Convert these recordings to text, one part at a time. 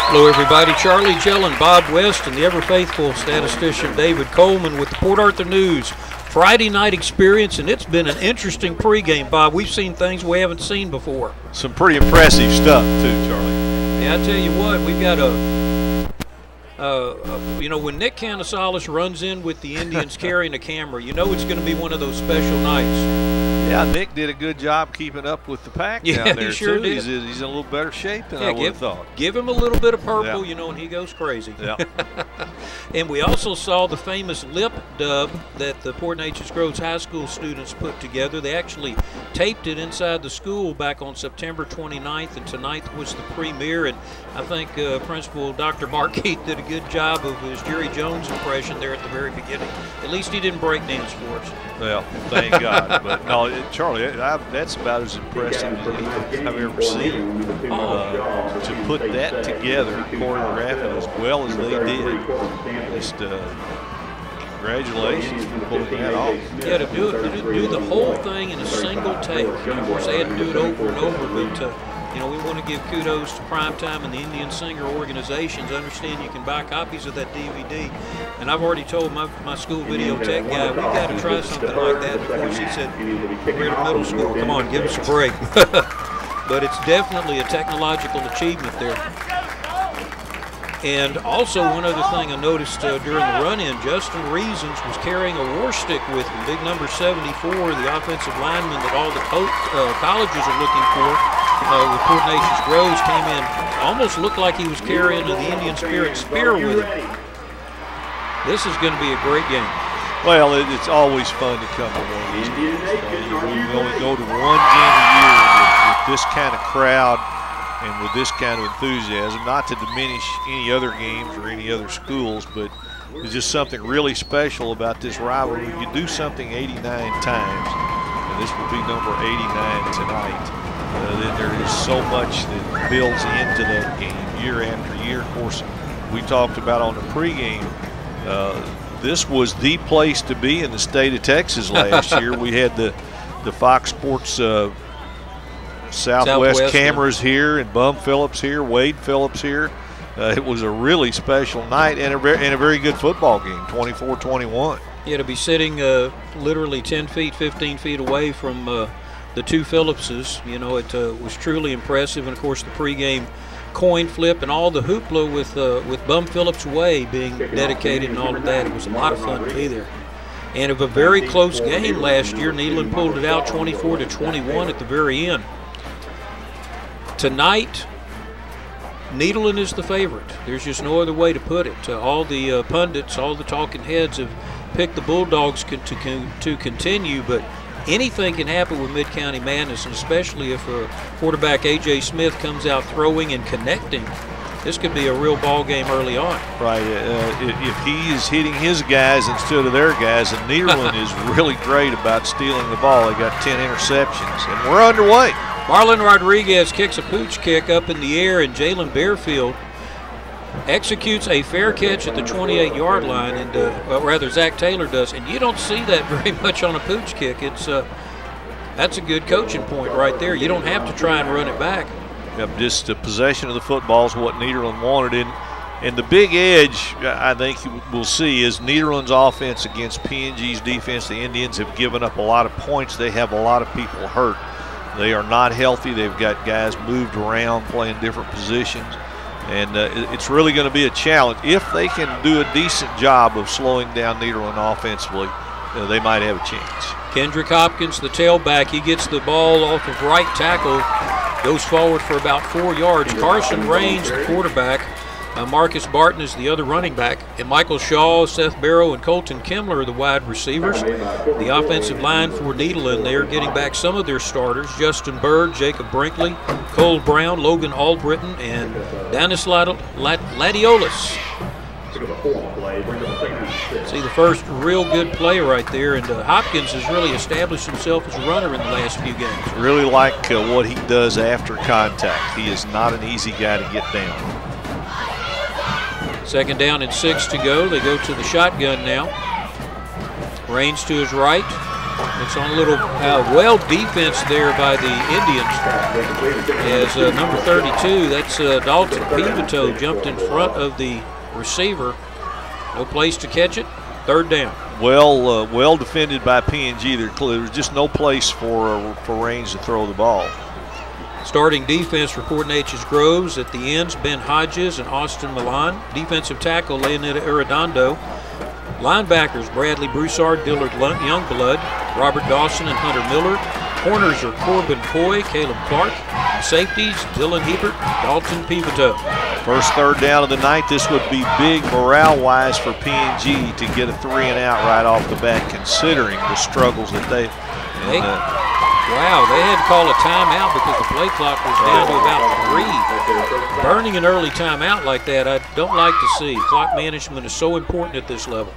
Hello, everybody. Charlie Gell and Bob West and the ever-faithful statistician David Coleman with the Port Arthur News Friday night experience, and it's been an interesting pregame, Bob. We've seen things we haven't seen before. Some pretty impressive stuff, too, Charlie. Yeah, I tell you what, we've got you know, when Nick Canassalis runs in with the Indians carrying a camera, you know it's going to be one of those special nights. Yeah, Nick did a good job keeping up with the pack down there, he sure too. did. He's in a little better shape than I would have thought. Give him a little bit of purple, you know, and he goes crazy. Yeah. And we also saw the famous lip dub that the Port Neches-Groves High School students put together. They actually taped it inside the school back on September 29th, and tonight was the premiere. And I think Principal Dr. Mark Keith did a good job of his Jerry Jones impression there at the very beginning. At least he didn't break dance for us. Well, thank God. But no, Charlie, that's about as impressive as anything I've ever seen. To put that together, choreograph it as well as they did, just congratulations for pulling that off. Yeah, to do the whole thing in a single take. And of course, they had to do it over and over, but you know, we want to give kudos to Primetime and the Indian Singer organizations. I understand you can buy copies of that DVD. And I've already told my school videotech guy, we've got to try something like that. Of course, he said, we're in middle school. Come on, give us a break. But it's definitely a technological achievement there. And also, one other thing I noticed during the run-in, Justin Reasons was carrying a war stick with him, big number 74, the offensive lineman that all the colleges are looking for. With Port Neches-Groves came in, almost looked like he was carrying the Indian Spirit spear with him. This is going to be a great game. Well, it's always fun to come to one of these games. We only go to one game a year with this kind of crowd and with this kind of enthusiasm. Not to diminish any other games or any other schools, but there's just something really special about this rivalry. You do something 89 times, and this will be number 89 tonight. Then there is so much that builds into that game year after year. Of course, we talked about on the pregame, this was the place to be in the state of Texas last year. We had the Fox Sports Southwest cameras here, and Bum Phillips here, Wade Phillips here. It was a really special night and a very good football game, 24-21. Yeah, to be sitting literally 10 feet, 15 feet away from the two Phillipses, you know, it was truly impressive. And of course, the pregame coin flip and all the hoopla with Bum Phillips Way being dedicated and all of that. It was a lot of fun to be there. And of a very close game last year, Nederland pulled it out 24-21 at the very end. Tonight, Nederland is the favorite. There's just no other way to put it. All the pundits, all the talking heads have picked the Bulldogs to continue, but anything can happen with Mid-County Madness, and especially if quarterback A.J. Smith comes out throwing and connecting. This could be a real ball game early on. Right. If he is hitting his guys instead of their guys, and Nederland is really great about stealing the ball. They got 10 interceptions, and we're underway. Marlon Rodriguez kicks a pooch kick up in the air, and Jalen Bearfield executes a fair catch at the 28-yard line, and rather Zach Taylor does, and you don't see that very much on a pooch kick. It's that's a good coaching point right there. You don't have to try and run it back. Yep, just the possession of the football is what Nederland wanted, and the big edge I think we'll see is Nederland's offense against PNG's defense. The Indians have given up a lot of points. They have a lot of people hurt. They are not healthy. They've got guys moved around playing different positions. And it's really going to be a challenge. If they can do a decent job of slowing down Nederland offensively, they might have a chance. Kendrick Hopkins, the tailback, he gets the ball off of right tackle, goes forward for about 4 yards. Carson Raines, the quarterback. Marcus Barton is the other running back. And Michael Shaw, Seth Barrow, and Colton Kimler are the wide receivers. The offensive line for Nederland, they are getting back some of their starters. Justin Bird, Jacob Brinkley, Cole Brown, Logan Albritton, and Danis Ladiolis. See the first real good play right there, and Hopkins has really established himself as a runner in the last few games. Really like what he does after contact. He is not an easy guy to get down. 2nd down and 6 to go. They go to the shotgun now. Raines to his right. It's on a little well defense there by the Indians. As number 32, that's Dalton Pivoto, jumped in front of the receiver. No place to catch it. Third down. Well defended by P&G. There's just no place for Raines to throw the ball. Starting defense report Neches-Groves. At the ends, Ben Hodges and Austin Milan. Defensive tackle, Leonida Arredondo. Linebackers, Bradley Broussard, Dillard Youngblood, Robert Dawson, and Hunter Miller. Corners are Corbin Coy, Caleb Clark. Safeties, Dylan Hebert, Dalton Pivoto. First third down of the night. This would be big morale-wise for P&G to get a 3-and-out right off the bat, considering the struggles that they. Wow, they had to call a timeout because the play clock was down to about 3. Burning an early timeout like that, I don't like to see. Clock management is so important at this level.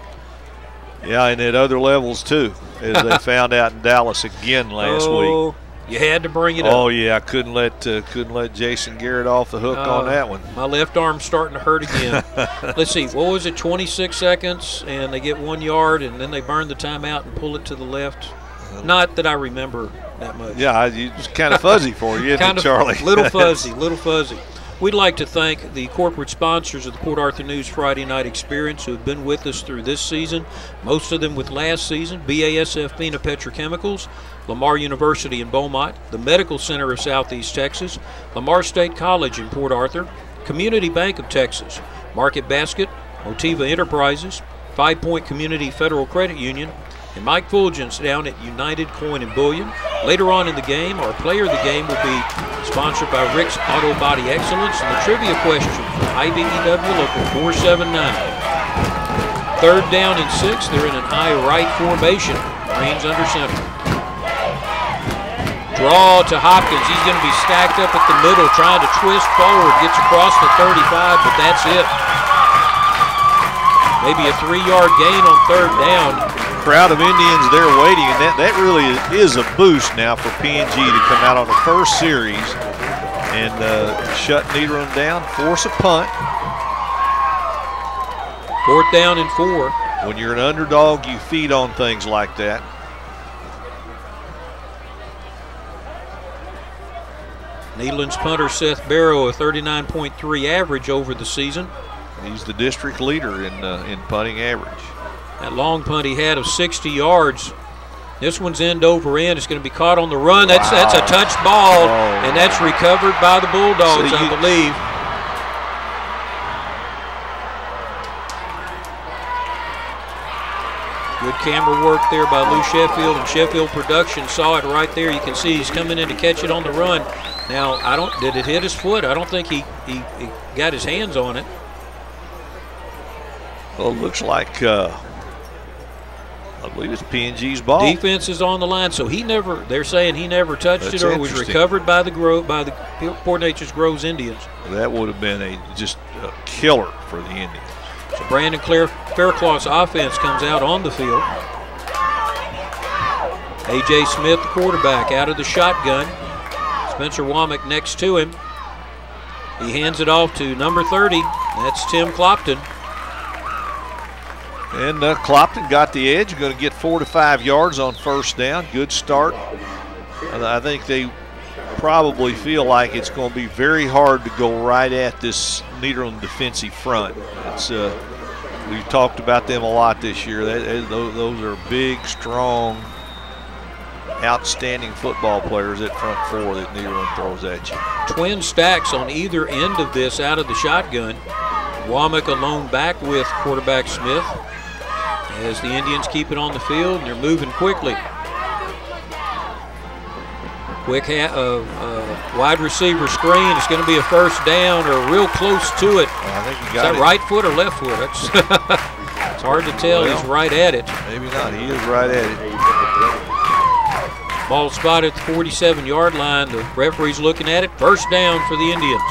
Yeah, and at other levels too, as they found out in Dallas again last week. You had to bring it up. Oh yeah, I couldn't let Jason Garrett off the hook on that one. My left arm's starting to hurt again. Let's see, what was it? 26 seconds, and they get 1 yard, and then they burn the timeout and pull it to the left. Not that I remember that much. Yeah, it's kind of fuzzy for you, isn't it, Charlie? Little fuzzy, little fuzzy. We'd like to thank the corporate sponsors of the Port Arthur News Friday Night Experience who have been with us through this season, most of them with last season. BASF Fina Petrochemicals, Lamar University in Beaumont, the Medical Center of Southeast Texas, Lamar State College in Port Arthur, Community Bank of Texas, Market Basket, Motiva Enterprises, 5 Point Community Federal Credit Union, and Mike Fulgens down at United Coin and Bullion. Later on in the game, our player of the game will be sponsored by Rick's Auto Body Excellence, and the trivia question from IBEW Local 479. Third down and 6. They're in an I right formation. Raines under center. Draw to Hopkins. He's going to be stacked up at the middle, trying to twist forward. Gets across the 35, but that's it. Maybe a 3-yard gain on third down. Crowd of Indians there waiting, and that really is a boost now for P&G to come out on the first series and shut Nederland down, force a punt. Fourth down and 4. When you're an underdog, you feed on things like that. Nederland's punter Seth Barrow, a 39.3 average over the season. He's the district leader in punting average. That long punt he had of 60 yards. This one's end over end. It's going to be caught on the run. That's a touch ball, and that's recovered by the Bulldogs, I believe. Good camera work there by Lou Sheffield, and Sheffield Production saw it right there. You can see he's coming in to catch it on the run. Now, did it hit his foot? I don't think he got his hands on it. Well, it looks like I believe it's P&G's ball. Defense is on the line, so they're saying he never touched it, or was recovered by the Port Neches-Groves Indians. Well, that would have been just a killer for the Indians. So Brandon Faircloth's offense comes out on the field. A.J. Smith, the quarterback, out of the shotgun. Spencer Womack next to him. He hands it off to number 30. That's Tim Clopton. And Clopton got the edge. Going to get 4 to 5 yards on first down. Good start. I think they probably feel like it's going to be very hard to go right at this Nederland defensive front. We've talked about them a lot this year. Those are big, strong, outstanding football players at front four that Nederland throws at you. Twin stacks on either end of this out of the shotgun. Womack alone back with quarterback Smith as the Indians keep it on the field, and they're moving quickly. Quick wide receiver screen. It's going to be a first down, or real close to it. I think he got it. Is that right foot or left foot? It's hard to tell. Well, he's right at it. Maybe not. He is right at it. Ball spotted at the 47-yard line. The referee's looking at it. First down for the Indians.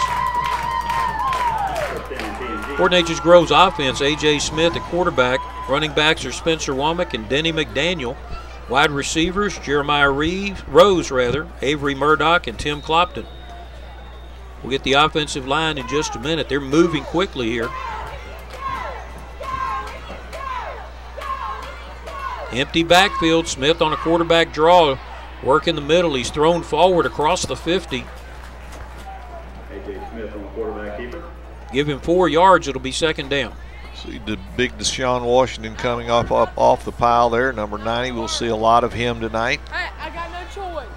Port Neches-Groves offense, A.J. Smith at quarterback. Running backs are Spencer Womack and Denny McDaniel. Wide receivers, Jeremiah Rose, Avery Murdoch, and Tim Clopton. We'll get the offensive line in just a minute. They're moving quickly here. Empty backfield. Smith on a quarterback draw. Work in the middle. He's thrown forward across the 50. A.J. Smith on the quarterback keeper. Give him 4 yards. It'll be second down. See the big Deshaun Washington coming up off the pile there, number 90. We'll see a lot of him tonight. Hey, I got no choice.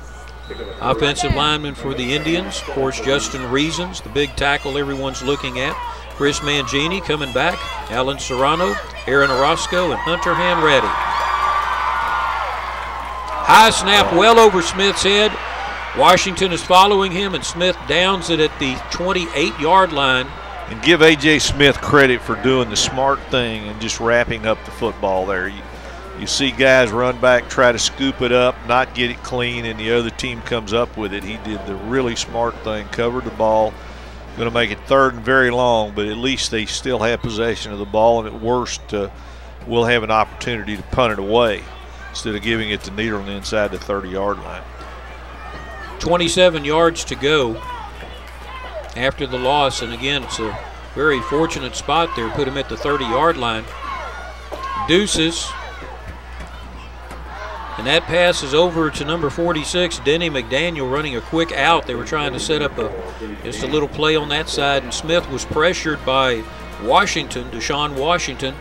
Offensive lineman for the Indians, of course, Justin Reasons, the big tackle everyone's looking at. Chris Mangini coming back. Alan Serrano, Aaron Orozco, and Hunter Hanratty. High snap well over Smith's head. Washington is following him, and Smith downs it at the 28-yard line. And give A.J. Smith credit for doing the smart thing and just wrapping up the football there. You see guys run back, try to scoop it up, not get it clean, and the other team comes up with it. He did the really smart thing, covered the ball. Going to make it 3rd and very long, but at least they still have possession of the ball, and at worst, we'll have an opportunity to punt it away instead of giving it to Nederland inside the 30-yard line. 27 yards to go after the loss, and again, it's a very fortunate spot there. Put him at the 30-yard line. Deuces. And that pass is over to number 46, Denny McDaniel, running a quick out. They were trying to set up just a little play on that side, and Smith was pressured by Washington, Deshaun Washington.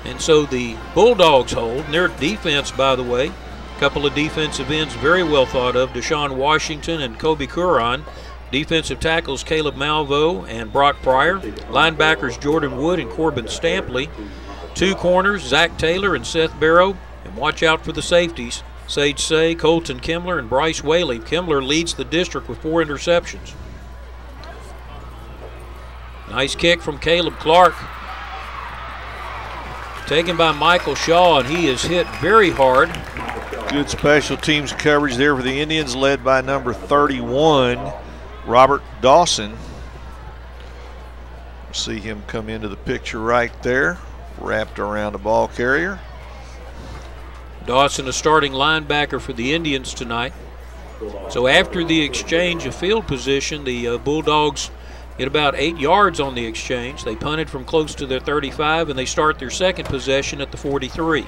And so the Bulldogs hold. And their defense, by the way, a couple of defensive ends very well thought of, Deshaun Washington and Kobe Curon. Defensive tackles Caleb Malvo and Brock Pryor. Linebackers Jordan Wood and Corbin Stampley. 2 corners, Zach Taylor and Seth Barrow. And watch out for the safeties, Sage Say, Colton Kimler, and Bryce Whaley. Kimler leads the district with 4 interceptions. Nice kick from Caleb Clark. Taken by Michael Shaw, and he is hit very hard. Good special teams coverage there for the Indians, led by number 31, Robert Dawson. See him come into the picture right there, wrapped around the ball carrier. Dawson, a starting linebacker for the Indians tonight. So after the exchange of field position, the Bulldogs get about 8 yards on the exchange. They punted from close to their 35, and they start their second possession at the 43.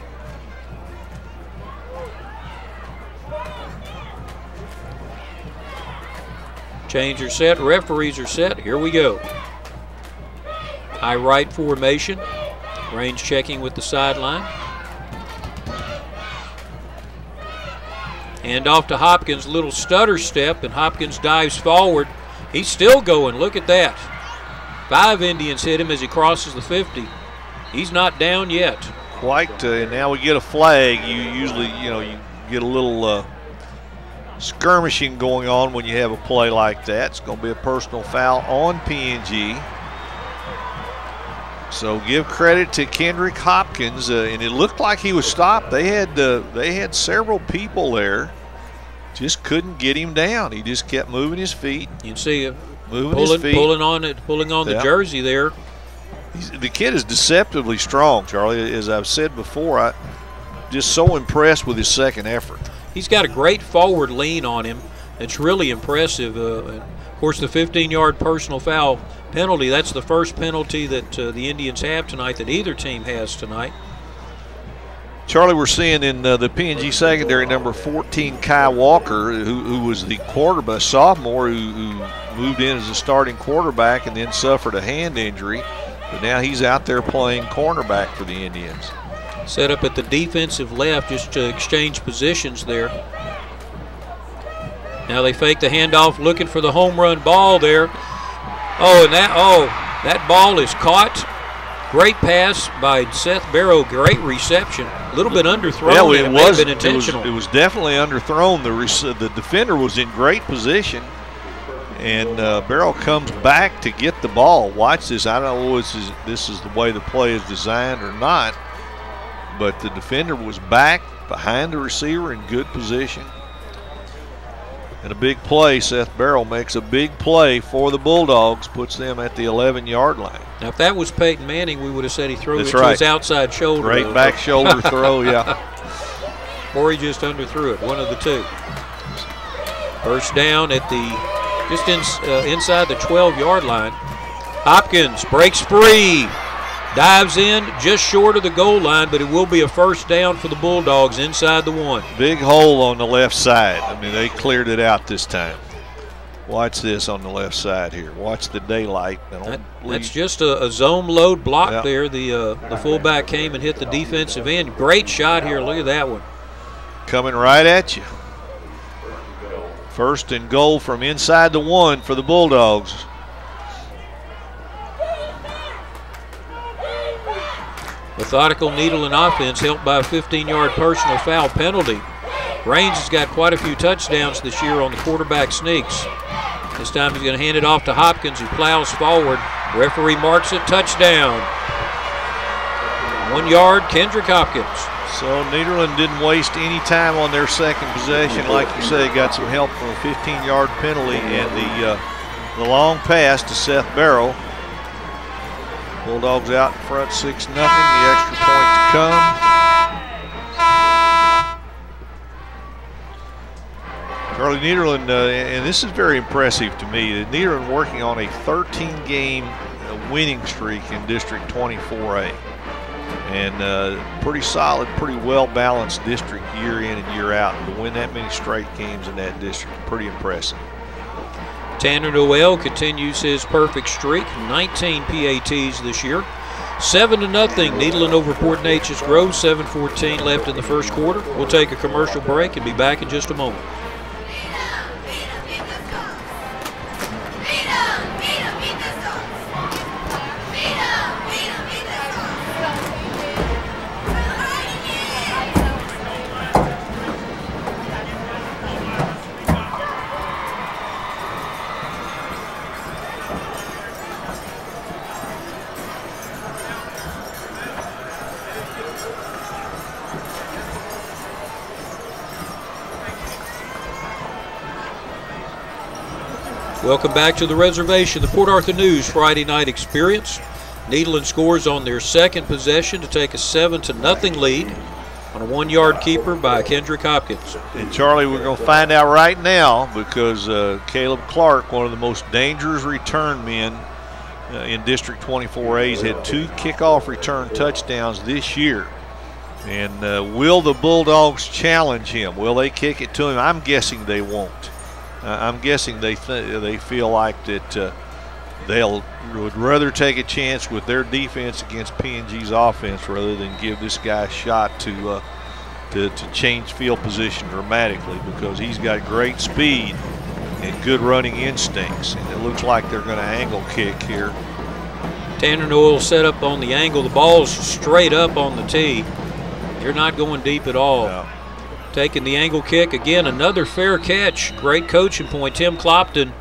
Chains are set, referees are set. Here we go. High right formation. Range checking with the sideline. Hand off to Hopkins, little stutter step, and Hopkins dives forward. He's still going, look at that. 5 Indians hit him as he crosses the 50. He's not down yet. Quite, and now we get a flag. You usually, you get a little skirmishing going on when you have a play like that. It's going to be a personal foul on PNG. So give credit to Kendrick Hopkins, and it looked like he was stopped. They had several people there, just couldn't get him down. He just kept moving his feet. You can see him pulling on the jersey there. The kid is deceptively strong, Charlie. As I've said before, I'm just so impressed with his second effort. He's got a great forward lean on him. It's really impressive. Of course, the 15-yard personal foul penalty, that's the first penalty that the Indians have tonight, that either team has tonight. Charlie, we're seeing in the PNG secondary number 14, Kai Walker, who was the quarterback, sophomore, who moved in as a starting quarterback and then suffered a hand injury. But now he's out there playing cornerback for the Indians. Set up at the defensive left just to exchange positions there. Now they fake the handoff, looking for the home run ball there. That ball is caught. Great pass by Seth Barrow. Great reception. A little bit underthrown. Yeah, it may have been intentional. It was definitely underthrown. The defender was in great position, and Barrow comes back to get the ball. Watch this. I don't know if this is the way the play is designed or not, but the defender was back behind the receiver in good position. And a big play, Seth Barrow makes a big play for the Bulldogs, puts them at the 11-yard line. Now, if that was Peyton Manning, we would have said he threw That's it to his outside shoulder. Great back shoulder throw, yeah. Or he just underthrew it, one of the two. First down at inside the 12-yard line. Hopkins breaks free. Dives in just short of the goal line, but it will be a first down for the Bulldogs inside the 1. Big hole on the left side. I mean, they cleared it out this time. Watch this on the left side here. Watch the daylight. That's just a zone load block there. The fullback came and hit the defensive end. Great shot here. Look at that one. Coming right at you. First and goal from inside the 1 for the Bulldogs. Methodical Nederland offense helped by a 15-yard personal foul penalty. Raines has got quite a few touchdowns this year on the quarterback sneaks. This time he's going to hand it off to Hopkins, who plows forward. Referee marks it touchdown. 1 yard, Kendrick Hopkins. So Nederland didn't waste any time on their second possession. Like you say, got some help from a 15-yard penalty and the long pass to Seth Barrow. Bulldogs out in front 6-0. The extra point to come. Charlie Nederland, and this is very impressive to me. Nederland working on a 13-game winning streak in District 24A. And pretty solid, pretty well-balanced district year in and year out. And to win that many straight games in that district, pretty impressive. Tanner Noel continues his perfect streak, 19 PATs this year. 7-0, Nederland over Port Neches-Groves, 7:14 left in the first quarter. We'll take a commercial break and be back in just a moment. Welcome back to the reservation, the Port Arthur News Friday night experience. Nederland scores on their second possession to take a 7-0 lead on a 1-yard keeper by Kendrick Hopkins. And Charlie, we're going to find out right now because Caleb Clark, one of the most dangerous return men in District 24A, has had 2 kickoff return touchdowns this year. And will the Bulldogs challenge him? Will they kick it to him? I'm guessing they won't. I'm guessing they feel like that would rather take a chance with their defense against P&G's offense rather than give this guy a shot to change field position dramatically, because he's got great speed and good running instincts, and it looks like they're going to angle kick here. Tanner Noel set up on the angle. The ball's straight up on the tee. They're not going deep at all. No. Taking the angle kick. Again, another fair catch. Great coaching point. Tim Clopton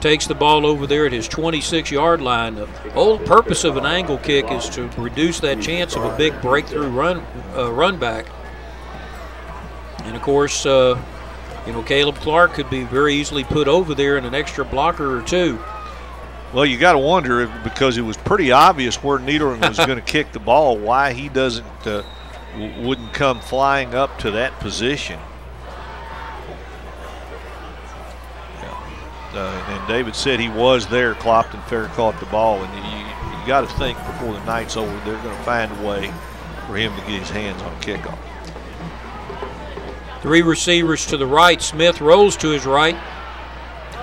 takes the ball over there at his 26-yard line. The whole purpose of an angle kick is to reduce that chance of a big breakthrough run back. And, of course, Caleb Clark could be very easily put over there in an extra blocker or two. Well, you got to wonder, because it was pretty obvious where Nederland was going to kick the ball, why he wouldn't come flying up to that position. And David said he was there. Clopton fair caught the ball, and you got to think before the night's over they're going to find a way for him to get his hands on kickoff. 3 receivers to the right. Smith rolls to his right.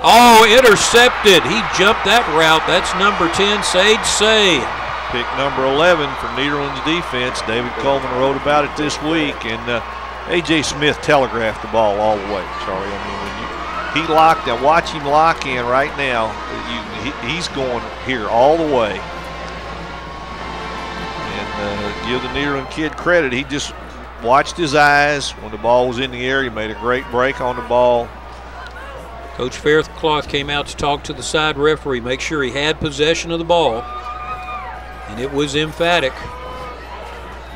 Oh, intercepted. He jumped that route. That's number 10, Sage Say. Pick number 11 for Nederland's defense. David Coleman wrote about it this week, and A.J. Smith telegraphed the ball all the way, Charlie. I mean, when he locked, now watch him lock in right now. He's going here all the way. And give the Nederland kid credit. He just watched his eyes. When the ball was in the air, he made a great break on the ball. Coach Faircloth came out to talk to the side referee, make sure he had possession of the ball. And it was emphatic.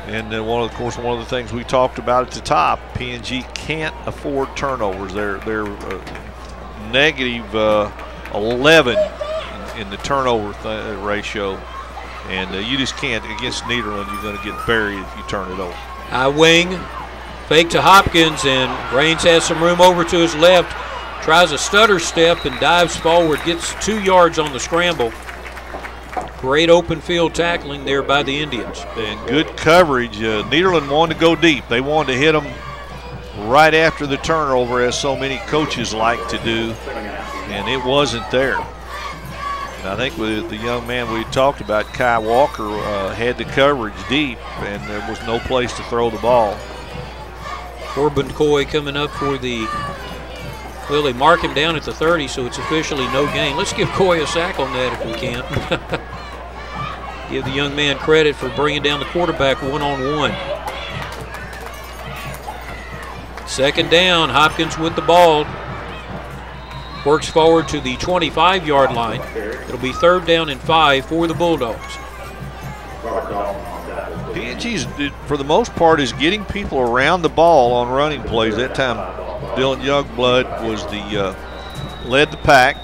And then one of the things we talked about at the top, P&G can't afford turnovers. They're negative 11 in the turnover ratio, and you just can't. Against Nederland, you're going to get buried if you turn it over. High wing, fake to Hopkins, and Raines has some room over to his left. Tries a stutter step and dives forward, gets 2 yards on the scramble. Great open field tackling there by the Indians. And good coverage. Nederland wanted to go deep. They wanted to hit them right after the turnover, as so many coaches like to do, and it wasn't there. And I think with the young man we talked about, Kai Walker, had the coverage deep, and there was no place to throw the ball. Corbin Coy coming up for the, well, they mark him down at the 30, so it's officially no gain. Let's give Coy a sack on that if we can. Give the young man credit for bringing down the quarterback one-on-one. Second down, Hopkins with the ball. Works forward to the 25-yard line. It'll be 3rd down and 5 for the Bulldogs. PNG's, for the most part, is getting people around the ball on running plays. That time, Dylan Youngblood was led the pack.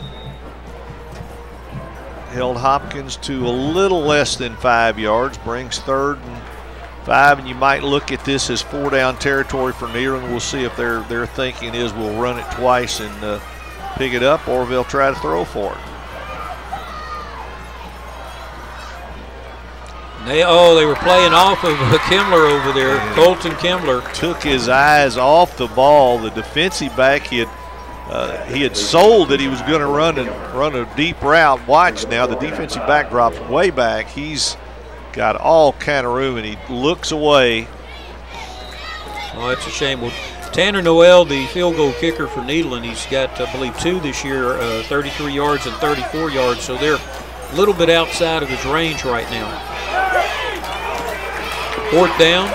Held Hopkins to a little less than 5 yards, brings 3rd and 5, and you might look at this as 4-down territory for Nederland. We'll see if their thinking is we'll run it twice and pick it up, or they'll try to throw for it. They were playing off of Kimler over there, and Colton Kimler. Took his eyes off the ball. The defensive back, he had sold that he was going to run a deep route. Watch now, the defensive back drops way back. He's got all kind of room, and he looks away. Oh, that's a shame. Well, Tanner Noel, the field goal kicker for Nederland, he's got, I believe, 2 this year, 33 yards and 34 yards, so they're a little bit outside of his range right now. 4th down,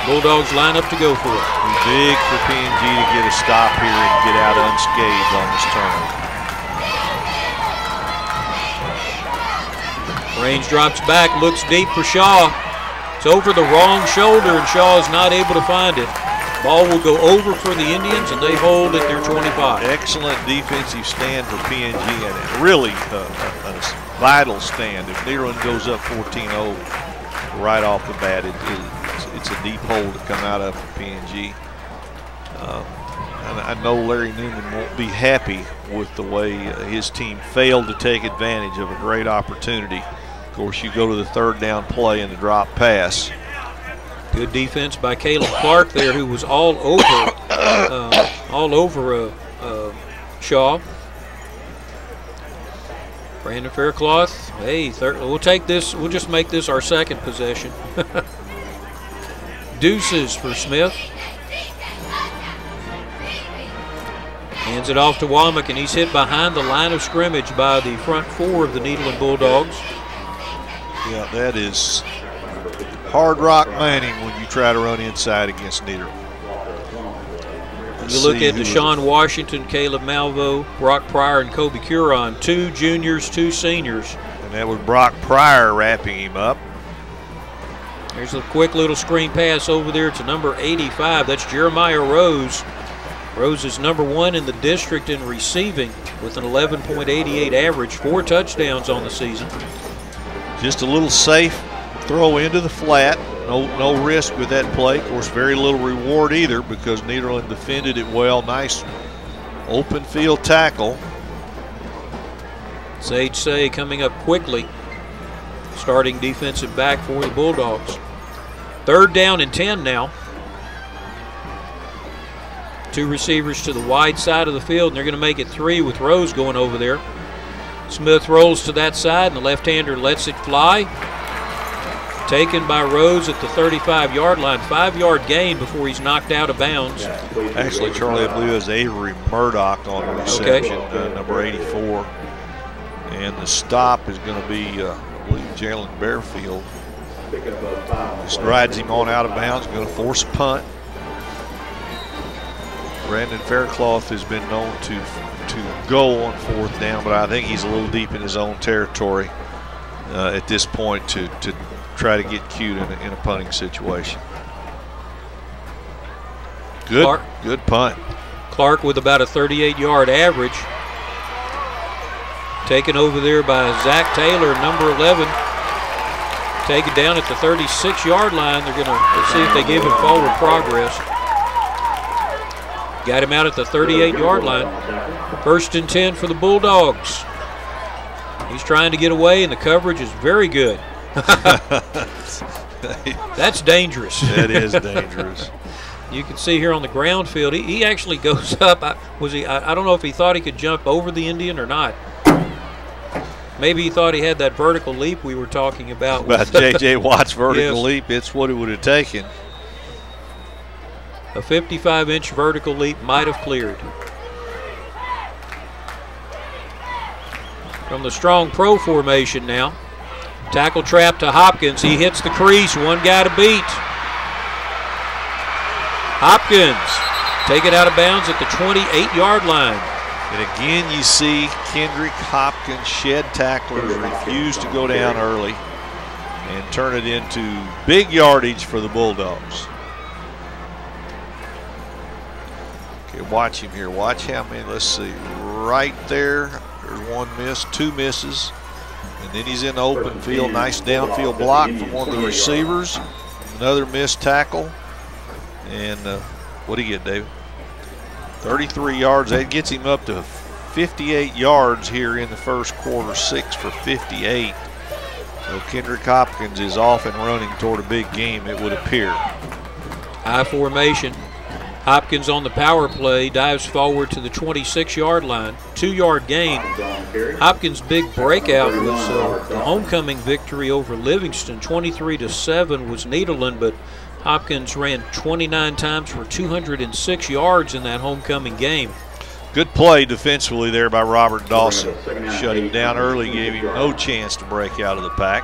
Bulldogs line up to go for it. Big for PNG to get a stop here and get out unscathed on this turn. Range drops back, looks deep for Shaw. It's over the wrong shoulder, and Shaw is not able to find it. Ball will go over for the Indians, and they hold at their 25. Excellent defensive stand for PNG, and really a vital stand. If Nederland goes up 14-0 right off the bat, it's a deep hole to come out of for PNG. I know Larry Newman won't be happy with the way his team failed to take advantage of a great opportunity. Of course, you go to the 3rd down play and the drop pass. Good defense by Caleb Clark there, who was all over Shaw. Brandon Faircloth, hey, we'll take this. We'll just make this our 2nd possession. Deuces for Smith. Hands it off to Womack, and he's hit behind the line of scrimmage by the front 4 of the Nederland Bulldogs. Yeah, that is hard rock mining when you try to run inside against Nederland. You look at Deshaun Washington, Caleb Malvo, Brock Pryor, and Kobe Curon, 2 juniors, 2 seniors. And that was Brock Pryor wrapping him up. There's a quick little screen pass over there to number 85. That's Jeremiah Rose. Rose is number 1 in the district in receiving with an 11.88 average, 4 touchdowns on the season. Just a little safe throw into the flat. No risk with that play. Of course, very little reward either because Nederland defended it well. Nice open field tackle. Sage Say coming up quickly, starting defensive back for the Bulldogs. 3rd down and 10 now. 2 receivers to the wide side of the field, and they're going to make it 3 with Rose going over there. Smith rolls to that side, and the left-hander lets it fly. Taken by Rose at the 35-yard line. 5-yard gain before he's knocked out of bounds. Actually, Charlie, I believe it was Avery Murdoch on the reception, number 84. And the stop is going to be, I believe, Jalen Bearfield. Just rides him on out of bounds, going to force a punt. Brandon Faircloth has been known to go on 4th down, but I think he's a little deep in his own territory at this point to try to get cute in a punting situation. Good punt. Clark with about a 38-yard average. Taken over there by Zach Taylor, number 11. Taken down at the 36-yard line. They're going to see if they give him forward progress. Got him out at the 38-yard line. 1st and 10 for the Bulldogs. He's trying to get away, and the coverage is very good. That's dangerous. That is dangerous. You can see here on the ground field, he actually goes up. I don't know if he thought he could jump over the Indian or not. Maybe he thought he had that vertical leap we were talking about. About J.J. Watt's vertical leap, it's what it would have taken. A 55-inch vertical leap might have cleared. From the strong pro formation now. Tackle trap to Hopkins. He hits the crease. One guy to beat. Hopkins take it out of bounds at the 28-yard line. And again, you see Kendrick Hopkins shed tacklers, refuse to go down early, and turn it into big yardage for the Bulldogs. Okay, watch him here. Watch how many. Let's see. Right there, there's one miss, two misses. And then he's in the open field. Nice downfield block from one of the receivers. Another missed tackle. And what did he get, David? 33 yards. That gets him up to 58 yards here in the first quarter. 6 for 58. So Kendrick Hopkins is off and running toward a big game, it would appear. High formation. Hopkins on the power play dives forward to the 26-yard line. 2-yard gain. Hopkins' big breakout was the homecoming victory over Livingston. 23-7 was Nederland, but Hopkins ran 29 times for 206 yards in that homecoming game. Good play defensively there by Robert Dawson. Shut him down early, gave him no chance to break out of the pack.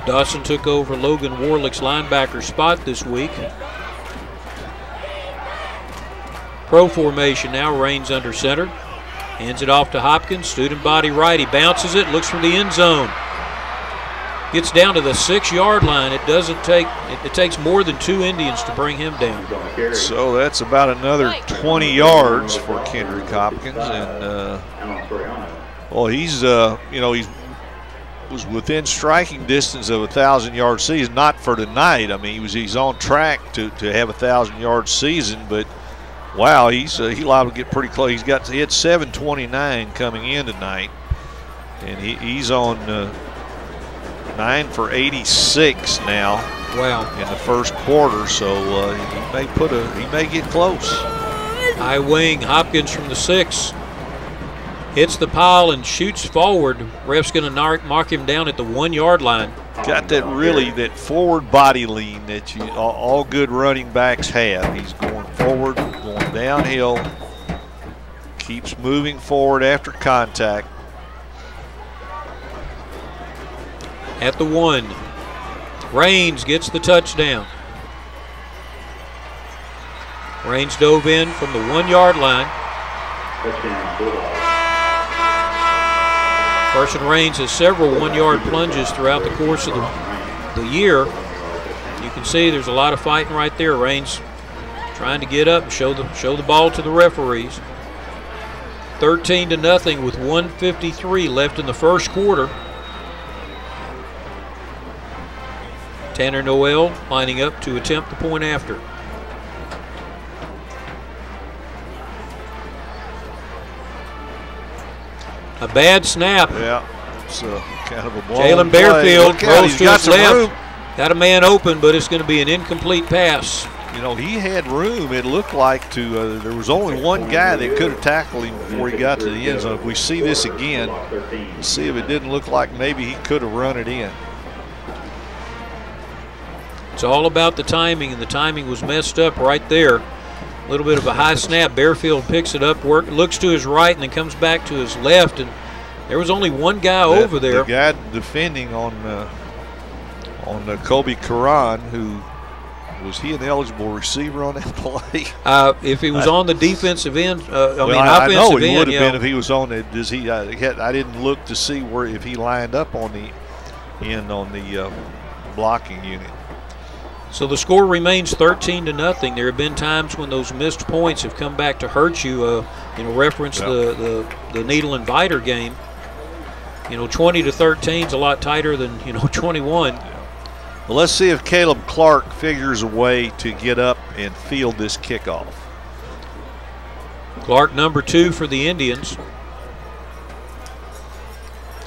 Dawson took over Logan Warlick's linebacker spot this week. Pro formation now. Raines under center. Hands it off to Hopkins. Student body right. He bounces it, looks for the end zone. Gets down to the 6-yard line. It doesn't take, it takes more than 2 Indians to bring him down. So that's about another 20 yards for Kendrick Hopkins. And, well, he's, you know, he was within striking distance of a 1,000-yard season. Not for tonight. I mean, he's on track to have a 1,000-yard season, but wow, he's liable to get pretty close. He had 729 coming in tonight, and he's on 9 for 86 now. Wow! In the first quarter, so he may get close. High wing. Hopkins from the 6 hits the pile and shoots forward. Ref's going to mark him down at the 1-yard line. Got that forward body lean that all good running backs have. He's going forward, going downhill, keeps moving forward after contact. At the 1, Raines gets the touchdown. Raines dove in from the 1-yard line. Carson Raines has several 1-yard plunges throughout the course of the year. You can see there's a lot of fighting right there. Raines trying to get up and show the ball to the referees. 13-0 with 1:53 left in the first quarter. Tanner Noel lining up to attempt the point after. A bad snap. Yeah, it's kind of a blown Jalen play. Bearfield throws to his left. Room. Got a man open, but it's going to be an incomplete pass. You know, he had room, it looked like, to there was only one guy that could have tackled him before he got to the end zone. If we see this again, let's see if it didn't look like maybe he could have run it in. It's all about the timing, and the timing was messed up right there. A little bit of a high snap. Bearfield picks it up, looks to his right, and then comes back to his left. And there was only one guy over there. The guy defending on Kobe Karan, who was he an eligible receiver on that play? If he was on the defensive end, I know he would have been if he was on it. Does he? I didn't look to see if he lined up on the end on the blocking unit. So the score remains 13-0. There have been times when those missed points have come back to hurt you. Reference the Nederland Viter game. 20-13 is a lot tighter than 21. Well, let's see if Caleb Clark figures a way to get up and field this kickoff. Clark, number 2 for the Indians.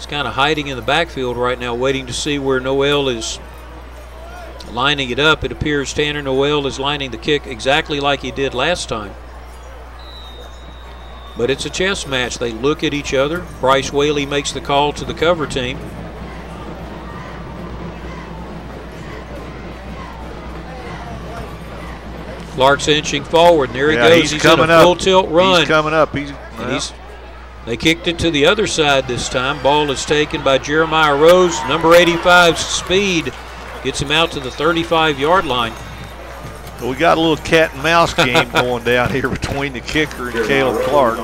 He's kind of hiding in the backfield right now, waiting to see where Noel is lining it up. It appears Tanner Noel is lining the kick exactly like he did last time. But it's a chess match. They look at each other. Bryce Whaley makes the call to the cover team. Clark's inching forward, and there he goes. He's in a full tilt run. He's coming up. They kicked it to the other side this time. Ball is taken by Jeremiah Rose. Number 85's speed gets him out to the 35-yard line. Well, we got a little cat and mouse game going down here between the kicker and Caleb Clark.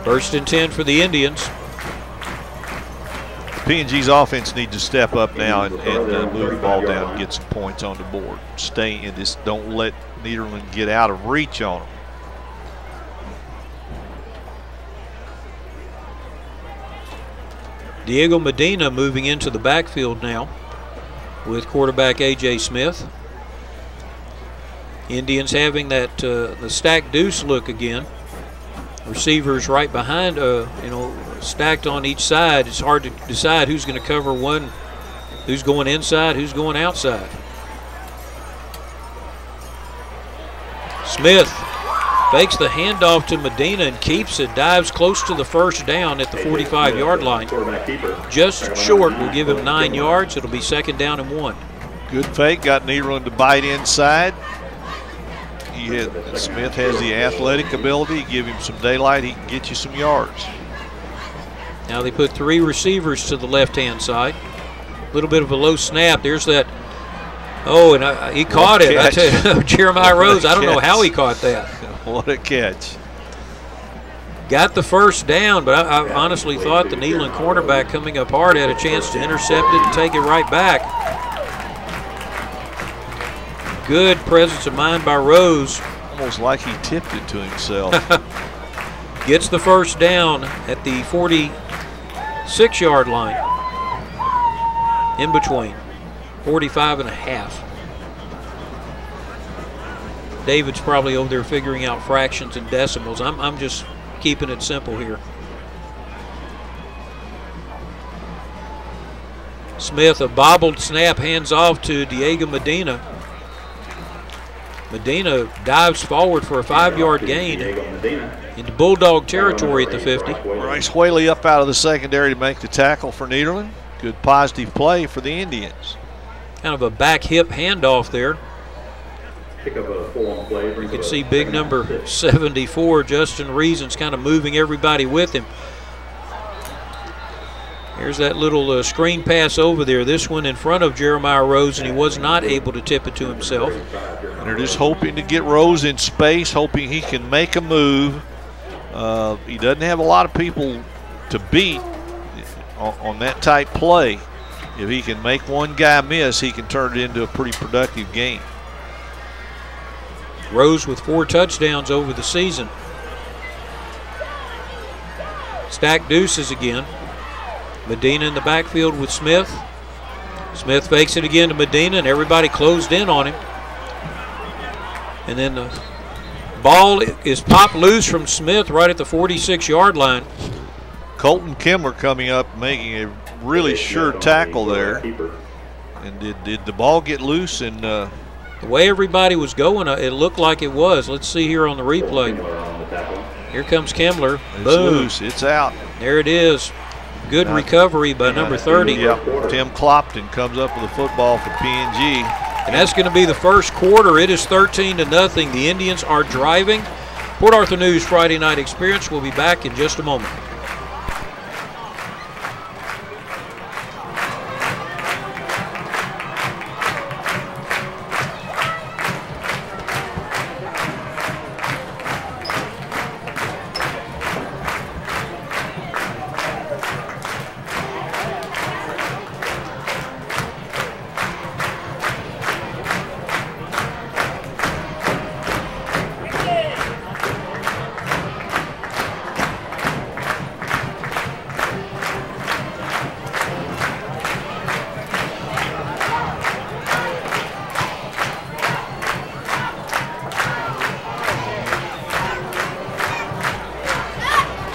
First and 10 for the Indians. P&G's offense needs to step up now and move the ball down and get some points on the board. Stay in this. Don't let Nederland get out of reach on them. Diego Medina moving into the backfield now with quarterback A.J. Smith. Indians having that the stacked deuce look again. Receivers right behind, stacked on each side. It's hard to decide who's going to cover one, who's going inside, who's going outside. Smith fakes the handoff to Medina and keeps it, dives close to the first down at the 45-yard line. Just short will give him 9 yards. It'll be second down and 1. Good fake, got Nederland to bite inside. Smith has the athletic ability. Give him some daylight, he can get you some yards. Now they put 3 receivers to the left-hand side. A little bit of a low snap. There's that. Oh, and he caught it. I tell you, Jeremiah Rose, I don't know how he caught that. What a catch. Got the first down, but I honestly thought the Nederland cornerback coming up hard had a chance to intercept it and take it right back. Good presence of mind by Rose. Almost like he tipped it to himself. Gets the first down at the 46-yard line. In between. 45 and a half. David's probably over there figuring out fractions and decimals. I'm just keeping it simple here. Smith, a bobbled snap, hands off to Diego Medina. Medina dives forward for a 5-yard gain into Bulldog territory at the 50. Bryce Whaley up out of the secondary to make the tackle for Nederland. Good positive play for the Indians. Kind of a back hip handoff there. You can see big number 74, Justin Reason's kind of moving everybody with him. Here's that little screen pass over there. This one in front of Jeremiah Rose, and he was not able to tip it to himself. And they're just hoping to get Rose in space, hoping he can make a move. He doesn't have a lot of people to beat on that type play. If he can make one guy miss, he can turn it into a pretty productive game. Rose with 4 touchdowns over the season. Stacked deuces again. Medina in the backfield with Smith. Smith fakes it again to Medina, and everybody closed in on him. And then the ball is popped loose from Smith right at the 46-yard line. Colton Kimler coming up, making a really sure tackle there. And did the ball get loose? And the way everybody was going, it looked like it was. Let's see here on the replay. Here comes Kimler. It's boom. Loose. It's out. There it is. Good recovery by number 30. Yep. Tim Clopton comes up with the football for P&G. And that's going to be the first quarter. It is 13-0. The Indians are driving. Port Arthur News Friday Night Experience. We'll be back in just a moment.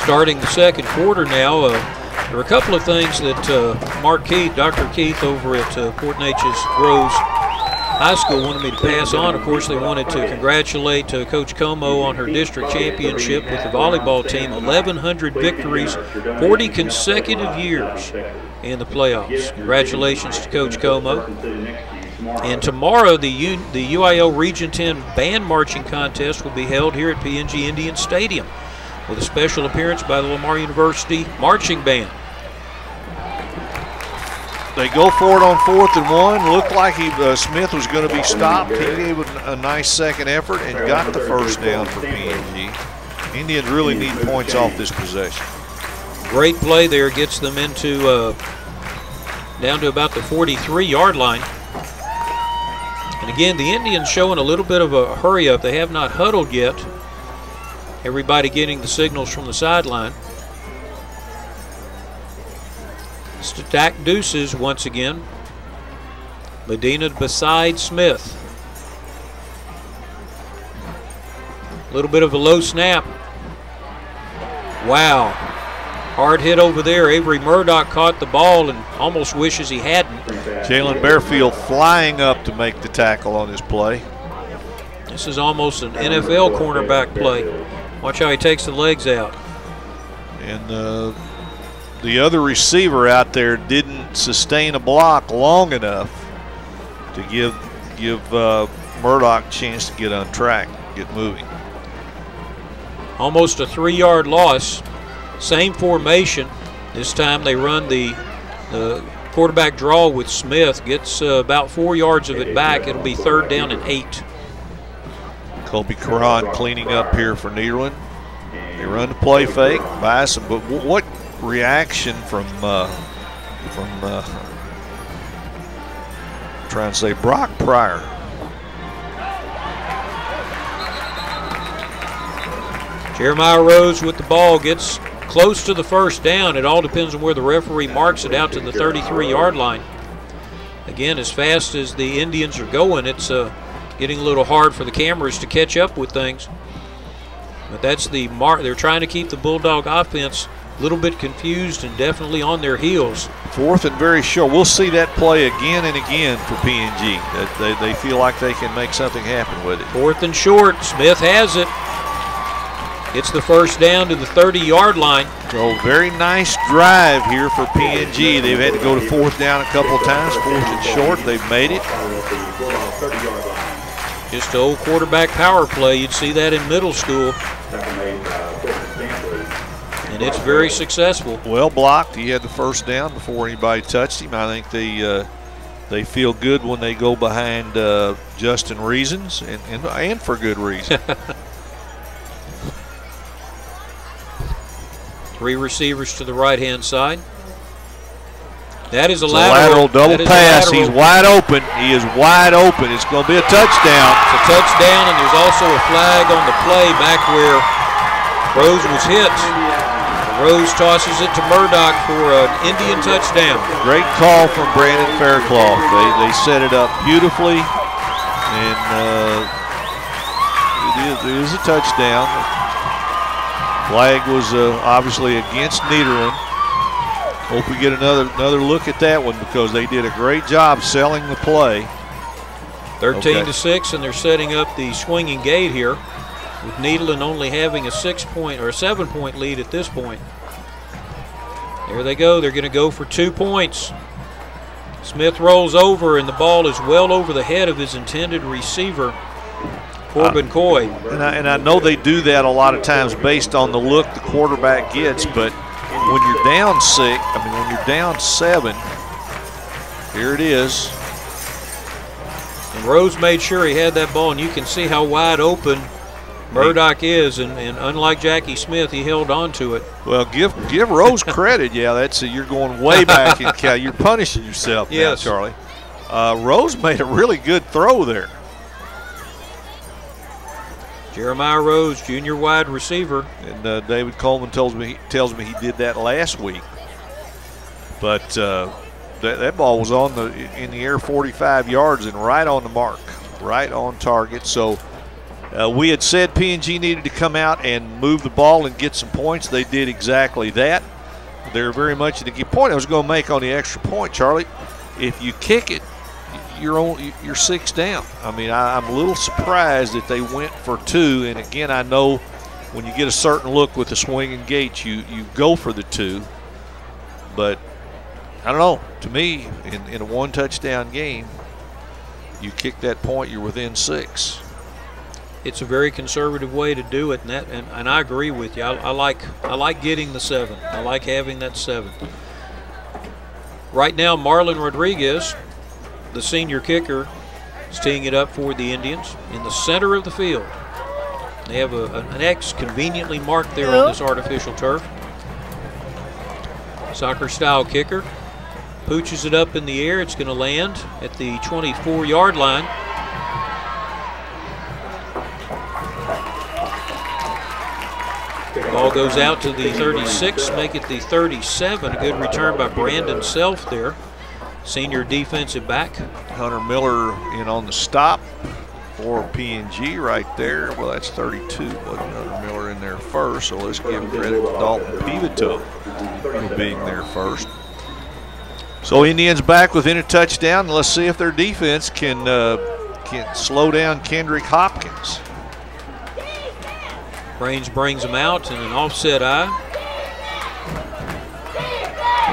starting the second quarter now. There are a couple of things that Mark Keith, Dr. Keith over at Port Neches-Groves High School wanted me to pass on. Of course, they wanted to congratulate Coach Como on her district championship with the volleyball team. 1,100 victories, 40 consecutive years in the playoffs. Congratulations to Coach Como. And tomorrow, the UIL Region 10 Band Marching Contest will be held here at PNG Indian Stadium with a special appearance by the Lamar University Marching Band. They go for it on 4th and 1. Looked like Smith was going to be stopped. He gave a nice second effort and got the first down for PNG. Indians really need points off this possession. Great play there. Gets them into down to about the 43-yard line. And again, the Indians showing a little bit of a hurry up. They have not huddled yet. Everybody getting the signals from the sideline. Stacked deuces once again. Medina beside Smith. A little bit of a low snap. Wow. Hard hit over there. Avery Murdoch caught the ball and almost wishes he hadn't. Jalen Bearfield flying up to make the tackle on his play. This is almost an NFL cornerback play. Watch how he takes the legs out. And the other receiver out there didn't sustain a block long enough to give Murdoch a chance to get on track, get moving. Almost a 3-yard loss. Same formation. This time they run the quarterback draw with Smith. Gets about 4 yards of it back. It'll be 3rd down and 8. Colby Caron cleaning up here for Nederland. They run the play fake, buy some, but what reaction from trying to say Brock Pryor. Jeremiah Rose with the ball gets close to the first down. It all depends on where the referee marks it out to the 33-yard line. Again, as fast as the Indians are going, it's getting a little hard for the cameras to catch up with things. But that's the mark. They're trying to keep the Bulldog offense a little bit confused and definitely on their heels. 4th and very short. We'll see that play again and again for PNG. They feel like they can make something happen with it. 4th and short. Smith has it. It's the first down to the 30-yard line. So very nice drive here for PNG. They've had to go to 4th down a couple of times. 4th and short. They've made it. Just an old quarterback power play. You'd see that in middle school. And it's very successful. Well blocked. He had the first down before anybody touched him. I think they feel good when they go behind Justin Reasons, and for good reason. 3 receivers to the right-hand side. That is a lateral double pass. He's wide open. He is wide open. It's going to be a touchdown. It's a touchdown, and there's also a flag on the play back where Rose was hit. Rose tosses it to Murdoch for an Indian touchdown. Great call from Brandon Faircloth. They set it up beautifully, and it is a touchdown. Flag was obviously against Nederland. Hope we get another look at that one because they did a great job selling the play. 13-6, and they're setting up the swinging gate here, with Nederland only having a 6-point or a 7-point lead at this point. There they go. They're going to go for 2 points. Smith rolls over, and the ball is well over the head of his intended receiver, Corbin Coy. And I know they do that a lot of times based on the look the quarterback gets, but when you're down 6, when you're down 7, here it is. And Rose made sure he had that ball, and you can see how wide open Murdoch is, and unlike Jackie Smith, he held on to it. Well, give Rose credit. Yeah, you're going way back in Cal. You're punishing yourself now, Charlie. Rose made a really good throw there. Jeremiah Rose, junior wide receiver. And David Coleman tells me he did that last week. But that ball was in the air 45 yards and right on the mark, right on target. So We had said P&G needed to come out and move the ball and get some points. They did exactly that. They're very much the point I was going to make on the extra point, Charlie. If you kick it, you're 6 down. I mean, I'm a little surprised that they went for 2. And again, I know when you get a certain look with the swinging gates, you go for the 2. But I don't know. To me, in a 1-touchdown game, you kick that point, you're within 6. It's a very conservative way to do it, and I agree with you. I like getting the 7. I like having that 7. Right now, Marlon Rodriguez, the senior kicker, is teeing it up for the Indians in the center of the field. They have an X conveniently marked there on this artificial turf. Soccer-style kicker. Pooches it up in the air. It's going to land at the 24-yard line. Ball goes out to the 36, make it the 37. A good return by Brandon Self there, senior defensive back. Hunter Miller in on the stop for P&G right there. Well, that's 32, but Hunter Miller in there first, so let's give credit to Dalton Pivito for being there first. So Indians back within a touchdown. Let's see if their defense can slow down Kendrick Hopkins. Raines brings him out in an offset eye.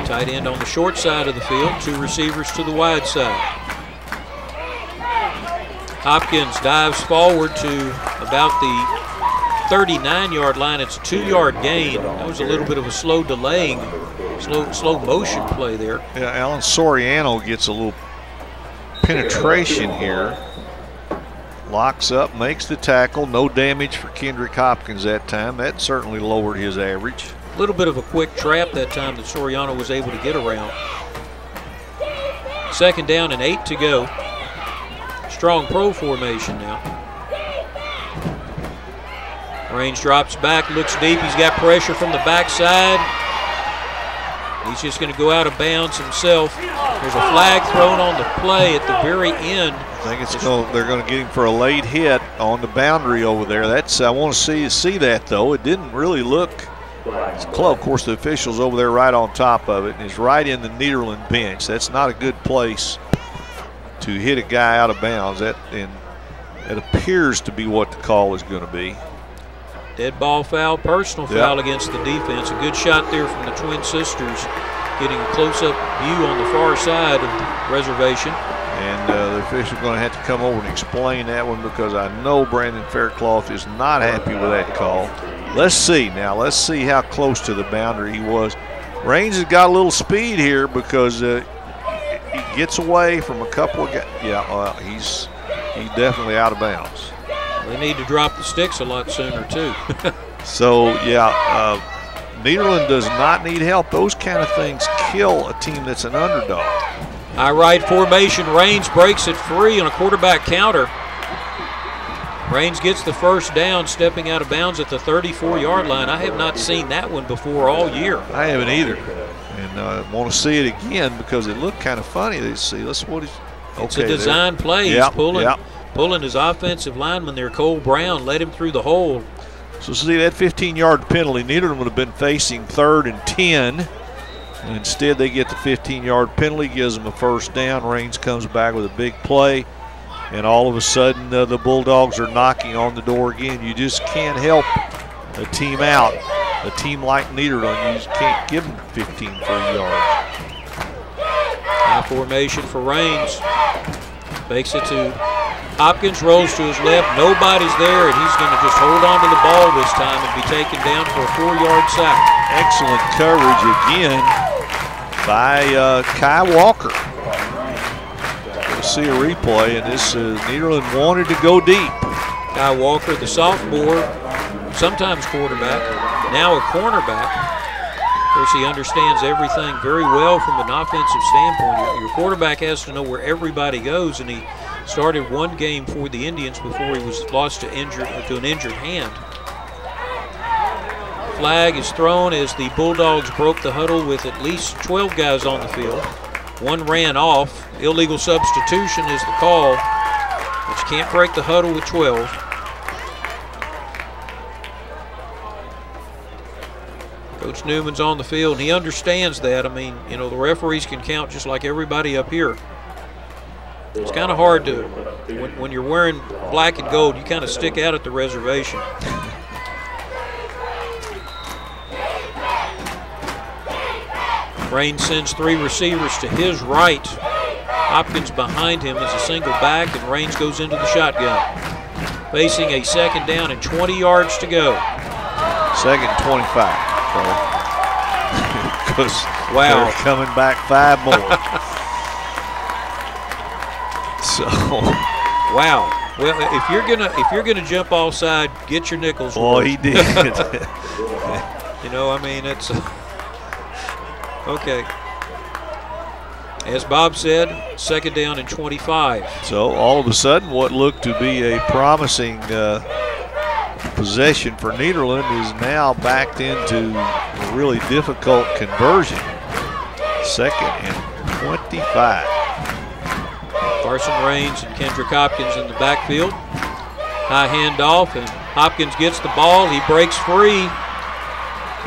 Tight end on the short side of the field, 2 receivers to the wide side. Hopkins dives forward to about the 39-yard line. It's a 2-yard gain. That was a little bit of a slow delaying, slow motion play there. Yeah, Alan Soriano gets a little penetration here. Locks up, makes the tackle. No damage for Kendrick Hopkins that time. That certainly lowered his average. A little bit of a quick trap that time that Soriano was able to get around. 2nd down and 8 to go. Strong pro formation now. Raines drops back, looks deep. He's got pressure from the backside. He's just going to go out of bounds himself. There's a flag thrown on the play at the very end. I think they're going to get him for a late hit on the boundary over there. I want to see that though. It didn't really look close. Of course, the official's over there right on top of it, and it's right in the Nederland bench. That's not a good place to hit a guy out of bounds. And it appears to be what the call is going to be. Dead ball foul, personal foul against the defense. A good shot there from the twin sisters, getting a close-up view on the far side of the reservation. And the official's going to have to come over and explain that one, because I know Brandon Faircloth is not happy with that call. Let's see now. Let's see how close to the boundary he was. Raines has got a little speed here because he gets away from a couple of guys. Yeah, he's definitely out of bounds. They need to drop the sticks a lot sooner too. So yeah, Nederland does not need help. Those kind of things kill a team that's an underdog. High right formation. Raines breaks it free on a quarterback counter. Raines gets the 1st down, stepping out of bounds at the 34-yard line. I have not seen that one before all year. I haven't either, and I want to see it again because it looked kind of funny. It's a design play. He's pulling his offensive lineman there, Cole Brown, led him through the hole. So see that 15-yard penalty, Nederland would have been facing 3rd and 10. And instead they get the 15-yard penalty, gives them a 1st down. Raines comes back with a big play. And all of a sudden the Bulldogs are knocking on the door again. You just can't help a team out. A team like Nederland, you just can't give them 15 free yards. High formation for Raines. Fakes it to Hopkins, rolls to his left. Nobody's there, and he's going to just hold on to the ball this time and be taken down for a 4-yard sack. Excellent coverage again by Kai Walker. We'll see a replay, and this Nederland wanted to go deep. Kai Walker, the sophomore, sometimes quarterback, now a cornerback. Of course, he understands everything very well from an offensive standpoint. Your quarterback has to know where everybody goes, and he started one game for the Indians before he was lost to an injured hand. Flag is thrown as the Bulldogs broke the huddle with at least 12 guys on the field. One ran off. Illegal substitution is the call, but you can't break the huddle with 12. Coach Newman's on the field, and he understands that. I mean, you know, the referees can count just like everybody up here. It's kind of hard to, when you're wearing black and gold, you kind of stick out at the reservation. Rain sends 3 receivers to his right. Hopkins behind him as a single back, and Rains goes into the shotgun. Facing a 2nd down and 20 yards to go. 2nd and 25. Because wow, they're coming back 5 more. So wow. Well, if you're gonna jump offside, get your nickels. Oh, he did. You know, I mean, it's okay. As Bob said, 2nd down and 25. So all of a sudden, what looked to be a promising possession for Nederland is now backed into a really difficult conversion. 2nd and 25. Carson Rains and Kendrick Hopkins in the backfield. High handoff, and Hopkins gets the ball. He breaks free.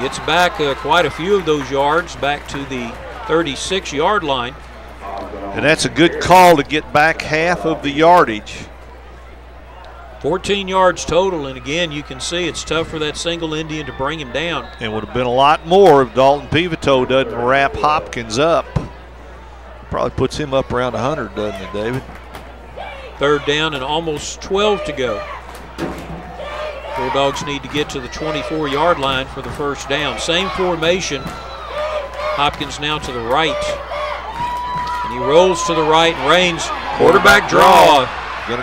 Gets back quite a few of those yards, back to the 36-yard line. And that's a good call to get back half of the yardage. 14 yards total, and again, you can see it's tough for that single Indian to bring him down. And would have been a lot more if Dalton Pivotal doesn't wrap Hopkins up. Probably puts him up around 100, doesn't it, David? 3rd down and almost 12 to go. Bulldogs need to get to the 24-yard line for the 1st down. Same formation. Hopkins now to the right. And he rolls to the right, and Rains, quarterback draw.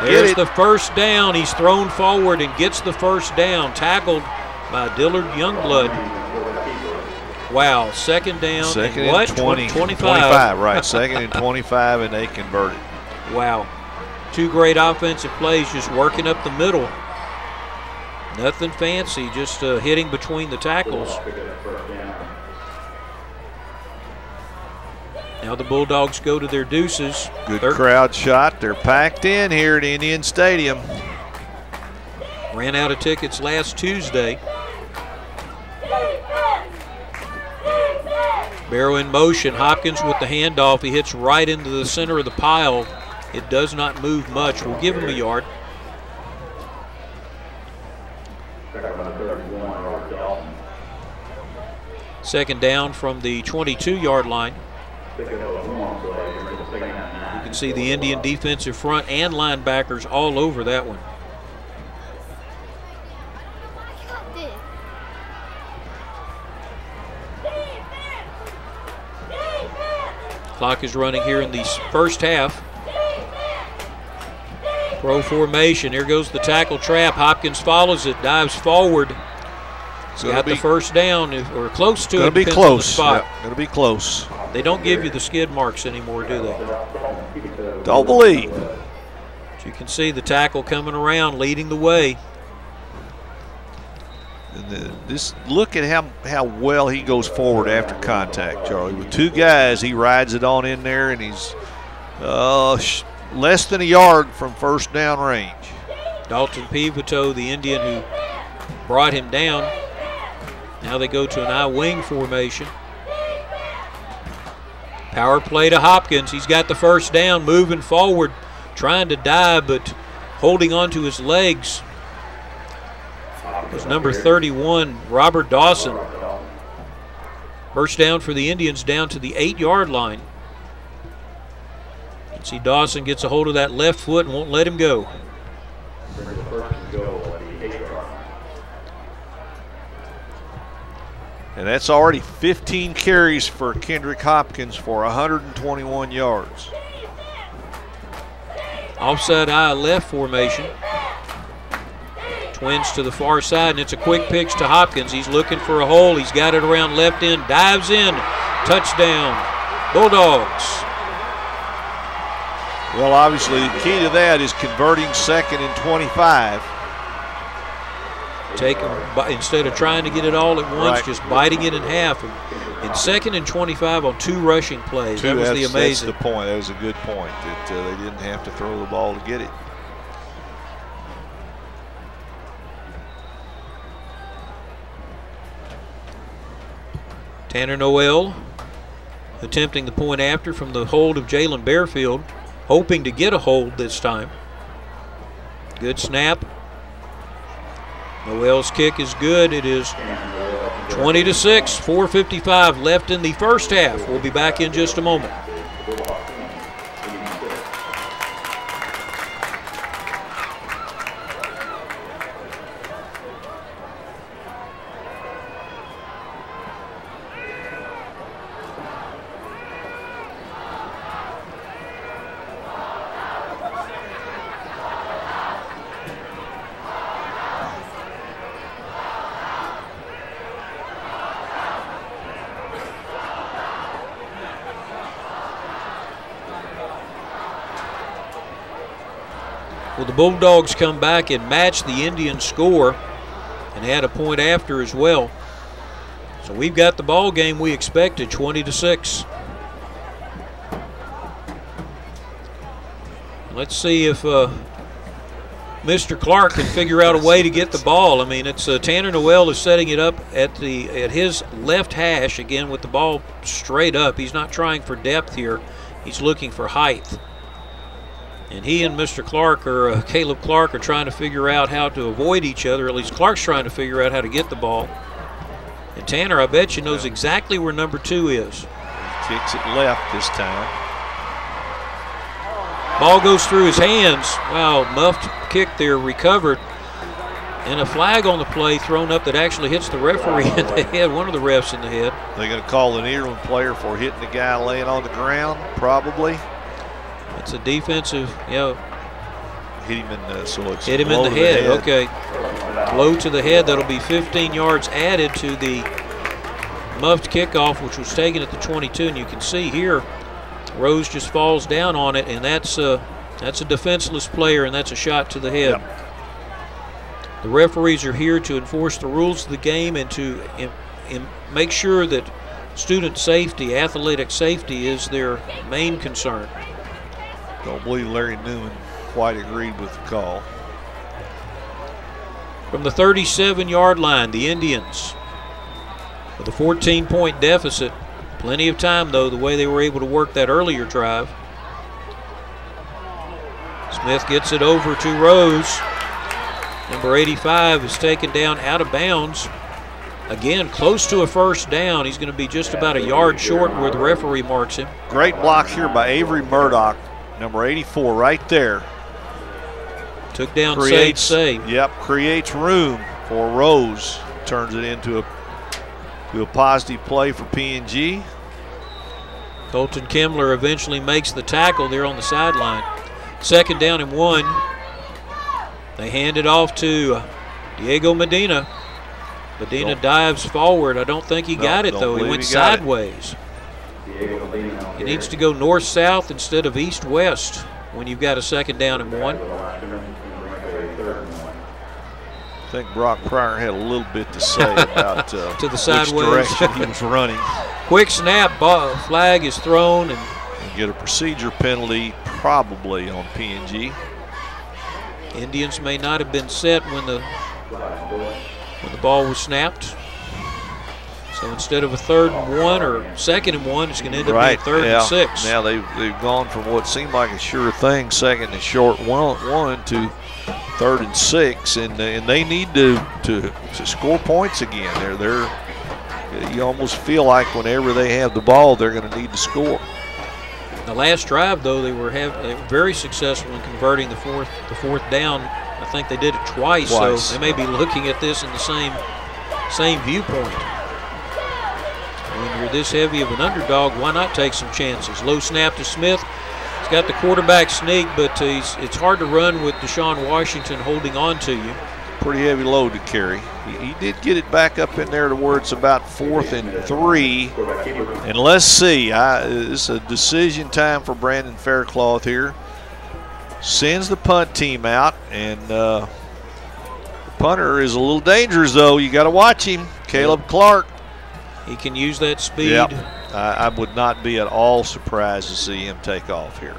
There's the 1st down. He's thrown forward and gets the 1st down. Tackled by Dillard Youngblood. Wow, 2nd down. 2nd and what? And 25. 25, right. 2nd and 25, and they converted. Wow. 2 great offensive plays just working up the middle. Nothing fancy, just hitting between the tackles. Now the Bulldogs go to their deuces. Good crowd shot. They're packed in here at Indian Stadium. Ran out of tickets last Tuesday. Barrow in motion. Hopkins with the handoff. He hits right into the center of the pile. It does not move much. We'll give him a yard. Second down from the 22-yard line. You can see the Indian defensive front and linebackers all over that one. Clock is running here in the 1st half. Pro formation. Here goes the tackle trap. Hopkins follows it, dives forward. Got the 1st down, or close to it. Going to be close. Going to be close. They don't give you the skid marks anymore, do they? Don't believe. But you can see the tackle coming around, leading the way. This, look at how well he goes forward after contact, Charlie. With 2 guys, he rides it on in there, and he's less than a yard from 1st down range. Dalton Pivotal, the Indian who brought him down. Now they go to an I-wing formation. Power play to Hopkins. He's got the 1st down, moving forward, trying to dive, but holding on to his legs. It was number 31, Robert Dawson. 1st down for the Indians down to the 8-yard line. You can see Dawson gets a hold of that left foot and won't let him go. And that's already 15 carries for Kendrick Hopkins for 121 yards. Offside eye left formation. Twins to the far side, and it's a quick pitch to Hopkins. He's looking for a hole. He's got it around left end, dives in. Touchdown, Bulldogs. Well, obviously, the key to that is converting 2nd and 25. Instead of trying to get it all at once, just biting it in half. And 2nd and 25 on 2 rushing plays. That was the amazing. That's the point. That was a good point, that they didn't have to throw the ball to get it. Tanner Noel attempting the point after from the hold of Jalen Bearfield, hoping to get a hold this time. Good snap. Noel's kick is good. It is 20-6, 4:55 left in the first half. We'll be back in just a moment. Well, the Bulldogs come back and match the Indians' score and had a point after as well. So we've got the ball game we expected, 20-6. Let's see if Mr. Clark can figure out a way to get the ball. I mean, it's Tanner Noel is setting it up at his left hash again with the ball straight up. He's not trying for depth here. He's looking for height. And he and Mr. Clark, or Caleb Clark, are trying to figure out how to avoid each other. At least Clark's trying to figure out how to get the ball. And Tanner, I bet you, knows exactly where number 2 is. He kicks it left this time. Ball goes through his hands. Wow, muffed kick there, recovered. And a flag on the play thrown up that actually hits the referee in the head, one of the refs in the head. They're going to call the Nederland player for hitting the guy laying on the ground, probably. It's a defensive, hit him in the, so it's hit him in the head. Okay. Blow to the head. That'll be 15 yards added to the muffed kickoff, which was taken at the 22. And you can see here, Rose just falls down on it, and that's a defenseless player, and that's a shot to the head. Yep. The referees are here to enforce the rules of the game and to make sure that student safety, athletic safety, is their main concern. Don't believe Larry Newman quite agreed with the call. From the 37-yard line, the Indians with a 14-point deficit. Plenty of time, though, the way they were able to work that earlier drive. Smith gets it over to Rose. Number 85 is taken down out of bounds. Again, close to a first down. He's going to be just about a yard short where the referee marks him. Great block here by Avery Murdoch. Number 84 right there. Took down save. Yep, creates room for Rose. Turns it into a positive play for P&G. Colton Kemmler eventually makes the tackle there on the sideline. 2nd down and 1. They hand it off to Diego Medina. Medina dives forward. I don't think he got it, though. He went sideways. He needs to go north-south instead of east-west when you've got a 2nd down and 1. I think Brock Pryor had a little bit to say about to the sideways which direction he was running. Quick snap, flag is thrown. And get a procedure penalty probably on P&G. Indians may not have been set when the ball was snapped. So instead of a 3rd and 1 or 2nd and 1, it's going to end up being 3rd and 6. Now they've gone from what seemed like a sure thing, 2nd and short 1 to 3rd and 6, and they need to score points again. You almost feel like whenever they have the ball, they're going to need to score. The last drive, though, they were very successful in converting the fourth down. I think they did it twice. So they may be looking at this in the same viewpoint. When you're this heavy of an underdog, why not take some chances? Low snap to Smith. He's got the quarterback sneak, but it's hard to run with Deshaun Washington holding on to you. Pretty heavy load to carry. He did get it back up in there to where it's about 4th and 3. And let's see, it's a decision time for Brandon Faircloth here. Sends the punt team out, and the punter is a little dangerous, though. You got to watch him. Caleb Clark. He can use that speed. Yep. I would not be at all surprised to see him take off here.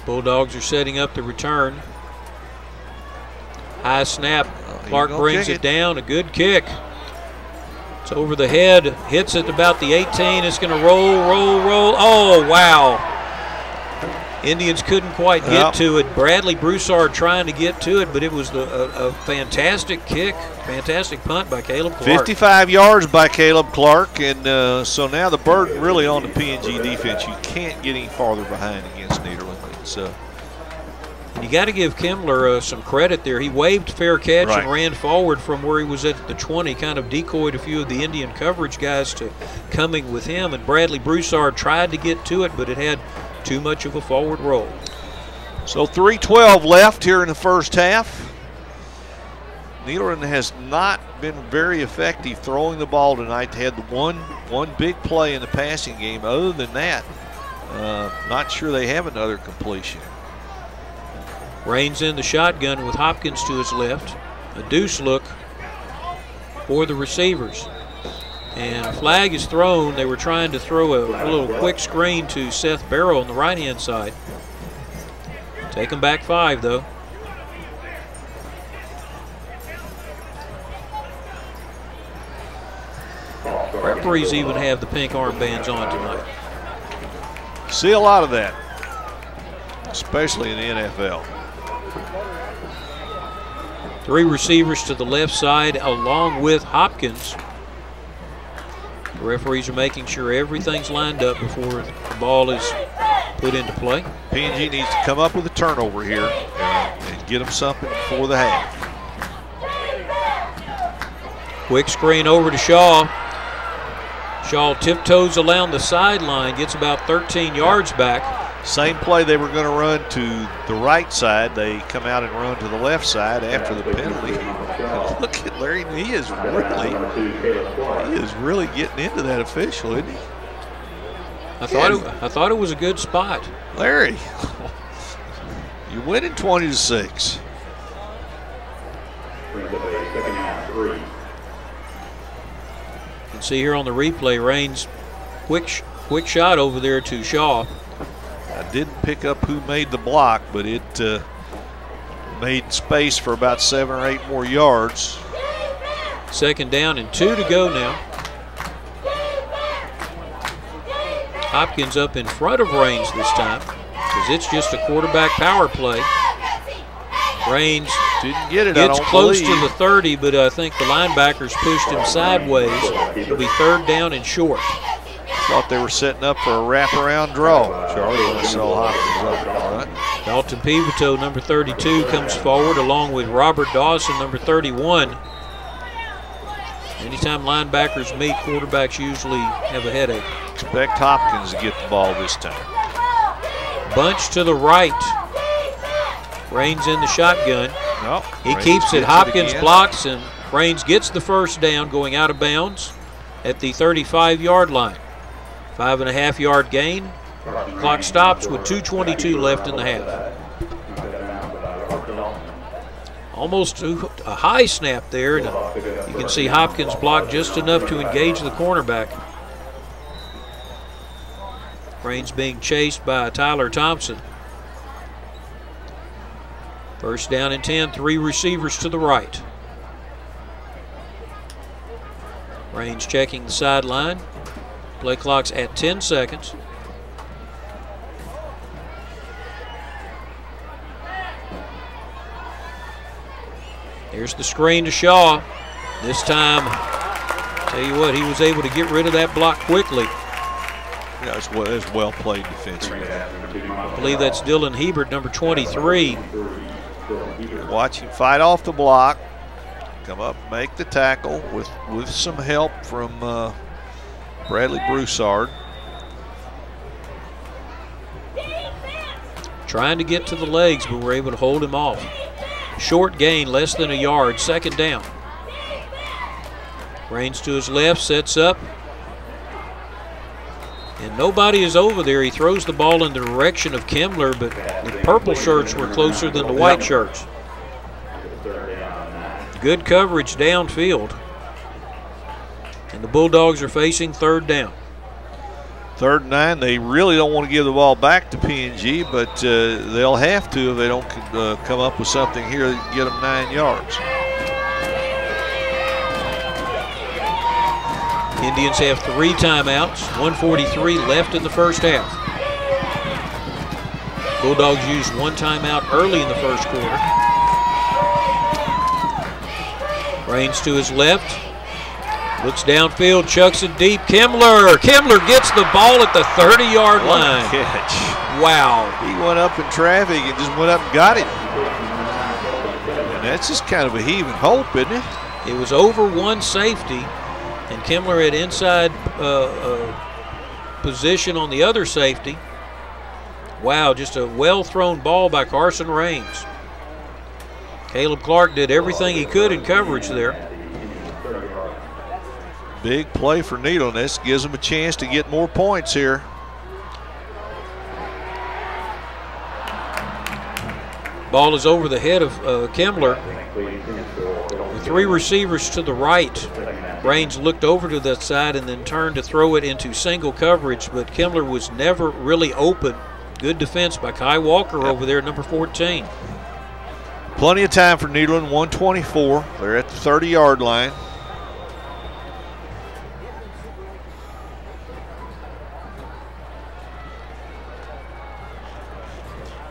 Bulldogs are setting up the return. High snap. Clark brings it down. A good kick. It's over the head. Hits it about the 18. It's going to roll. Oh, wow. Indians couldn't quite get to it. Bradley Broussard trying to get to it, but it was a fantastic kick, fantastic punt by Caleb Clark. 55 yards by Caleb Clark, and so now the burden really on the PNG defense. You can't get any farther behind against Nederland. And you got to give Kimmler some credit there. He waved fair catch right. and ran forward from where he was at the 20, kind of decoyed a few of the Indian coverage guys to coming with him, and Bradley Broussard tried to get to it, but it had too much of a forward roll. So 3:12 left here in the first half. Nederland has not been very effective throwing the ball tonight. They had one big play in the passing game. Other than that, not sure they have another completion. Raines in the shotgun with Hopkins to his left. A deuce look for the receivers. And a flag is thrown. They were trying to throw a little quick screen to Seth Barrow on the right-hand side. Take them back 5, though. Referees even have the pink armbands on tonight. See a lot of that, especially in the NFL. 3 receivers to the left side along with Hopkins. The referees are making sure everything's lined up before the ball is put into play. PNG needs to come up with a turnover here and get them something before the half. Quick screen over to Shaw. Shaw tiptoes along the sideline, gets about 13 yards back. Same play they were going to run to the right side. They come out and run to the left side after the penalty. Look at Larry. He is really getting into that official, isn't he? I thought it was a good spot. Larry, you win in 20-6. You can see here on the replay, Raines quick shot over there to Shaw. I didn't pick up who made the block, but it made space for about 7 or 8 more yards. 2nd down and 2 to go now. Hopkins up in front of Raines this time because it's just a quarterback power play. Raines didn't get it. Gets close to the 30, but I think the linebackers pushed him sideways. It'll be 3rd down and short. Thought they were setting up for a wraparound draw. Charlie, I saw Hopkins up front. Dalton Pivotal, number 32, comes forward along with Robert Dawson, number 31. Anytime linebackers meet, quarterbacks usually have a headache. Expect Hopkins to get the ball this time. Bunch to the right. Raines in the shotgun. Nope. He keeps it. Hopkins blocks, and Raines gets the 1st down going out of bounds at the 35-yard line. 5.5-yard gain. Clock stops with 2:22 left in the half. Almost a high snap there, and you can see Hopkins blocked just enough to engage the cornerback. Raines being chased by Tyler Thompson. 1st down and 10, 3 receivers to the right. Raines checking the sideline. Play clock's at 10 seconds. Here's the screen to Shaw. This time, tell you what, he was able to get rid of that block quickly. Yeah, it's well played defensively. I believe that's Dylan Hebert, number 23. Watch him fight off the block, come up, make the tackle with some help from Bradley Broussard. Trying to get to the legs, but we're able to hold him off. Short gain, less than a yard, 2nd down. Raines to his left, sets up. And nobody is over there. He throws the ball in the direction of Kimmler, but the purple shirts were closer than the white shirts. Good coverage downfield. And the Bulldogs are facing 3rd down. 3rd and 9. They really don't want to give the ball back to PNG, but they'll have to if they don't come up with something here that can get them 9 yards. Indians have 3 timeouts, 1:43 left in the first half. Bulldogs used 1 timeout early in the first quarter. Raines to his left. Looks downfield, chucks it deep. Kimmler gets the ball at the 30-yard line. What a catch. Wow. He went up in traffic and just went up and got it. And that's just kind of a heave and hope, isn't it? It was over 1 safety, and Kimmler had inside position on the other safety. Wow, just a well-thrown ball by Carson Raines. Caleb Clark did everything he could in coverage there. Big play for Needle, and this gives them a chance to get more points here. Ball is over the head of Kimmler. With 3 receivers to the right. Raines looked over to that side and then turned to throw it into single coverage, but Kimmler was never really open. Good defense by Kai Walker over there, number 14. Plenty of time for Nederland, 1:24. They're at the 30-yard line.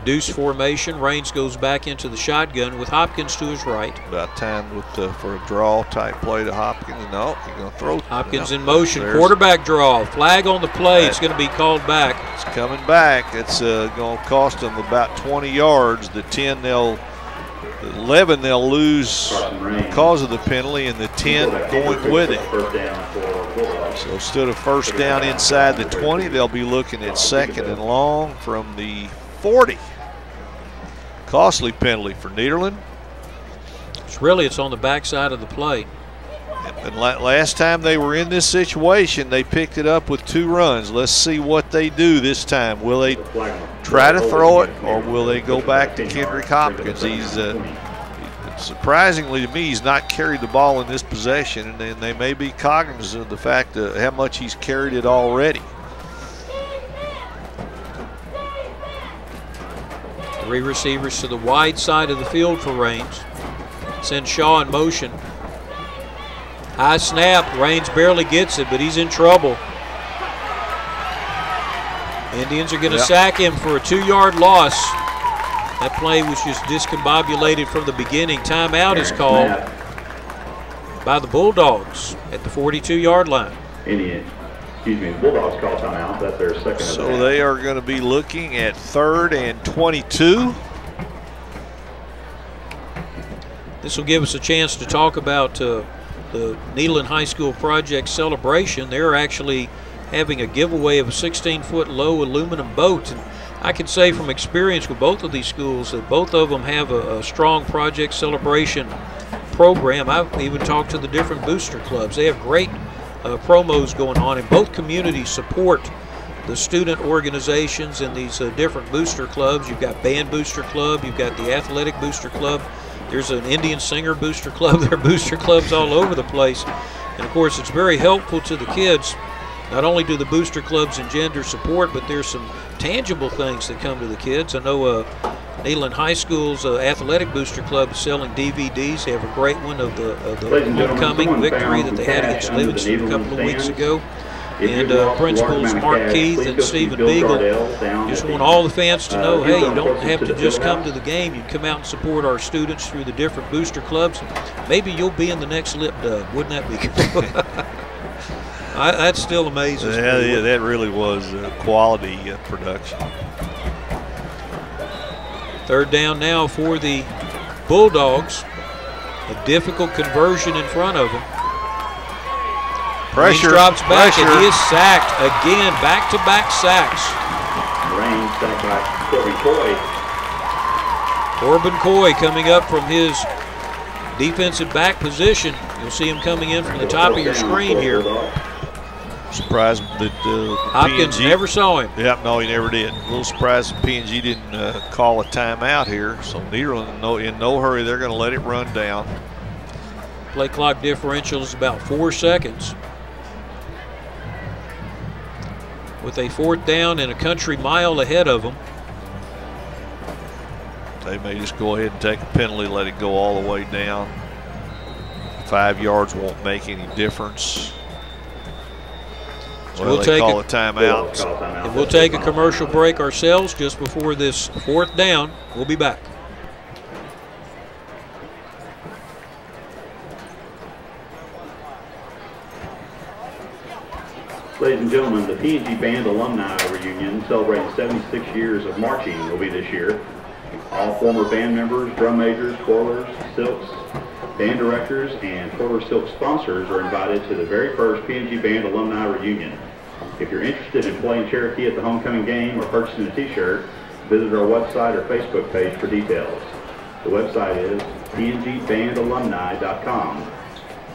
Deuce formation. Raines goes back into the shotgun with Hopkins to his right. About time for a draw type play to Hopkins. No, he's going to throw. Hopkins in motion. Quarterback draw. Flag on the play. It's going to be called back. It's coming back. It's going to cost them about 20 yards. The 11 they'll lose because of the penalty, and the 10 going with it. So instead of first down inside the 20, they'll be looking at 2nd and long from the 40. Costly penalty for Nederland. It's on the backside of the play. And last time they were in this situation, they picked it up with 2 runs. Let's see what they do this time. Will they try to throw it, or will they go back to Kendrick Hopkins? He's surprisingly to me, he's not carried the ball in this possession, and they may be cognizant of the fact that how much he's carried it already. 3 receivers to the wide side of the field for Raines. Send Shaw in motion. High snap. Raines barely gets it, but he's in trouble. Indians are going to sack him for a 2-yard loss. That play was just discombobulated from the beginning. Timeout is called by the Bulldogs at the 42-yard line. Bulldogs call timeout. That's their second. So they are going to be looking at 3rd and 22. This will give us a chance to talk about the Nederland High School Project celebration. They're actually having a giveaway of a 16-foot low aluminum boat. And I can say from experience with both of these schools that both of them have a strong project celebration program. I've even talked to the different booster clubs. They have great promos going on, and both communities support the student organizations and these different booster clubs. You've got band booster club, you've got the athletic booster club, there's an Indian singer booster club. There are booster clubs all over the place, and of course it's very helpful to the kids. Not only do the booster clubs engender support, but there's some tangible things that come to the kids. I know Nederland High School's athletic booster club is selling DVDs. They have a great one of the homecoming victory that they had against Livingston a couple of weeks ago. And principals Mark Keith and Stephen Beagle just want all the fans to know, hey, you don't have to just come to the game. You can come out and support our students through the different booster clubs. Maybe you'll be in the next Lip Dub. Wouldn't that be cool? That still amazes me. Yeah, that really was quality production. 3rd down now for the Bulldogs. A difficult conversion in front of them. Pressure. Raines drops back, and he is sacked again. Back-to-back sacks. Raines sacked by Corbin Coy. Corbin Coy coming up from his defensive back position. You'll see him coming in from the top of your screen here. Surprised that Hopkins PNG never saw him. Yep, no, he never did. A little surprised that PNG didn't call a timeout here. So Nederland in no hurry. They're going to let it run down. Play clock differential is about 4 seconds. with a 4th down and a country mile ahead of them. They may just go ahead and take a penalty, let it go all the way down. 5 yards won't make any difference. So well, they call a timeout. And we'll take a commercial break ourselves just before this 4th down. We'll be back. Ladies and gentlemen, the P&G Band Alumni Reunion celebrating 76 years of marching will be this year. All former band members, drum majors, twirlers, silks, band directors, and twirler silk sponsors are invited to the very first P&G Band Alumni Reunion. If you're interested in playing Cherokee at the homecoming game or purchasing a t-shirt, visit our website or Facebook page for details. The website is pngbandalumni.com.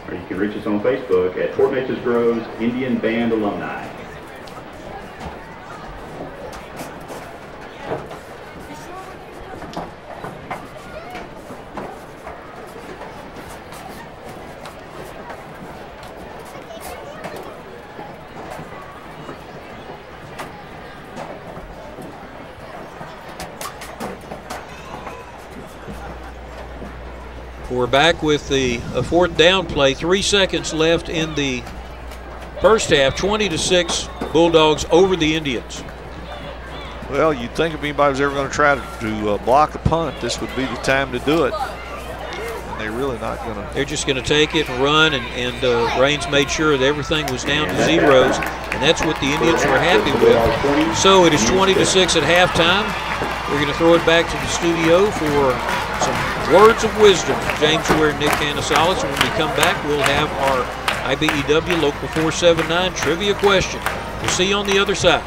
Or you can reach us on Facebook at Fort Neches-Groves Indian Band Alumni. We're back with the 4th down play. 3 seconds left in the first half. 20-6 Bulldogs over the Indians. Well, you'd think if anybody was ever going to try to block a punt, this would be the time to do it. And they're really not going to. They're just going to take it and run, and Raines made sure that everything was down to zeros, and that's what the Indians were happy with. So it is 20-6 at halftime. We're going to throw it back to the studio for some words of wisdom from James Ware and Nick Canisalis. When we come back, we'll have our IBEW Local 479 trivia question. We'll see you on the other side.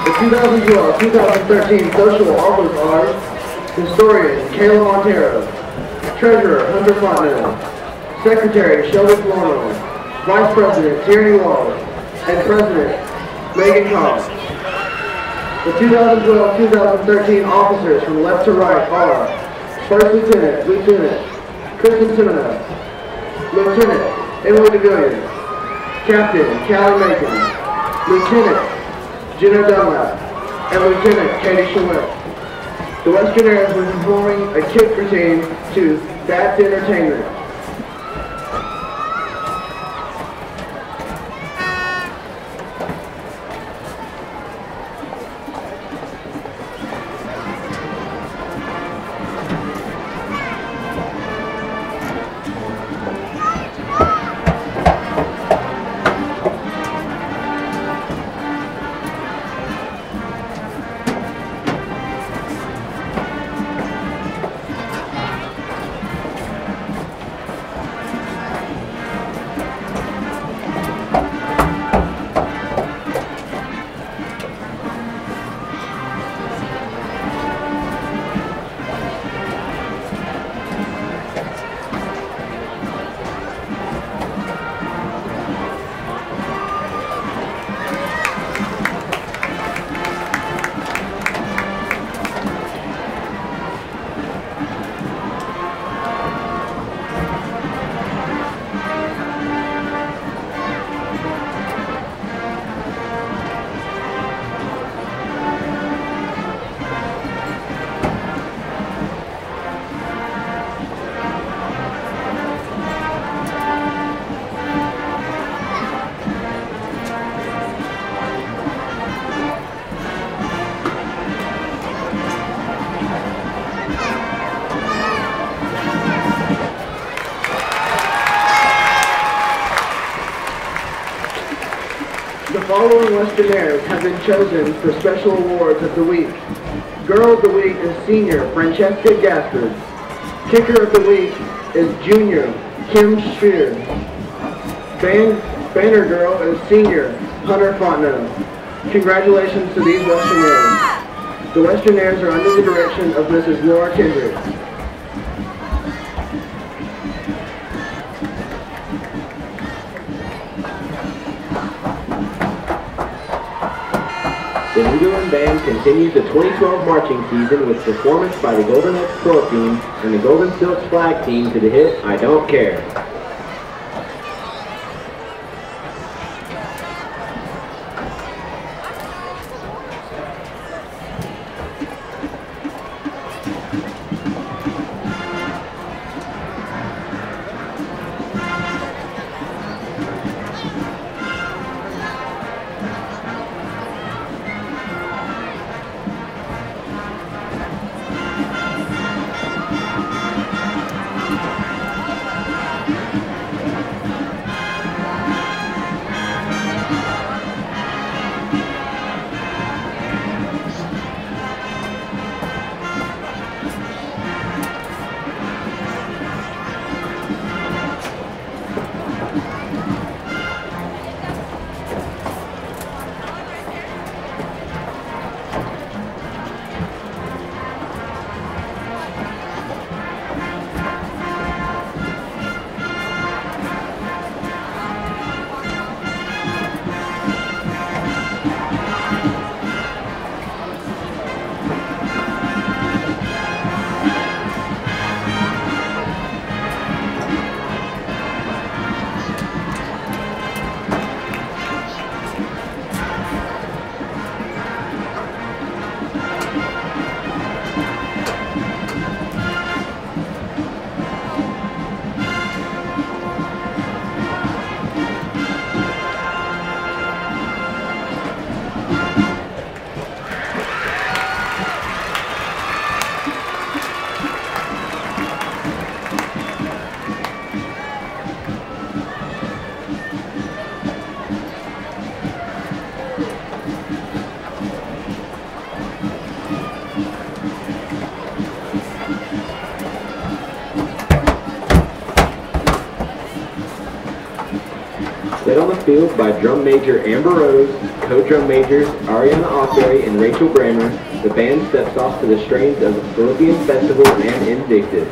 The 2012-2013 Social Arbors are Historian Kayla Montero, Treasurer Hunter Fontenelle, Secretary Shelby Florno, Vice President Tierney Waller, and President Megan Collins. The 2012-2013 officers from left to right are First Lieutenant Kristen Semina. Lieutenant Emily DeVilliers. Captain Callie Macon. Lieutenant Jenna Dunlap. And Lieutenant Katie Schwinn. The Westernaires were performing a kick routine to That's Entertainment. The following Westernaires have been chosen for special awards of the week. Girl of the week is senior Francesca Gaspard. Kicker of the week is junior Kim Shear. Banner girl is senior Hunter Fontenot. Congratulations to these Westernaires. The Westernaires are under the direction of Mrs. Laura Kendrick. The Nederland Band continues the 2012 marching season with performance by the Golden Oaks Pro Team and the Golden Silks Flag Team to the hit I Don't Care. Set on the field by Drum Major Amber Rose, co-drum majors Ariana Osbury and Rachel Grammer, the band steps off to the strains of Philippian Festival and Invictus.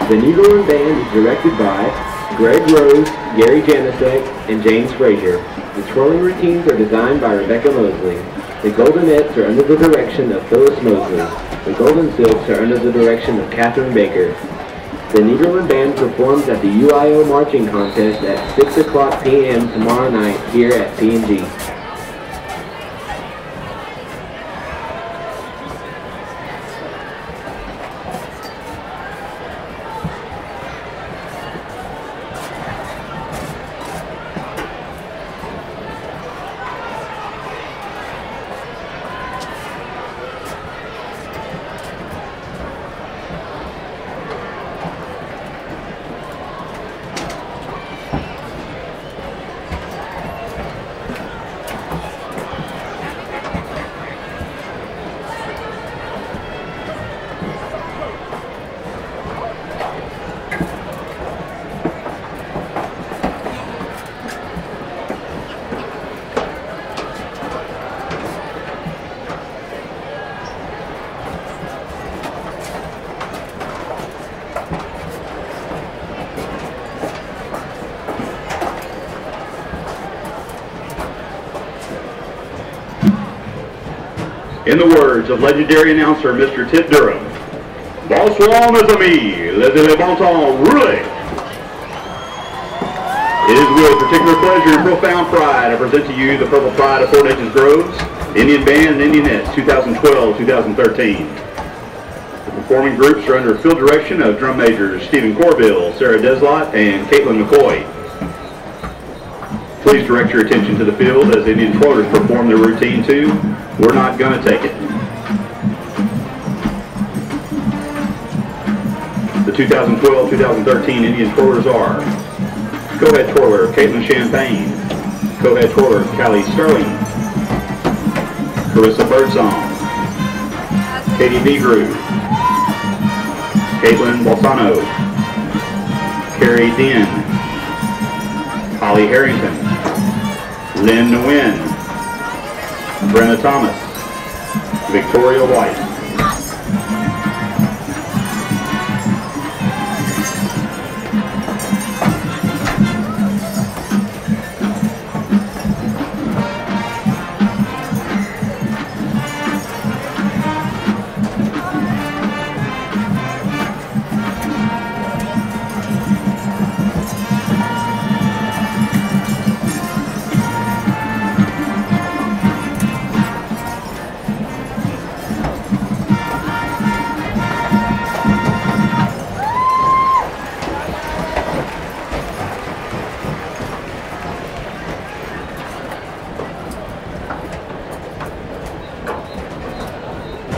The Nederland Band is directed by Greg Rose, Gary Janicek, and James Frazier. The twirling routines are designed by Rebecca Mosley. The Goldenettes are under the direction of Phyllis Mosley. The Golden Silks are under the direction of Catherine Baker. The Nederland Band performs at the UIO Marching Contest at 6:00 p.m. tomorrow night here at P&G. In the words of legendary announcer Mr. Tit Durham, bonsoir mes amis, les bon temps roulez. It is with particular pleasure and profound pride I present to you the Purple Pride of Fort Neches-Groves, Indian Band and Indianettes 2012-2013. The performing groups are under field direction of drum majors Stephen Corville, Sarah Deslott, and Caitlin McCoy. Please direct your attention to the field as Indian twirlers perform their routine to "We're Not Gonna Take It." The 2012-2013 Indian twirlers are co-head twirler Caitlin Champagne, co-head twirler Callie Sterling, Carissa Birdsong, Katie Vigru, Caitlin Balsano, Carrie Dean, Holly Harrington, Lynn Nguyen, Brenna Thomas, Victoria White.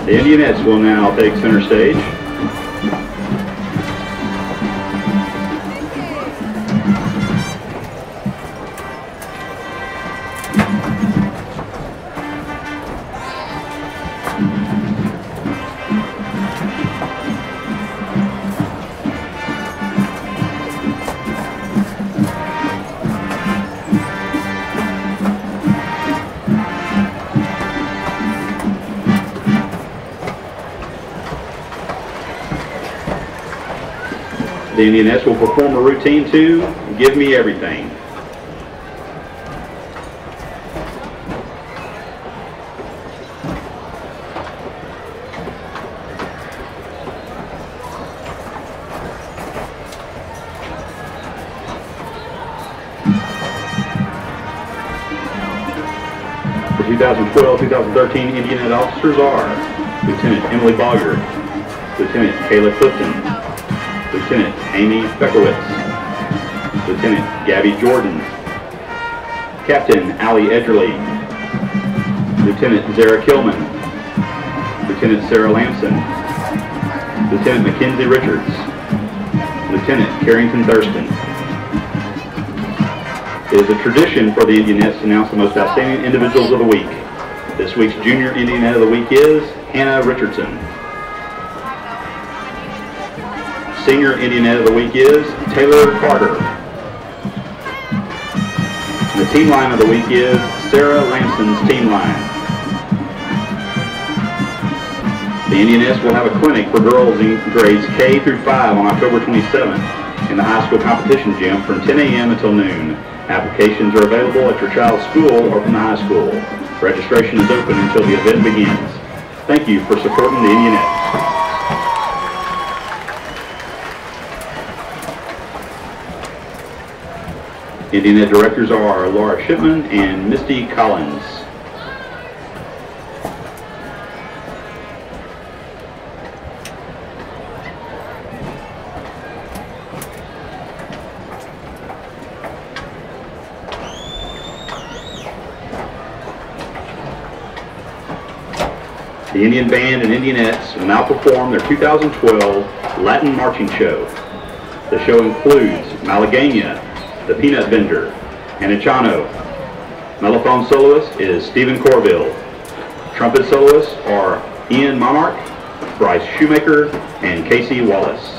The Indianettes will now take center stage. The Indianettes will perform a routine to "Give Me Everything." The 2012-2013 Indianette officers are Lieutenant Emily Bogger, Lieutenant Kayla Clifton, Lieutenant Amy Beckowitz, Lieutenant Gabby Jordan, Captain Allie Edgerly, Lieutenant Zara Kilman, Lieutenant Sarah Lamson, Lieutenant Mackenzie Richards, Lieutenant Carrington Thurston. It is a tradition for the Indianettes to announce the most outstanding individuals of the week. This week's Junior Indianette of the Week is Hannah Richardson. Senior Indianette of the Week is Taylor Carter. The team line of the week is Sarah Lamson's team line. The Indianettes will have a clinic for girls in grades K through 5 on October 27th in the high school competition gym from 10 a.m. until noon. Applications are available at your child's school or from the high school. Registration is open until the event begins. Thank you for supporting the Indianettes. Indianette directors are Laura Shipman and Misty Collins. The Indian Band and Indianettes will now perform their 2012 Latin Marching Show. The show includes Malagueña, the Peanut Vendor, and Echano. Mellophone soloist is Stephen Corville. Trumpet soloists are Ian Monarch, Bryce Shoemaker, and Casey Wallace.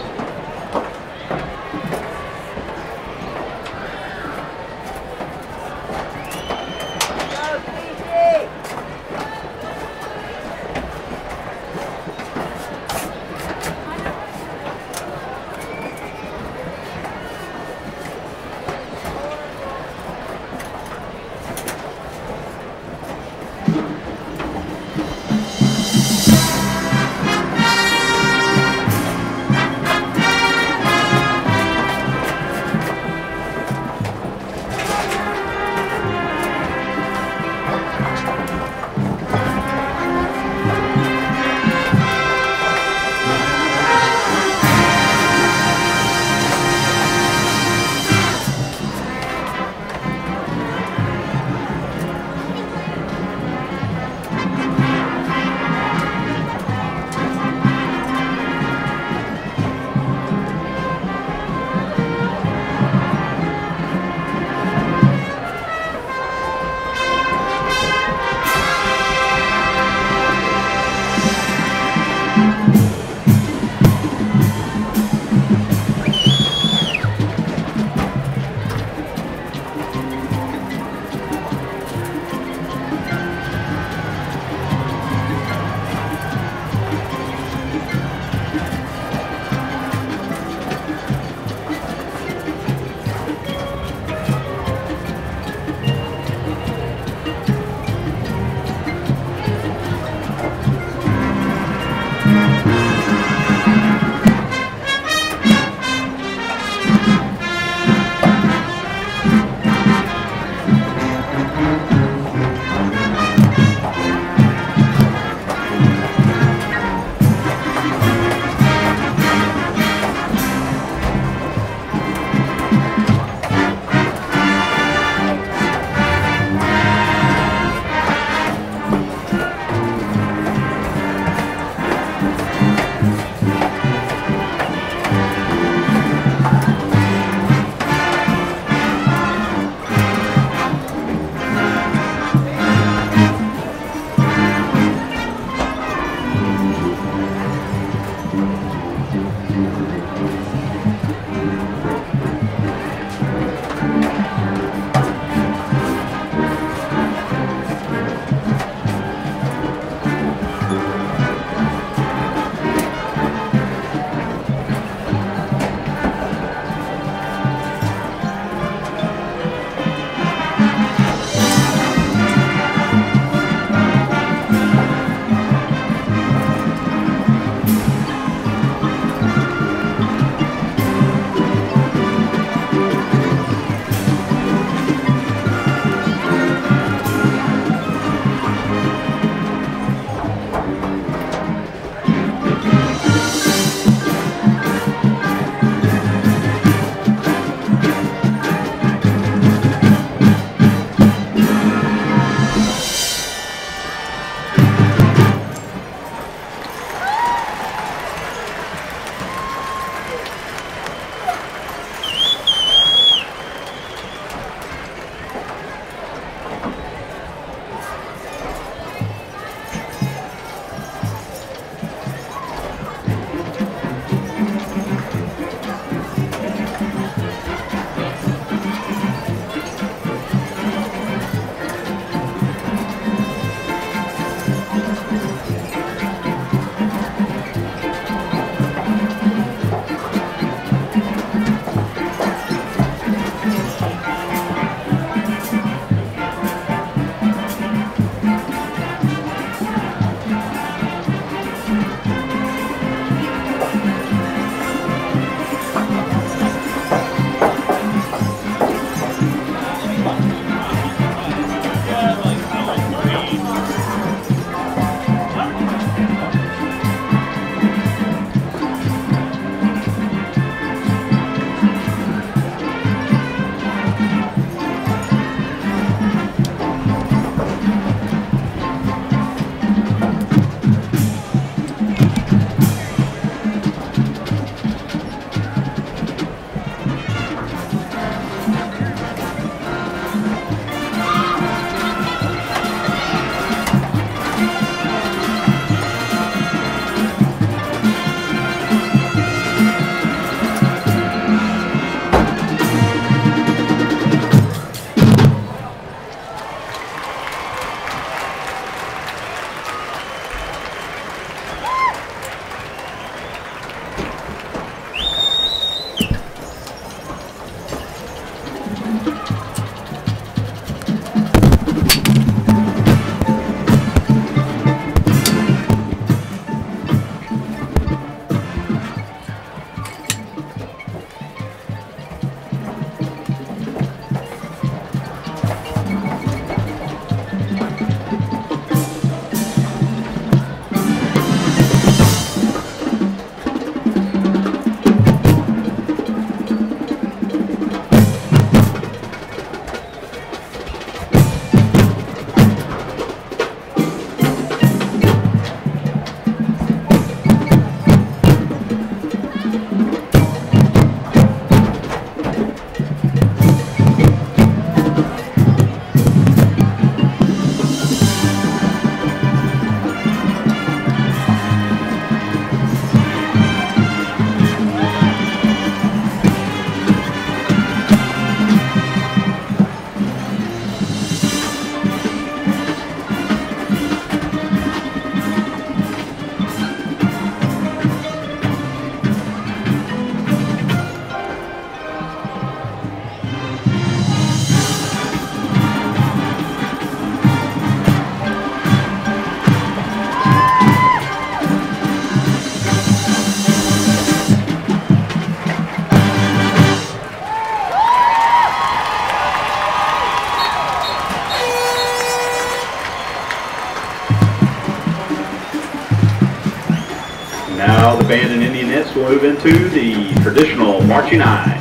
Now the band and Indianettes will move into the traditional marching eye.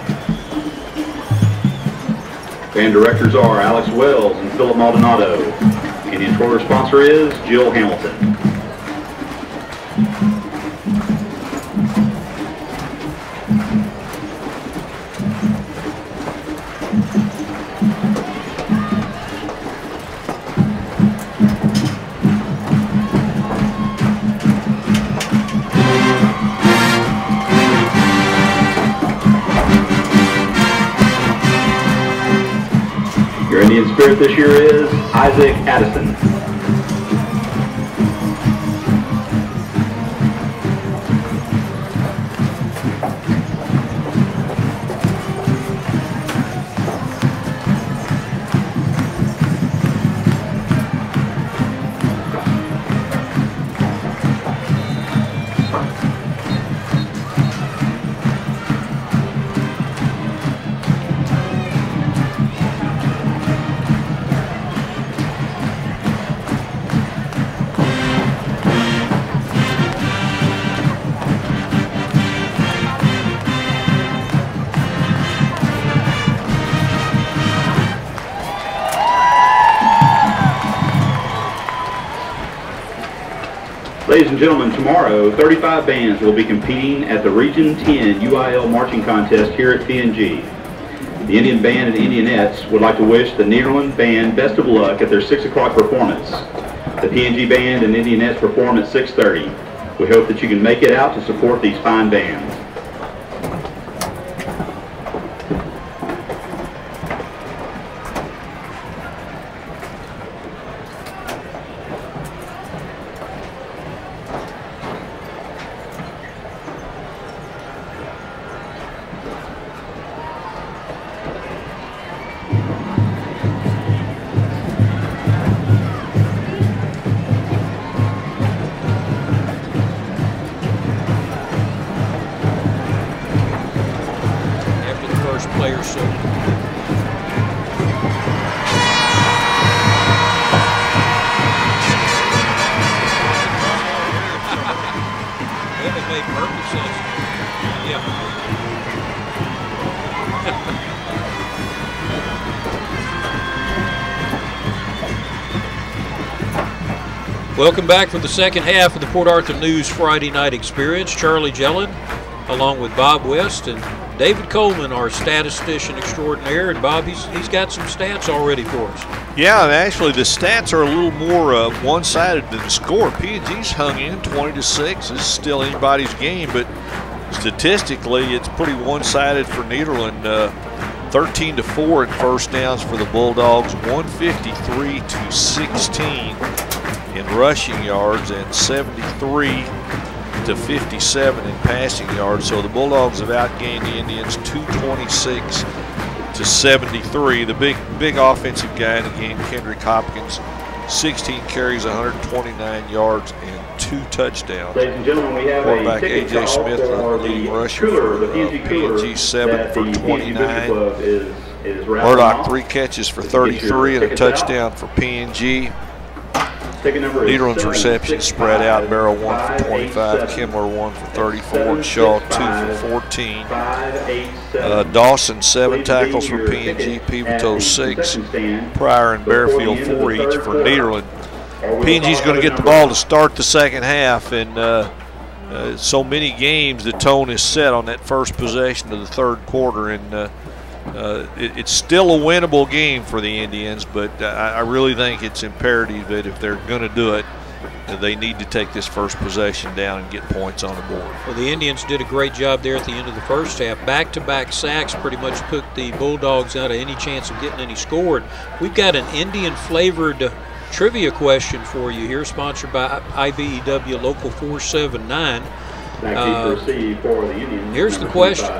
Band directors are Alex Wells and Philip Maldonado. Indian twirler sponsor is Jill Hamilton. Your Indian spirit this year is Isaac Addison. Ladies and gentlemen, tomorrow 35 bands will be competing at the Region 10 UIL Marching Contest here at PNG. The Indian Band and Indianettes would like to wish the Nederland Band best of luck at their 6 o'clock performance. The PNG Band and Indianettes perform at 6:30. We hope that you can make it out to support these fine bands. Player so then it made perfect sense. Yeah. Welcome back for the second half of the Port Arthur News Friday Night Experience. Charlie Jellin along with Bob West and David Coleman, our statistician extraordinaire, and Bob, he's got some stats already for us. Yeah, actually the stats are a little more one-sided than the score. PNG's hung in 20-6. It's still anybody's game, but statistically it's pretty one-sided for Nederland. 13-4 in first downs for the Bulldogs, 153-16 in rushing yards, and 73-57 in passing yards. So the Bulldogs have outgained the Indians 226-73. The big offensive guy in the game, Kendrick Hopkins, 16 carries, 129 yards, and 2 touchdowns. Ladies and gentlemen, we have quarterback a ticket A.J. Smith, for leading the rusher cooler, for the PNG 7 for 29. Is Murdoch 3 catches for 33 and a touchdown for PNG. Nederland's receptions spread out. Barrow 1 for 25, Kimmler 1 for 34, and Shaw 2 for 14. Dawson 7 tackles for PNG, Pivotal 6, Pryor and Bearfield 4 each for Nederland. PNG's going to get the ball to start the second half, and so many games the tone is set on that first possession of the third quarter, and it's still a winnable game for the Indians, but I really think it's imperative that if they're going to do it, they need to take this first possession down and get points on the board. Well, the Indians did a great job there at the end of the first half. Back-to-back sacks pretty much put the Bulldogs out of any chance of getting any scored. We've got an Indian-flavored trivia question for you here, sponsored by IBEW Local 479. Here's the question.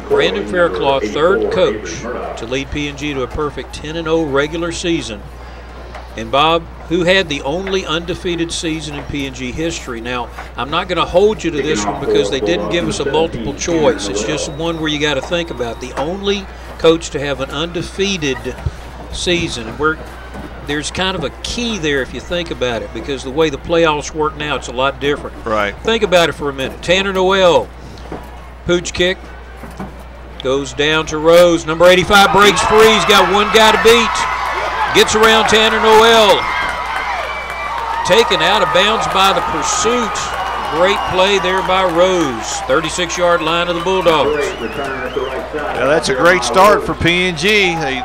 Brandon Fairclough, third coach to lead PNG to a perfect 10-0 regular season. And Bob, who had the only undefeated season in PNG history? Now, I'm not going to hold you to this one because they didn't give us a multiple choice. It's just one where you got to think about the only coach to have an undefeated season. And we're there's kind of a key there if you think about it, because the way the playoffs work now, it's a lot different. Right. Think about it for a minute. Tanner Noel, pooch kick, goes down to Rose. Number 85 breaks free. He's got one guy to beat. Gets around Tanner Noel. Taken out of bounds by the pursuit. Great play there by Rose. 36-yard line of the Bulldogs. Yeah, that's a great start for PNG. They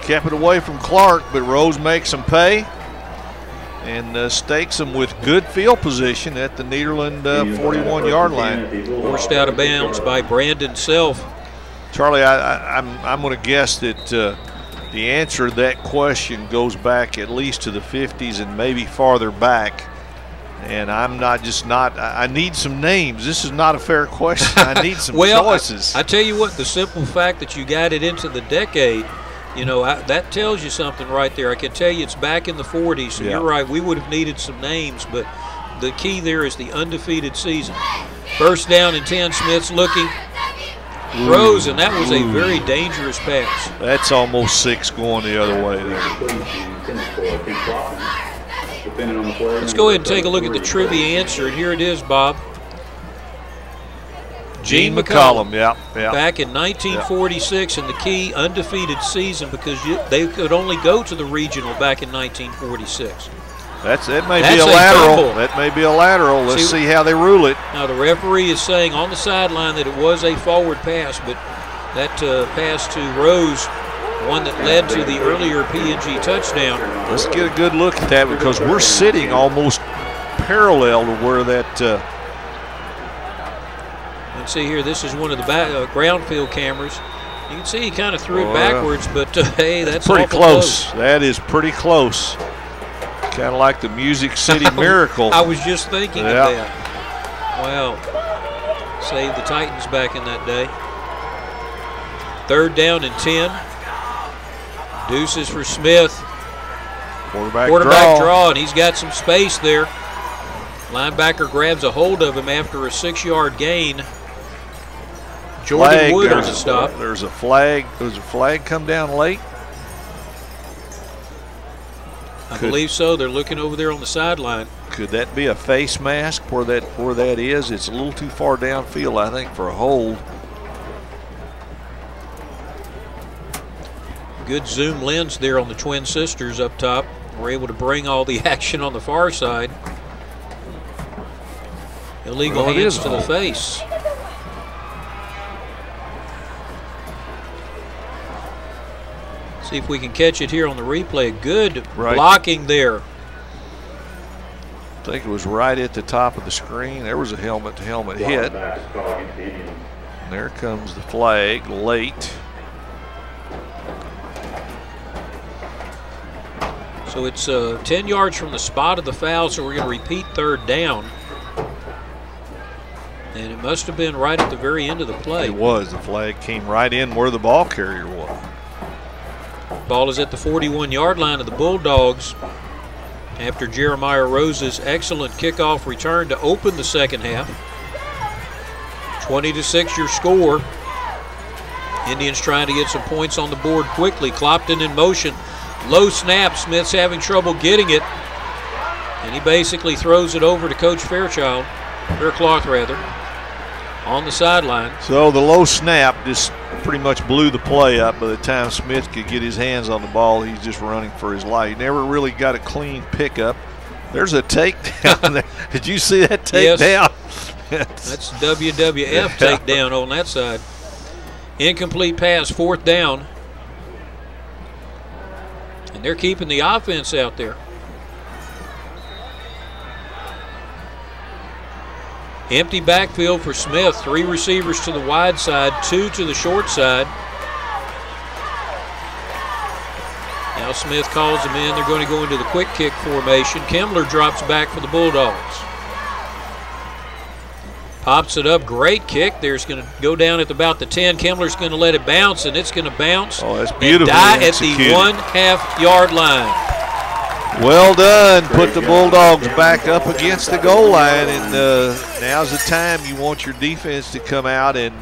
kept it away from Clark, but Rose makes them pay and stakes them with good field position at the Nederland 41-yard line. Forced out of bounds by Brandon Self. Charlie, I'm going to guess that the answer to that question goes back at least to the 50s and maybe farther back. And I need some names. This is not a fair question. I need some choices. I tell you what, the simple fact that you got it into the decade, you know, that tells you something right there. I can tell you it's back in the 40s, so you're right. We would have needed some names, but the key there is the undefeated season. First down and 10, Smith's looking. Rose, and that was a very dangerous pass. That's almost 6 going the other way there. Let's go ahead and take a look at the trivia answer, and here it is, Bob. Gene McCollum. Yeah. Back in 1946 in the key undefeated season, because they could only go to the regional back in 1946. That may be a lateral. That may be a lateral. Let's see how they rule it. Now the referee is saying on the sideline that it was a forward pass, but that pass to Rose, one that led to the earlier PNG touchdown. Let's get a good look at that, because we're sitting almost parallel to where that. Let's see here. This is one of the ground field cameras. You can see he kind of threw it backwards, but hey, that's pretty close. That is pretty close. Kind of like the Music City Miracle. I was just thinking of that. Wow. Saved the Titans back in that day. Third down and 10. Deuces for Smith. Quarterback draw, and he's got some space there. Linebacker grabs a hold of him after a 6-yard gain. Jordan Wood on the stop. There's a flag. Does a flag come down late? I believe so. They're looking over there on the sideline. Could that be a face mask where that is? It's a little too far downfield, I think, for a hold. Good zoom lens there on the twin sisters up top. We're able to bring all the action on the far side. Illegal hands to the face. See if we can catch it here on the replay. Good blocking there. I think it was right at the top of the screen. There was a helmet-to-helmet hit. And there comes the flag late. So it's 10 yards from the spot of the foul, so we're going to repeat third down. And it must have been right at the very end of the play. It was. The flag came right in where the ball carrier was. Ball is at the 41-yard line of the Bulldogs after Jeremiah Rose's excellent kickoff return to open the second half. 20-6 your score. Indians trying to get some points on the board quickly. Clopton in motion. Low snap. Smith's having trouble getting it. And he basically throws it over to Coach Fairchild, Faircloth rather, on the sideline. So the low snap just pretty much blew the play up. By the time Smith could get his hands on the ball, he's just running for his life. He never really got a clean pickup. There's a takedown there. Did you see that takedown? Yes. That's WWF takedown on that side. Incomplete pass, fourth down. And they're keeping the offense out there. Empty backfield for Smith. 3 receivers to the wide side, 2 to the short side. Now Smith calls them in. They're going to go into the quick kick formation. Kemmler drops back for the Bulldogs. Pops it up. Great kick. There's going to go down at about the 10. Kemmler's going to let it bounce, and it's going to bounce. Oh, that's beautiful. Die at the 1/2 yard line. Well done. Put the Bulldogs back up against the goal line, and now's the time you want your defense to come out and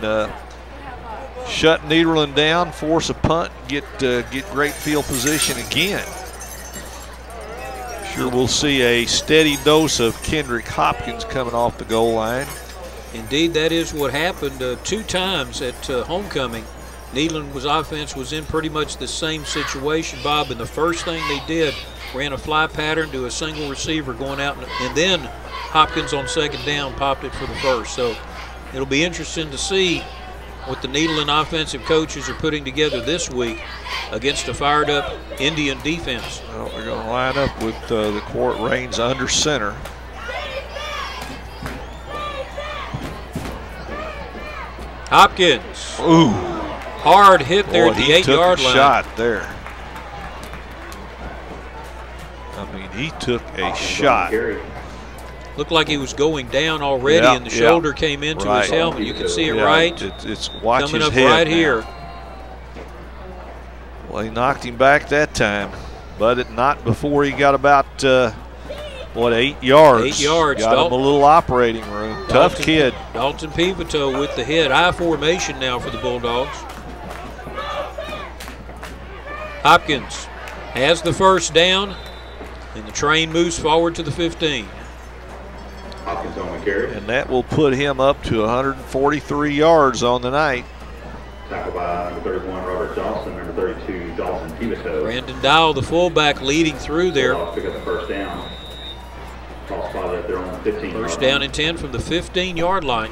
shut Nederland down, force a punt, get great field position again. Sure, we'll see a steady dose of Kendrick Hopkins coming off the goal line. Indeed, that is what happened 2 times at homecoming. Nederland's offense was in pretty much the same situation, Bob, and the first thing they did, ran a fly pattern to a single receiver going out, and then Hopkins on second down popped it for the first. So it'll be interesting to see what the Nederland offensive coaches are putting together this week against a fired-up Indian defense. Well, they're going to line up with the Court Reigns under center. Hopkins. Ooh. Hard hit there at the 8-yard line. He took a shot there. I mean, he took a shot. Looked like he was going down already, and the shoulder came into his helmet. You can see it right. It's watch coming his up head right now. here. Well, he knocked him back that time, but not before he got about, 8 yards? 8 yards. Got him a little operating room. Tough kid. Dalton Pivotal with the hit. I formation now for the Bulldogs. Hopkins has the first down, and the train moves forward to the 15. Hopkins on the carry. And that will put him up to 143 yards on the night. Tackled by number 31, Robert Dawson, number 32, Dalton Pivotal. Brandon Dial, the fullback, leading through there. Pick up the first down. Cross spot at their own 15. First down and 10 from the 15-yard line.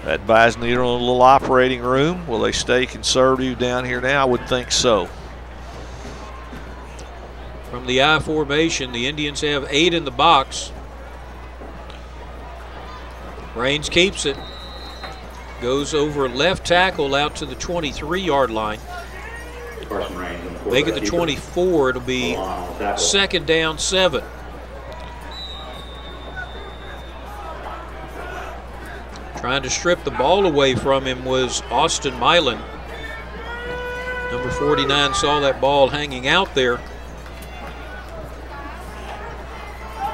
That buys Nederland a little operating room. Will they stay conservative down here now? I would think so. From the I formation, the Indians have 8 in the box. Reigns keeps it. Goes over left tackle out to the 23-yard line. Make it the 24. It'll be second down 7. Trying to strip the ball away from him was Austin Milan. Number 49 saw that ball hanging out there.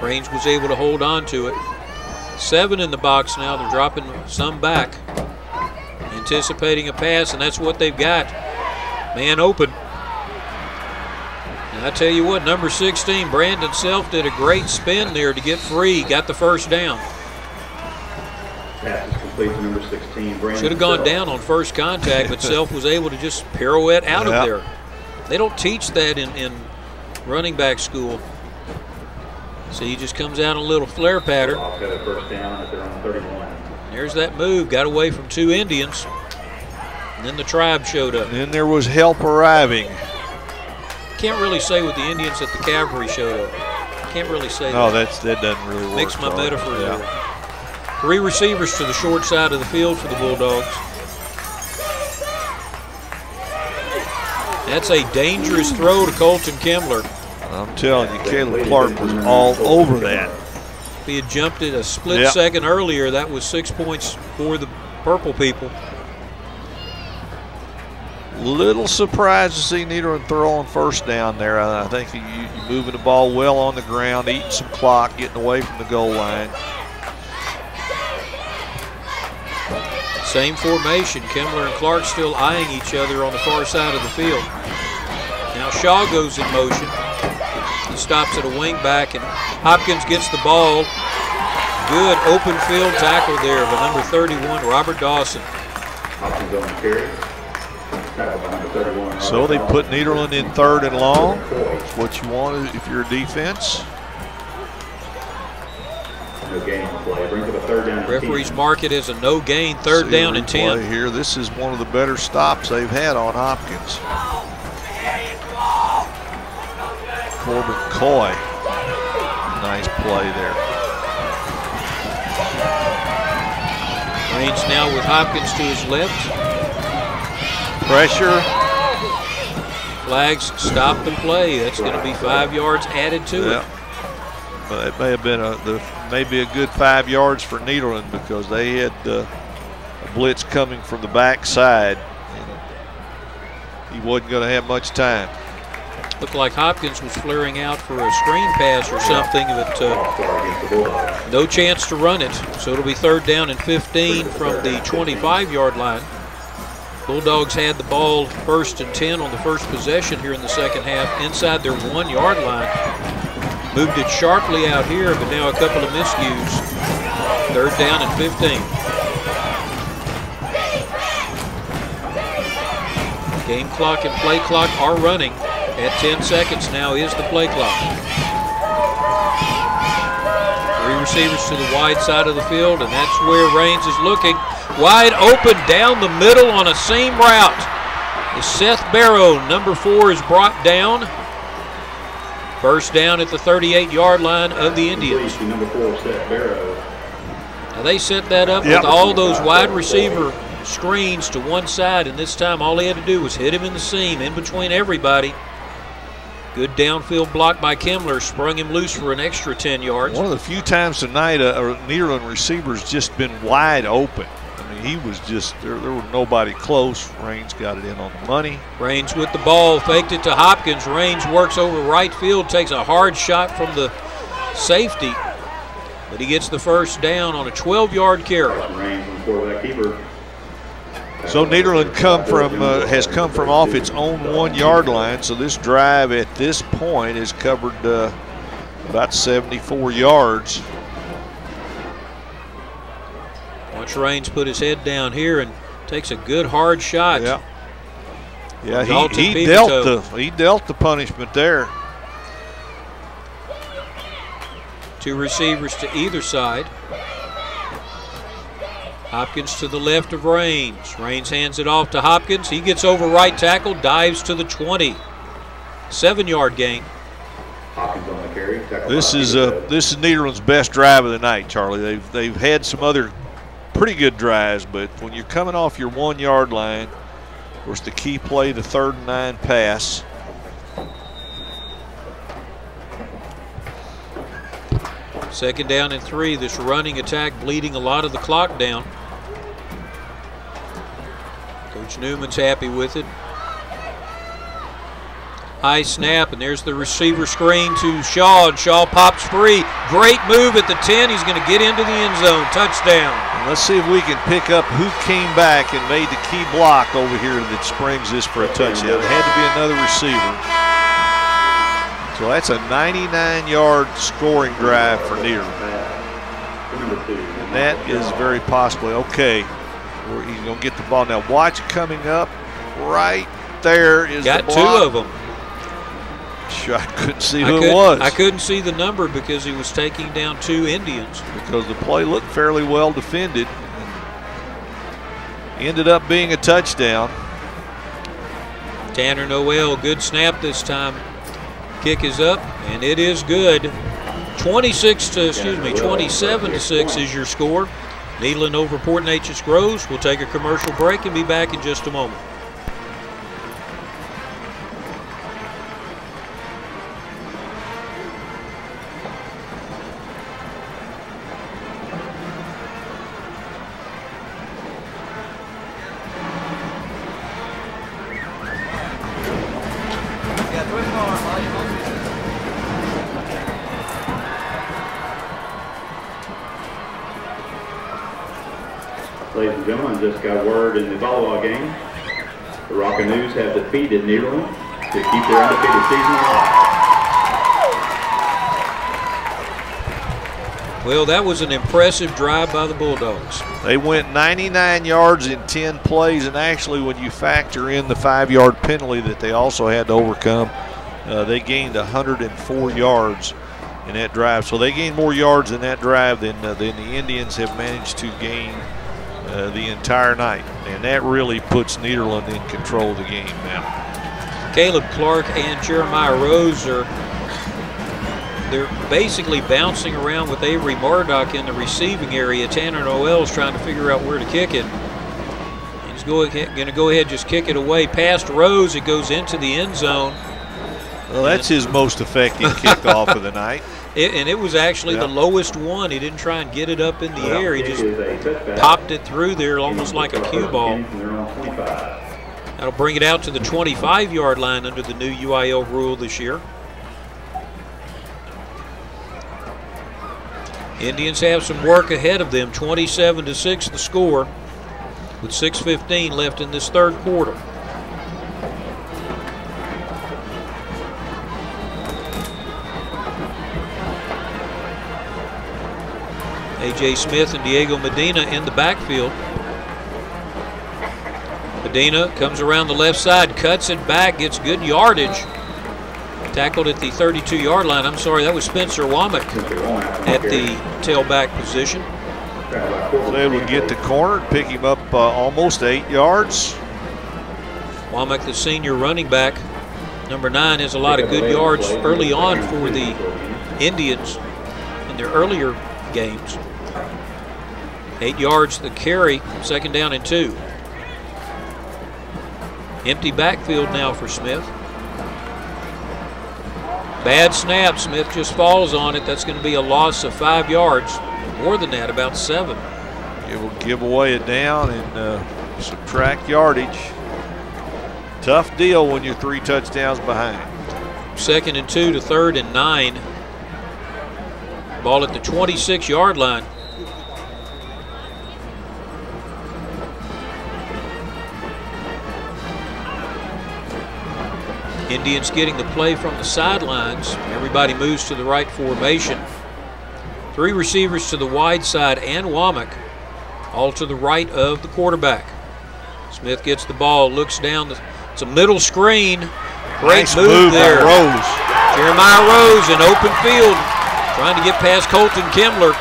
Reigns was able to hold on to it. 7 in the box now. They're dropping some back. Anticipating a pass, and that's what they've got. Man open. And I tell you what, number 16, Brandon Self, did a great spin there to get free. Got the first down. Pass is complete to number 16, Brandon. Should have gone down on first contact, but Self was able to just pirouette out of there. They don't teach that in running back school. So he just comes out in a little flare pattern. First down at their own 31. There's that move. Got away from 2 Indians. And then the tribe showed up. And then there was help arriving. Can't really say with the Indians that the cavalry showed up. Can't really say no, that. that doesn't really work. Mix my metaphor there. 3 receivers to the short side of the field for the Bulldogs. That's a dangerous throw to Colton Kimbler. I'm telling you, Caleb Clark was all over that. If he had jumped it a split second earlier, that was 6 points for the Purple people. Little surprised to see Nederland throw on first down there. I think you're moving the ball well on the ground, eating some clock, getting away from the goal line. Same formation. Kimbler and Clark still eyeing each other on the far side of the field. Now Shaw goes in motion. He stops at a wing back, and Hopkins gets the ball. Good open field tackle there by number 31, Robert Dawson. Hopkins on the carry. Tackle by number 31. So they put Nederland in 3rd and long. That's what you want if you're a defense. No gain on play. Brings up a 3rd down and 10. Referees mark it as a no gain, 3rd down and 10. Here, this is one of the better stops they've had on Hopkins. Corbin Coy, nice play there. Reigns now with Hopkins to his left. Pressure. Flags stop the play. That's going to be 5 yards added to it. But it may have been maybe a good 5 yards for Nederland because they had a blitz coming from the backside. He wasn't going to have much time. Looked like Hopkins was flaring out for a screen pass or something, but no chance to run it. So it'll be 3rd down and 15 from the 25-yard line. Bulldogs had the ball 1st and 10 on the first possession here in the second half inside their 1-yard line. Moved it sharply out here, but now a couple of miscues. 3rd down and 15. Game clock and play clock are running. At 10 seconds now is the play clock. 3 receivers to the wide side of the field, and that's where Raines is looking. Wide open down the middle on a seam route. As Seth Barrow, number 4, is brought down. First down at the 38-yard line of the Indians. Number 4, Seth Barrow. Now they set that up with all those wide receiver screens to one side, and this time all he had to do was hit him in the seam, in between everybody. Good downfield block by Kemmler, sprung him loose for an extra 10 yards. One of the few times tonight a Nederland receiver's just been wide open. I mean, he was just, there was nobody close. Raines got it in on the money. Raines with the ball, faked it to Hopkins. Raines works over right field, takes a hard shot from the safety, but he gets the first down on a 12-yard carry. So Nederland has come from off its own 1-yard line. So this drive at this point has covered about 74 yards. Watch Raines put his head down here and takes a good hard shot. Yeah, he dealt the punishment there. 2 receivers to either side. Hopkins to the left of Raines. Raines hands it off to Hopkins. He gets over right tackle, dives to the 20. 7-yard gain. Hopkins on the carry. This is Nederland's best drive of the night, Charlie. They've had some other pretty good drives, but when you're coming off your 1-yard line, of course the key play, the 3rd and 9 pass. Second down and 3. This running attack bleeding a lot of the clock down. Coach Newman's happy with it. High snap, and there's the receiver screen to Shaw, and Shaw pops free. Great move at the 10. He's going to get into the end zone. Touchdown. And let's see if we can pick up who came back and made the key block over here that springs this for a touchdown. It had to be another receiver. So that's a 99-yard scoring drive for Nederland. And that is very possibly, okay, he's going to get the ball. Now watch coming up right there is got the block. 2 of them. I couldn't see who it was. I couldn't see the number because he was taking down 2 Indians. Because the play looked fairly well defended. Ended up being a touchdown. Tanner Noel, good snap this time. Kick is up, and it is good. 27-6 is your score. Nederland over Port Neches-Groves. We'll take a commercial break and be back in just a moment. Ladies and gentlemen, just got word in the volleyball game. The Rockaroos have defeated Nederland to keep their undefeated season alive. Well, that was an impressive drive by the Bulldogs. They went 99 yards in 10 plays, and actually when you factor in the 5-yard penalty that they also had to overcome, they gained 104 yards in that drive. So they gained more yards in that drive than the Indians have managed to gain the entire night, and that really puts Nederland in control of the game now. Caleb Clark and Jeremiah Rose they're basically bouncing around with Avery Murdoch in the receiving area. Tanner Noel's trying to figure out where to kick it. He's going to go ahead and just kick it away past Rose. It goes into the end zone. Well, that's his most effective kickoff of the night. And it was actually the lowest one. He didn't try and get it up in the air. He just popped it through there almost like a cue ball. That'll bring it out to the 25-yard line under the new UIL rule this year. Indians have some work ahead of them. 27-6 the score with 6:15 left in this 3rd quarter. A.J. Smith and Diego Medina in the backfield. Medina comes around the left side, cuts it back, gets good yardage. Tackled at the 32-yard line. I'm sorry, that was Spencer Womack at the tailback position. Was able to get the corner, pick him up almost 8 yards. Womack, the senior running back, number 9, has a lot of good yards early on for the Indians in their earlier games. 8 yards the carry, 2nd down and 2. Empty backfield now for Smith. Bad snap, Smith just falls on it. That's going to be a loss of 5 yards. More than that, about 7. It will give away a down and subtract yardage. Tough deal when you're 3 touchdowns behind. 2nd and 2 to 3rd and 9. Ball at the 26-yard line. Indians getting the play from the sidelines. Everybody moves to the right formation. 3 receivers to the wide side and Womack, all to the right of the quarterback. Smith gets the ball, looks down. It's a middle screen. Great nice move there. Rose. Jeremiah Rose in open field, trying to get past Colton Kimmler.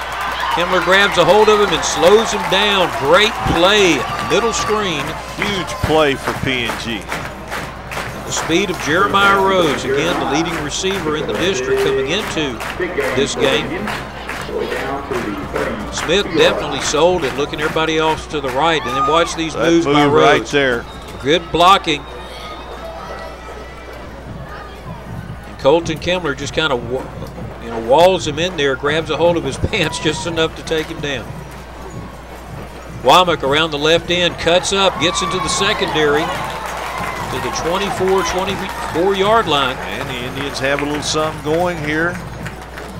Kimmler grabs a hold of him and slows him down. Great play, middle screen. Huge play for P&G. The speed of Jeremiah Rose, again the leading receiver in the district coming into this game. Smith definitely sold it, looking everybody else to the right, and then watch these moves by Rose. Right there. Good blocking. And Colton Kimmler just kind of walls him in there, grabs a hold of his pants just enough to take him down. Womack around the left end, cuts up, gets into the secondary to the 24-yard line. And the Indians have a little something going here.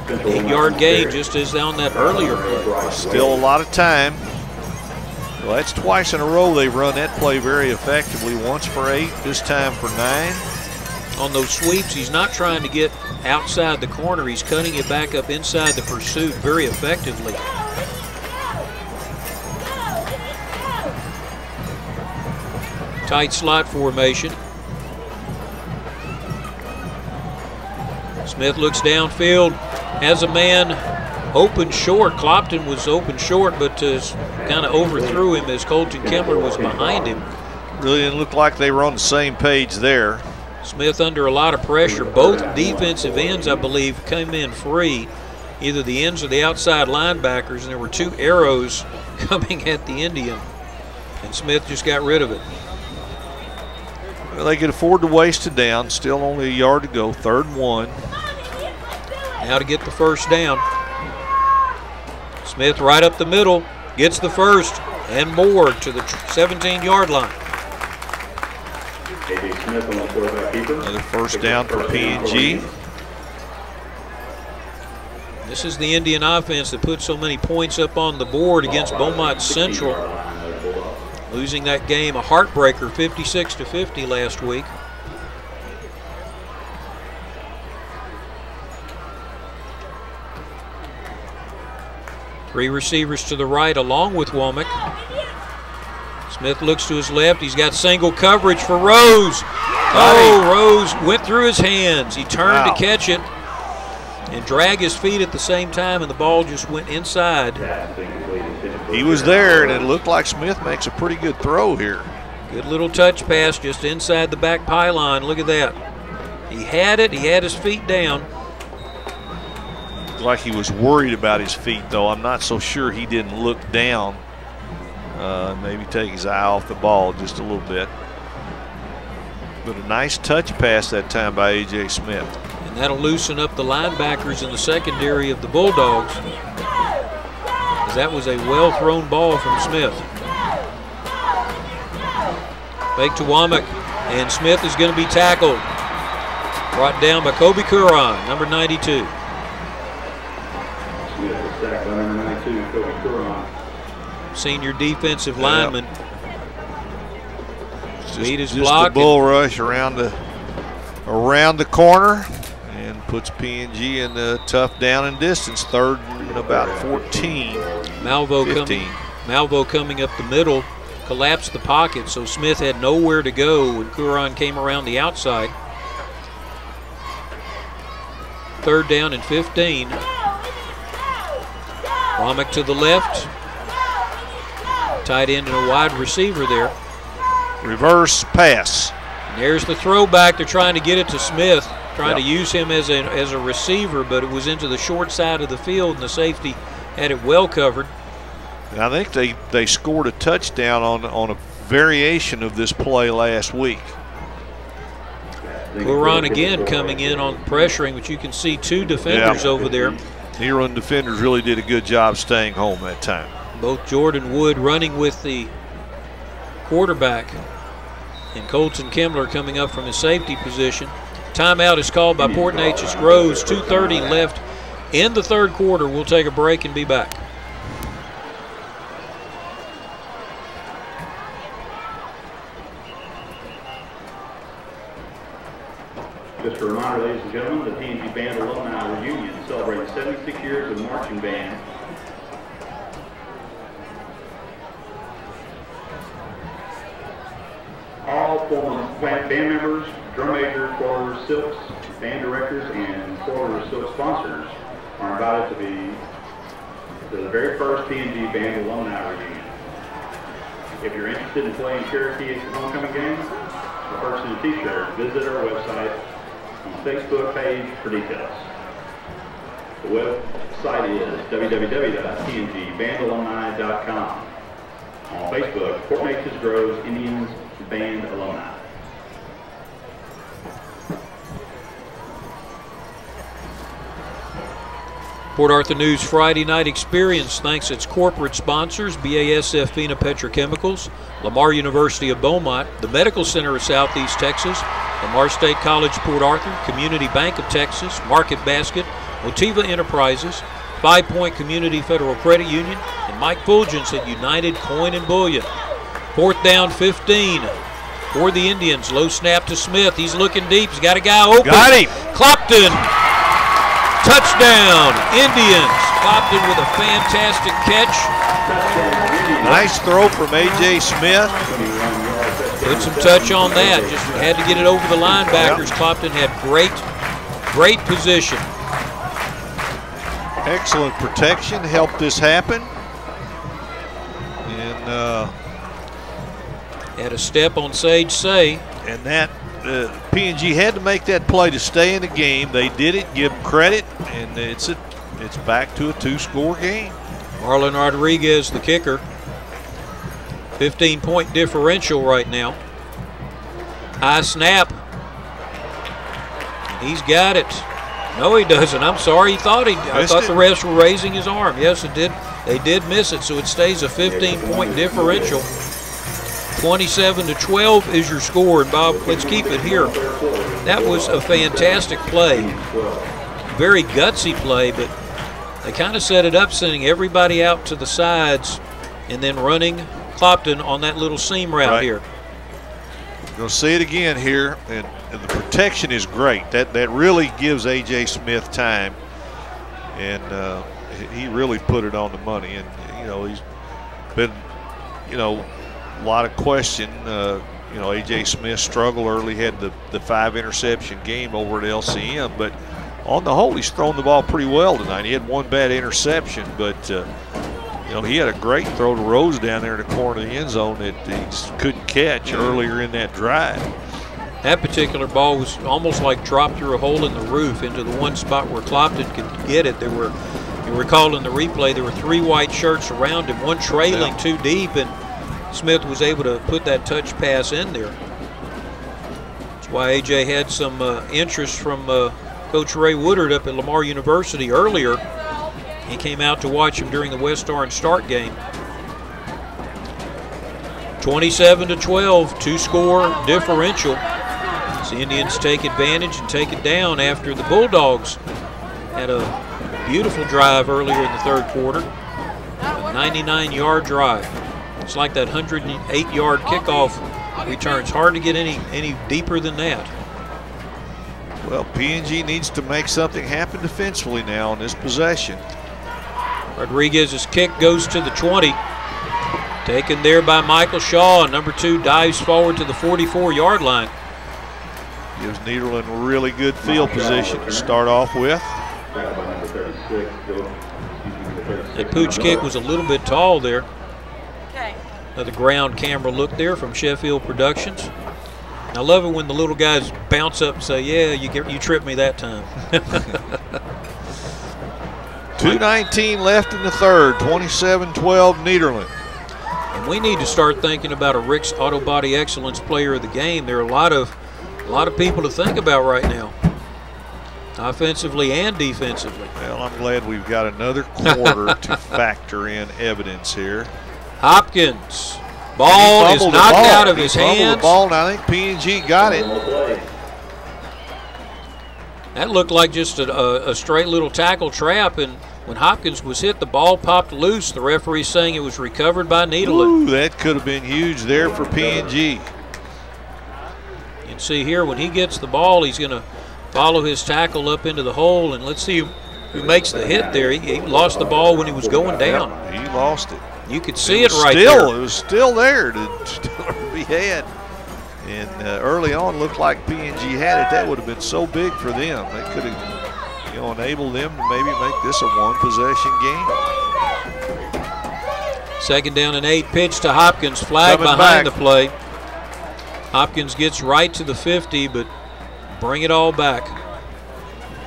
8-yard gain just as on that earlier play. Still a lot of time. Well, that's twice in a row they've run that play very effectively. Once for 8, this time for 9. On those sweeps, he's not trying to get outside the corner. He's cutting it back up inside the pursuit very effectively. Tight slot formation. Smith looks downfield, has a man open short. Clopton was open short, but kind of overthrew him as Colton Kimmler was behind him. Really didn't look like they were on the same page there. Smith under a lot of pressure. Both defensive ends, I believe, came in free, either the ends or the outside linebackers, and there were 2 arrows coming at the Indian, and Smith just got rid of it. Well, they could afford to waste it down. Still only a yard to go. 3rd and 1. Now to get the 1st down. Smith right up the middle, gets the 1st and more to the 17-yard line. Another 1st down for P&G. This is the Indian offense that put so many points up on the board against Beaumont Central. Losing that game, a heartbreaker, 56-50 last week. Three receivers to the right along with Womack. Smith looks to his left. He's got single coverage for Rose. Oh, Rose went through his hands. He turned to catch it and drag his feet at the same time, and the ball just went inside. He was there, and it looked like Smith makes a pretty good throw here. Good little touch pass just inside the back pylon. Look at that. He had it. He had his feet down. Looked like he was worried about his feet, though. I'm not so sure he didn't look down. Maybe take his eye off the ball just a little bit. But a nice touch pass that time by A.J. Smith. And that'll loosen up the linebackers in the secondary of the Bulldogs. That was a well-thrown ball from Smith. Fake to Womack, and Smith is going to be tackled. Brought down by Kobe Curran, number 92. Senior defensive lineman. Just the bull rush around the corner, and puts PNG in the tough down and distance, 3rd and about 14. Malvo coming up the middle, collapsed the pocket, so Smith had nowhere to go when Curon came around the outside. 3rd down and 15. Romick to the left. Tight end and a wide receiver there. Reverse pass. And there's the throwback. They're trying to get it to Smith, trying to use him as a receiver, but it was into the short side of the field, and the safety had it well covered. And I think they scored a touchdown on a variation of this play last week. Curon again coming in on pressuring, but you can see 2 defenders over there. Neyland defenders really did a good job staying home that time. Both Jordan Wood running with the quarterback and Colton Kimbler coming up from his safety position. Timeout is called by Port Neches-Groves. 2:30 left in the 3rd quarter. We'll take a break and be back. Just a reminder, ladies and gentlemen, the PNG Band Alumni Reunion celebrating 76 years of marching band. All former band members, drum majors, choirs, silks, band directors, and choirs, silk sponsors are invited to the very first PNG Band Alumni Reunion. If you're interested in playing Cherokee at the homecoming game or purchasing a t-shirt, visit our website on the Facebook page for details. The website is www.pngbandalumni.com. On Facebook, Port Neches-Groves Indians Band Alumni. Port Arthur News Friday Night Experience thanks its corporate sponsors, BASF Fina Petrochemicals, Lamar University of Beaumont, the Medical Center of Southeast Texas, Lamar State College Port Arthur, Community Bank of Texas, Market Basket, Motiva Enterprises, 5 Point Community Federal Credit Union, and Mike Fulgens at United Coin and Bullion. 4th down, 15 for the Indians. Low snap to Smith. He's looking deep. He's got a guy open. Got him. Clopton. Touchdown, Indians. Clopton with a fantastic catch. Nice throw from A.J. Smith. Put some touch on that. Just had to get it over the linebackers. Yep. Clopton had great position. Excellent protection helped this happen. And had a step on Sage Say. And that PNG had to make that play to stay in the game. They did it. Give them credit, and it's back to a 2-score game. Marlon Rodriguez, the kicker. 15-point differential right now. High snap. He's got it. No, he doesn't. I'm sorry. I thought the refs were raising his arm. Yes, it did. They did miss it, so it stays a 15-point differential. 27-12 is your score, and Bob, let's keep it here. That was a fantastic play. Very gutsy play, but they kind of set it up, sending everybody out to the sides and then running Clopton on that little seam route here. You'll see it again here, and the protection is great. That really gives A.J. Smith time, and he really put it on the money. And, he's been, a lot of question. A.J. Smith struggled early, had the 5-interception game over at LCM, but on the whole, he's thrown the ball pretty well tonight. He had one bad interception, but he had a great throw to Rose down there in the corner of the end zone that he just couldn't catch earlier in that drive. That particular ball was almost like dropped through a hole in the roof into the one spot where Clopton could get it. You recall in the replay, there were 3 white shirts around him, one trailing 2 deep, and Smith was able to put that touch pass in there. That's why A.J. had some interest from Coach Ray Woodard up at Lamar University earlier. He came out to watch him during the West Orange start game. 27-12, 2-score differential. The Indians take advantage and take it down after the Bulldogs had a beautiful drive earlier in the 3rd quarter. A 99-yard drive. It's like that 108-yard kickoff return. It's hard to get any deeper than that. Well, P&G needs to make something happen defensively now on this possession. Rodriguez's kick goes to the 20. Taken there by Michael Shaw. Number 2 dives forward to the 44-yard line. Gives Nederland really good field position to start off with. That pooch kick was a little bit tall there. Another ground camera look there from Sheffield Productions. I love it when the little guys bounce up and say, yeah, you tripped me that time. 2:19 left in the third, 27-12 Nederland. And we need to start thinking about a Rick's Auto Body Excellence Player of the Game. There are a lot of people to think about right now, offensively and defensively. Well, I'm glad we've got another quarter to factor in evidence here. Hopkins, ball is knocked out of his hands. The ball, and I think P&G got it. That looked like just a straight little tackle trap, and when Hopkins was hit, the ball popped loose. The referee saying it was recovered by Nederland. Ooh, that could have been huge there for P&G. You can see here when he gets the ball, he's going to follow his tackle up into the hole, and let's see who makes the hit there. He lost the ball when he was going down. He lost it. You could see it right there. It was still there to be had. And early on, looked like P&G had it. That would have been so big for them. They could have, enabled them to maybe make this a one-possession game. 2nd down and 8. Pitch to Hopkins. Flag behind the play. Hopkins gets right to the 50, but bring it all back.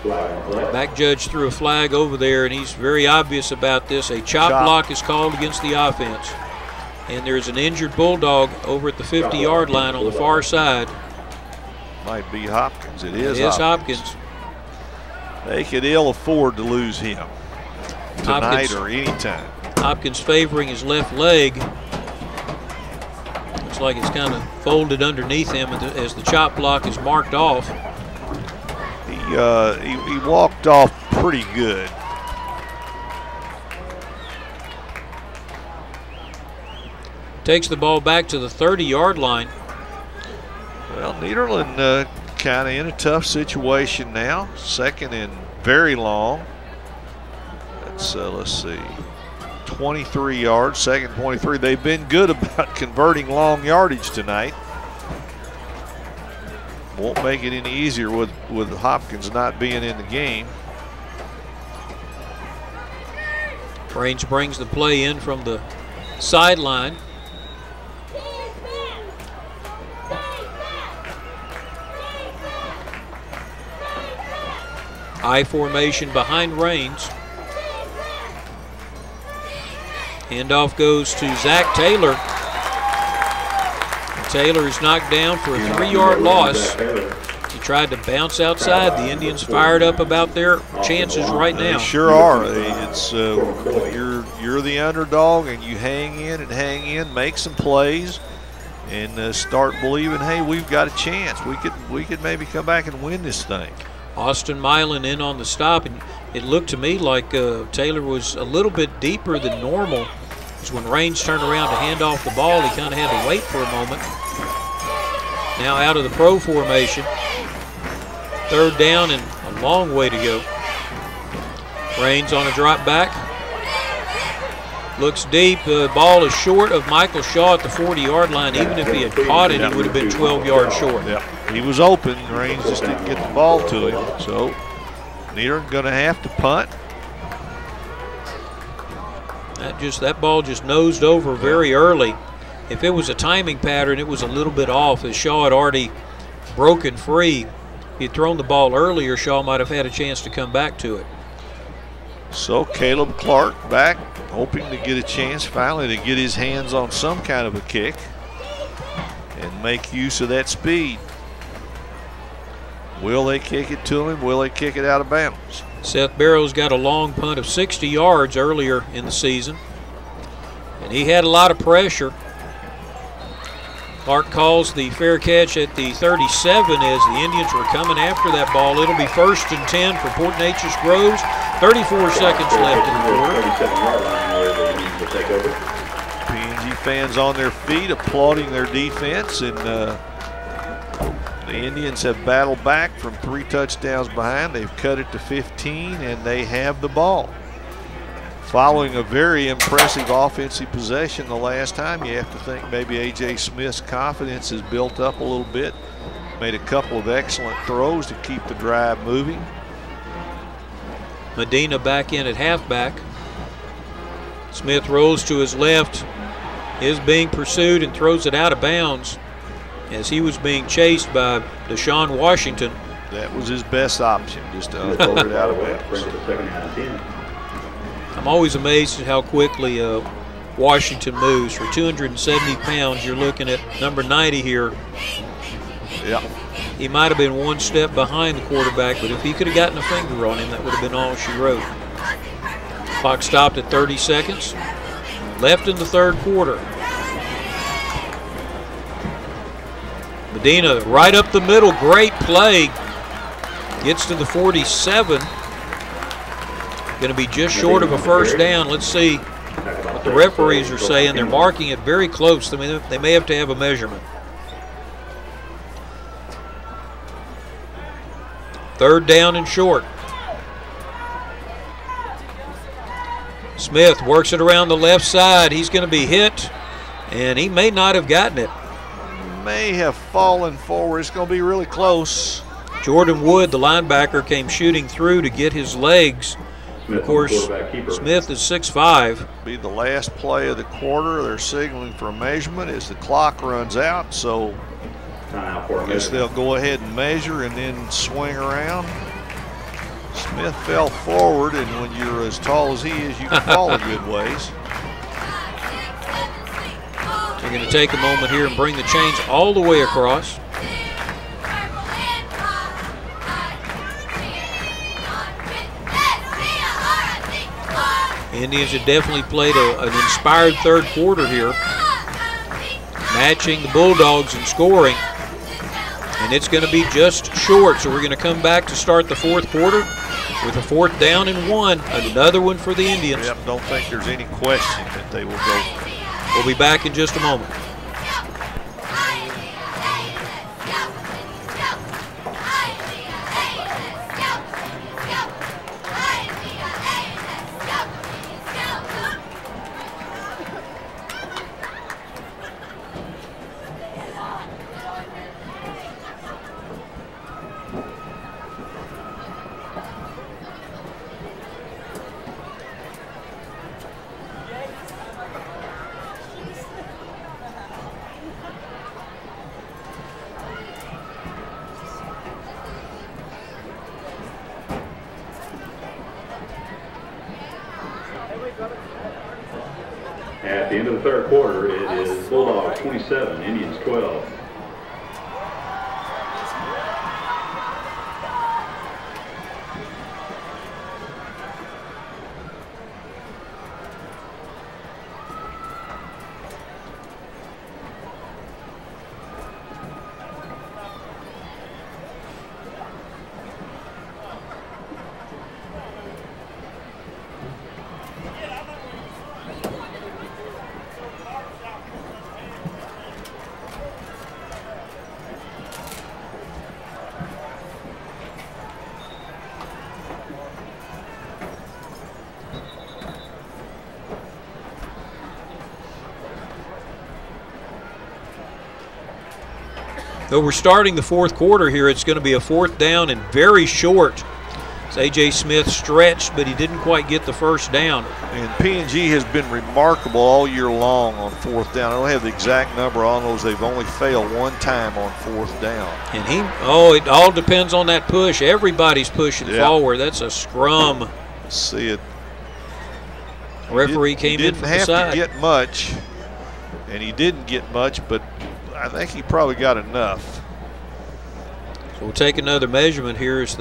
Back judge threw a flag over there, and he's very obvious about this. A chop block is called against the offense. And there's an injured Bulldog over at the 50-yard line on the far side. Might be Hopkins. It is Hopkins. They could ill afford to lose him tonight or anytime. Hopkins favoring his left leg. Looks like it's kind of folded underneath him as the chop block is marked off. He walked off pretty good. Takes the ball back to the 30-yard line. Well, Nederland kind of in a tough situation now. 2nd and very long. That's, let's see, 23 yards, 2nd 23. They've been good about converting long yardage tonight. Won't make it any easier with Hopkins not being in the game. Range brings the play in from the sideline. I formation behind Raines. Handoff goes to Zach Taylor. Taylor is knocked down for a 3-yard loss. He tried to bounce outside. The Indians fired up about their chances right now. They sure are. It's you're the underdog, and you hang in, make some plays, and start believing, hey, we've got a chance. We could maybe come back and win this thing. Austin Milan in on the stop, and it looked to me like Taylor was a little bit deeper than normal. Because when Raines turned around to hand off the ball, he kind of had to wait for a moment. Now out of the pro formation. 3rd down and a long way to go. Raines on a drop back. Looks deep. The ball is short of Michael Shaw at the 40-yard line. Even if he had caught it, he would have been 12 yards short. Yeah. He was open. Raines just didn't get the ball to him. So Nederland going to have to punt. That ball just nosed over very early. If it was a timing pattern, it was a little bit off as Shaw had already broken free. If he had thrown the ball earlier, Shaw might have had a chance to come back to it. So Caleb Clark back, hoping to get a chance finally to get his hands on some kind of a kick and make use of that speed. Will they kick it to him? Will they kick it out of bounds? Seth Barrows got a long punt of 60 yards earlier in the season, and he had a lot of pressure. Clark calls the fair catch at the 37 as the Indians were coming after that ball. It'll be 1st and 10 for Port Neches-Groves. 34 seconds left in the quarter. P&G fans on their feet applauding their defense, and The Indians have battled back from 3 touchdowns behind. They've cut it to 15, and they have the ball. Following a very impressive offensive possession the last time, you have to think maybe A.J. Smith's confidence has built up a little bit. Made a couple of excellent throws to keep the drive moving. Medina back in at halfback. Smith rolls to his left, is being pursued and throws it out of bounds as he was being chased by Deshaun Washington. That was his best option, just to throw it out of bounds. I'm always amazed at how quickly Washington moves. For 270 pounds, you're looking at number 90 here. Yeah. He might have been 1 step behind the quarterback, but if he could have gotten a finger on him, that would have been all she wrote. Clock stopped at 30 seconds. Left in the 3rd quarter. Medina right up the middle, great play. Gets to the 47. Going to be just short of a first down. Let's see what the referees are saying. They're marking it very close. I mean, they may have to have a measurement. 3rd down and short. Smith works it around the left side. He's going to be hit, and he may not have gotten it. May have fallen forward. It's going to be really close. Jordan Wood, the linebacker, came shooting through to get his legs. Of course, Smith is 6'5". Be the last play of the quarter. They're signaling for a measurement as the clock runs out, so I guess they'll go ahead and measure and then swing around. Smith fell forward, and when you're as tall as he is, you can fall a good ways. They're going to take a moment here and bring the chains all the way across. Indians have definitely played an inspired 3rd quarter here, matching the Bulldogs in scoring, and it's going to be just short. So we're going to come back to start the 4th quarter with a 4th down and 1, another one for the Indians. Yep, don't think there's any question that they will go. We'll be back in just a moment. At the end of the 3rd quarter, it is Bulldogs 27, Indians 12. Though we're starting the 4th quarter here, it's going to be a 4th down and very short. As A.J. Smith stretched, but he didn't quite get the first down. And P&G has been remarkable all year long on 4th down. I don't have the exact number on those. They've only failed 1 time on 4th down. And it all depends on that push. Everybody's pushing forward. That's a scrum. Let's see it. Referee came in from the side. He didn't have to get much, and he didn't get much, but I think he probably got enough. So we'll take another measurement here. As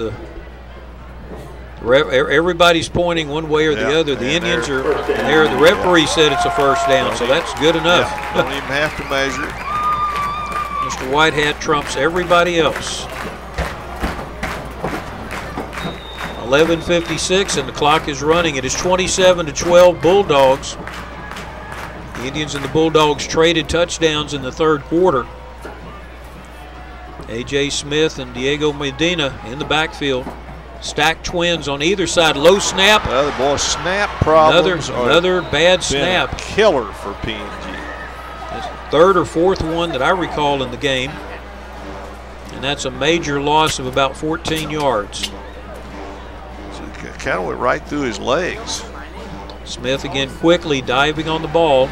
everybody's pointing one way or the other. The Indians are there. The referee said it's a first down, so that's good enough. Yeah, don't even have to measure it. Mr. Whitehat trumps everybody else. 11:56 and the clock is running. It is 27-12 Bulldogs. The Indians and the Bulldogs traded touchdowns in the 3rd quarter. A.J. Smith and Diego Medina in the backfield. Stacked twins on either side. Low snap. The boy, snap problems. Another bad snap. Killer for PNG. That's the third or fourth one that I recall in the game. And that's a major loss of about 14 yards. So it kind of went right through his legs. Smith again quickly diving on the ball.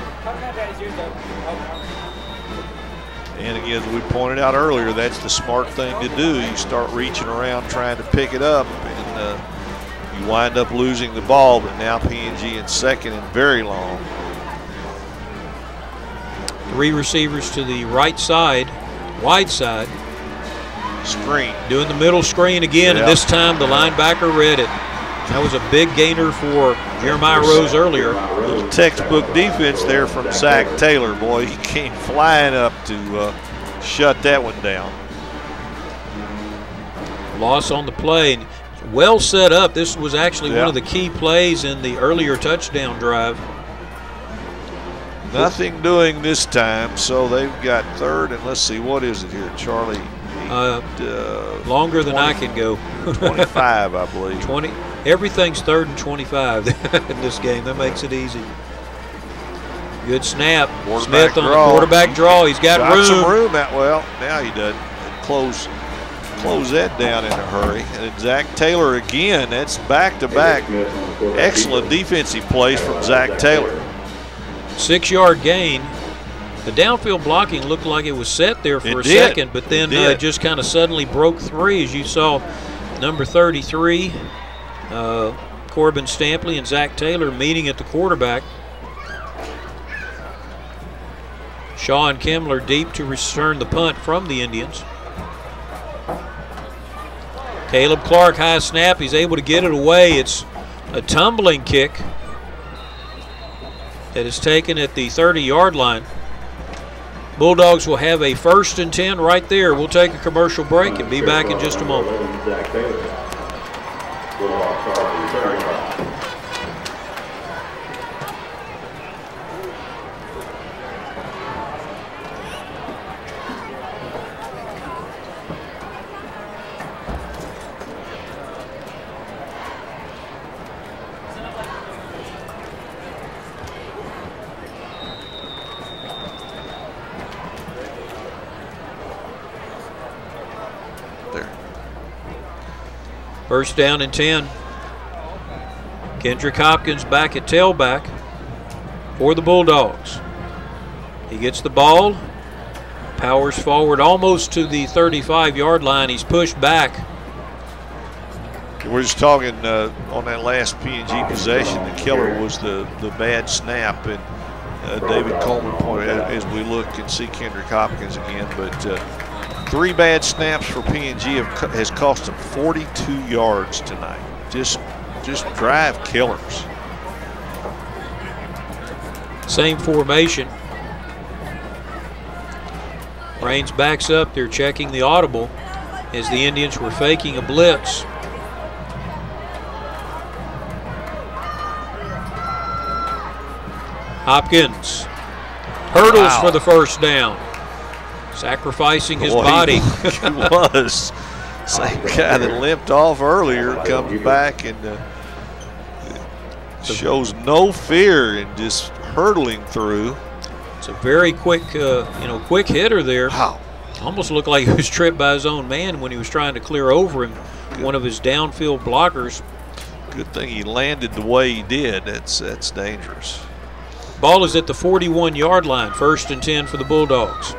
And again, as we pointed out earlier, that's the smart thing to do. You start reaching around trying to pick it up, and you wind up losing the ball. But now PNG in second and very long. 3 receivers to the right side, wide side. Screen. Doing the middle screen again, and this time the linebacker read it. That was a big gainer for Jeremiah Rose earlier. Little textbook defense there from Zach Taylor. Boy, he came flying up to shut that one down. Loss on the play, and well set up. This was actually one of the key plays in the earlier touchdown drive. Nothing doing this time, so they've got third, and let's see, what is it here, Charlie? Longer than I can go. 25, I believe. 20. Everything's 3rd and 25 in this game. That makes it easy. Good snap. Smith on the quarterback draw. He's got room. Some room out. Well, now he doesn't. Close that down in a hurry. And Zach Taylor again. That's back-to-back. Excellent defensive plays from Zach Taylor. 6-yard gain. The downfield blocking looked like it was set there for a second, but then just kind of suddenly broke free, as you saw number 33, Corbin Stampley and Zach Taylor meeting at the quarterback. Shaw and Kemmler deep to return the punt from the Indians. Caleb Clark, high snap. He's able to get it away. It's a tumbling kick that is taken at the 30-yard line. Bulldogs will have a 1st and 10 right there. We'll take a commercial break and be back in just a moment. First down and 10. Kendrick Hopkins back at tailback for the Bulldogs. He gets the ball, powers forward almost to the 35-yard line. He's pushed back. We're just talking on that last PNG possession. The killer was the bad snap, and David Coleman pointed out as we look and see Kendrick Hopkins again, but 3 bad snaps for PNG has cost them 42 yards tonight. Just drive killers. Same formation. Raines backs up. They're checking the audible as the Indians were faking a blitz. Hopkins hurdles for the first down. Sacrificing his body. He was. Same guy that limped off earlier comes back and shows no fear and just hurtling through. It's a very quick, quick hitter there. Wow. Almost looked like he was tripped by his own man when he was trying to clear over him. One of his downfield blockers. Good thing he landed the way he did. That's dangerous. Ball is at the 41-yard line. 1st and 10 for the Bulldogs.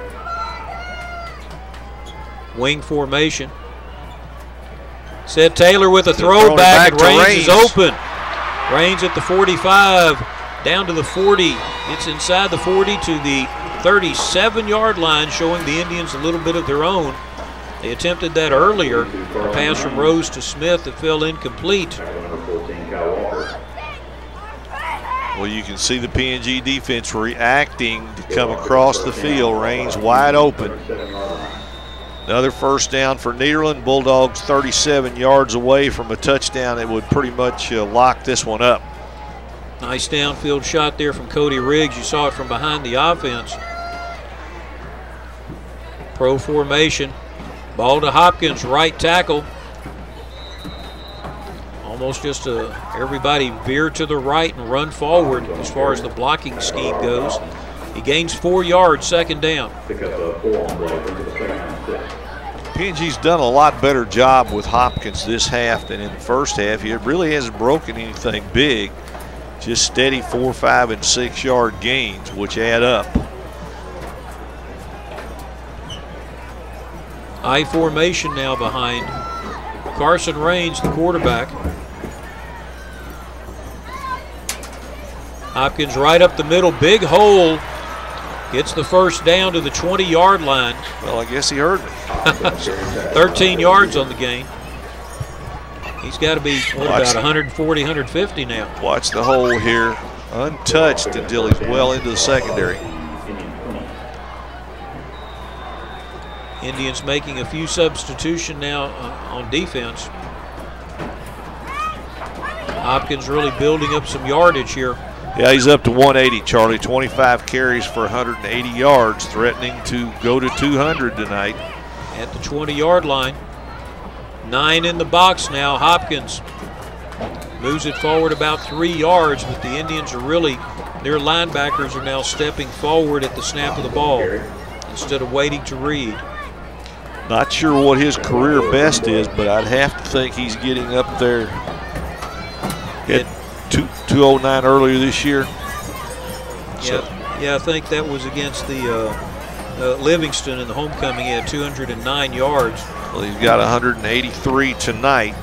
Wing formation. Set Taylor with a throwback, and Raines is open. Raines at the 45, down to the 40. It's inside the 40 to the 37-yard line, showing the Indians a little bit of their own. They attempted that earlier. A pass from Rose to Smith that fell incomplete. Well, you can see the PNG defense reacting to come across the field. Raines wide open. Another first down for Nederland. Bulldogs 37 yards away from a touchdown that would pretty much lock this one up. Nice downfield shot there from Cody Riggs. You saw it from behind the offense. Pro formation. Ball to Hopkins, right tackle. Almost just everybody veer to the right and run forward as far as the blocking scheme goes. He gains 4 yards, second down. Pick up a 4 on play, bring it to second down 6. PNG's done a lot better job with Hopkins this half than in the first half. He really hasn't broken anything big, just steady 4, 5, and 6 yard gains, which add up. I formation now behind Carson Raines, the quarterback. Hopkins right up the middle, big hole. Gets the first down to the 20-yard line. Well, I guess he heard me. 13 yards on the gain. He's got to be about 140, 150 now. Watch the hole here. Untouched until he's well into the secondary. Indians making a few substitutions now on defense. Hopkins really building up some yardage here. Yeah, he's up to 180, Charlie. 25 carries for 180 yards, threatening to go to 200 tonight. At the 20-yard line. 9 in the box now. Hopkins moves it forward about 3 yards, but the Indians are really, their linebackers are now stepping forward at the snap of the ball instead of waiting to read. Not sure what his career best is, but I'd have to think he's getting up there at 209 earlier this year. Yeah, I think that was against the Livingston in the homecoming. He had 209 yards. Well, he's got 183 tonight.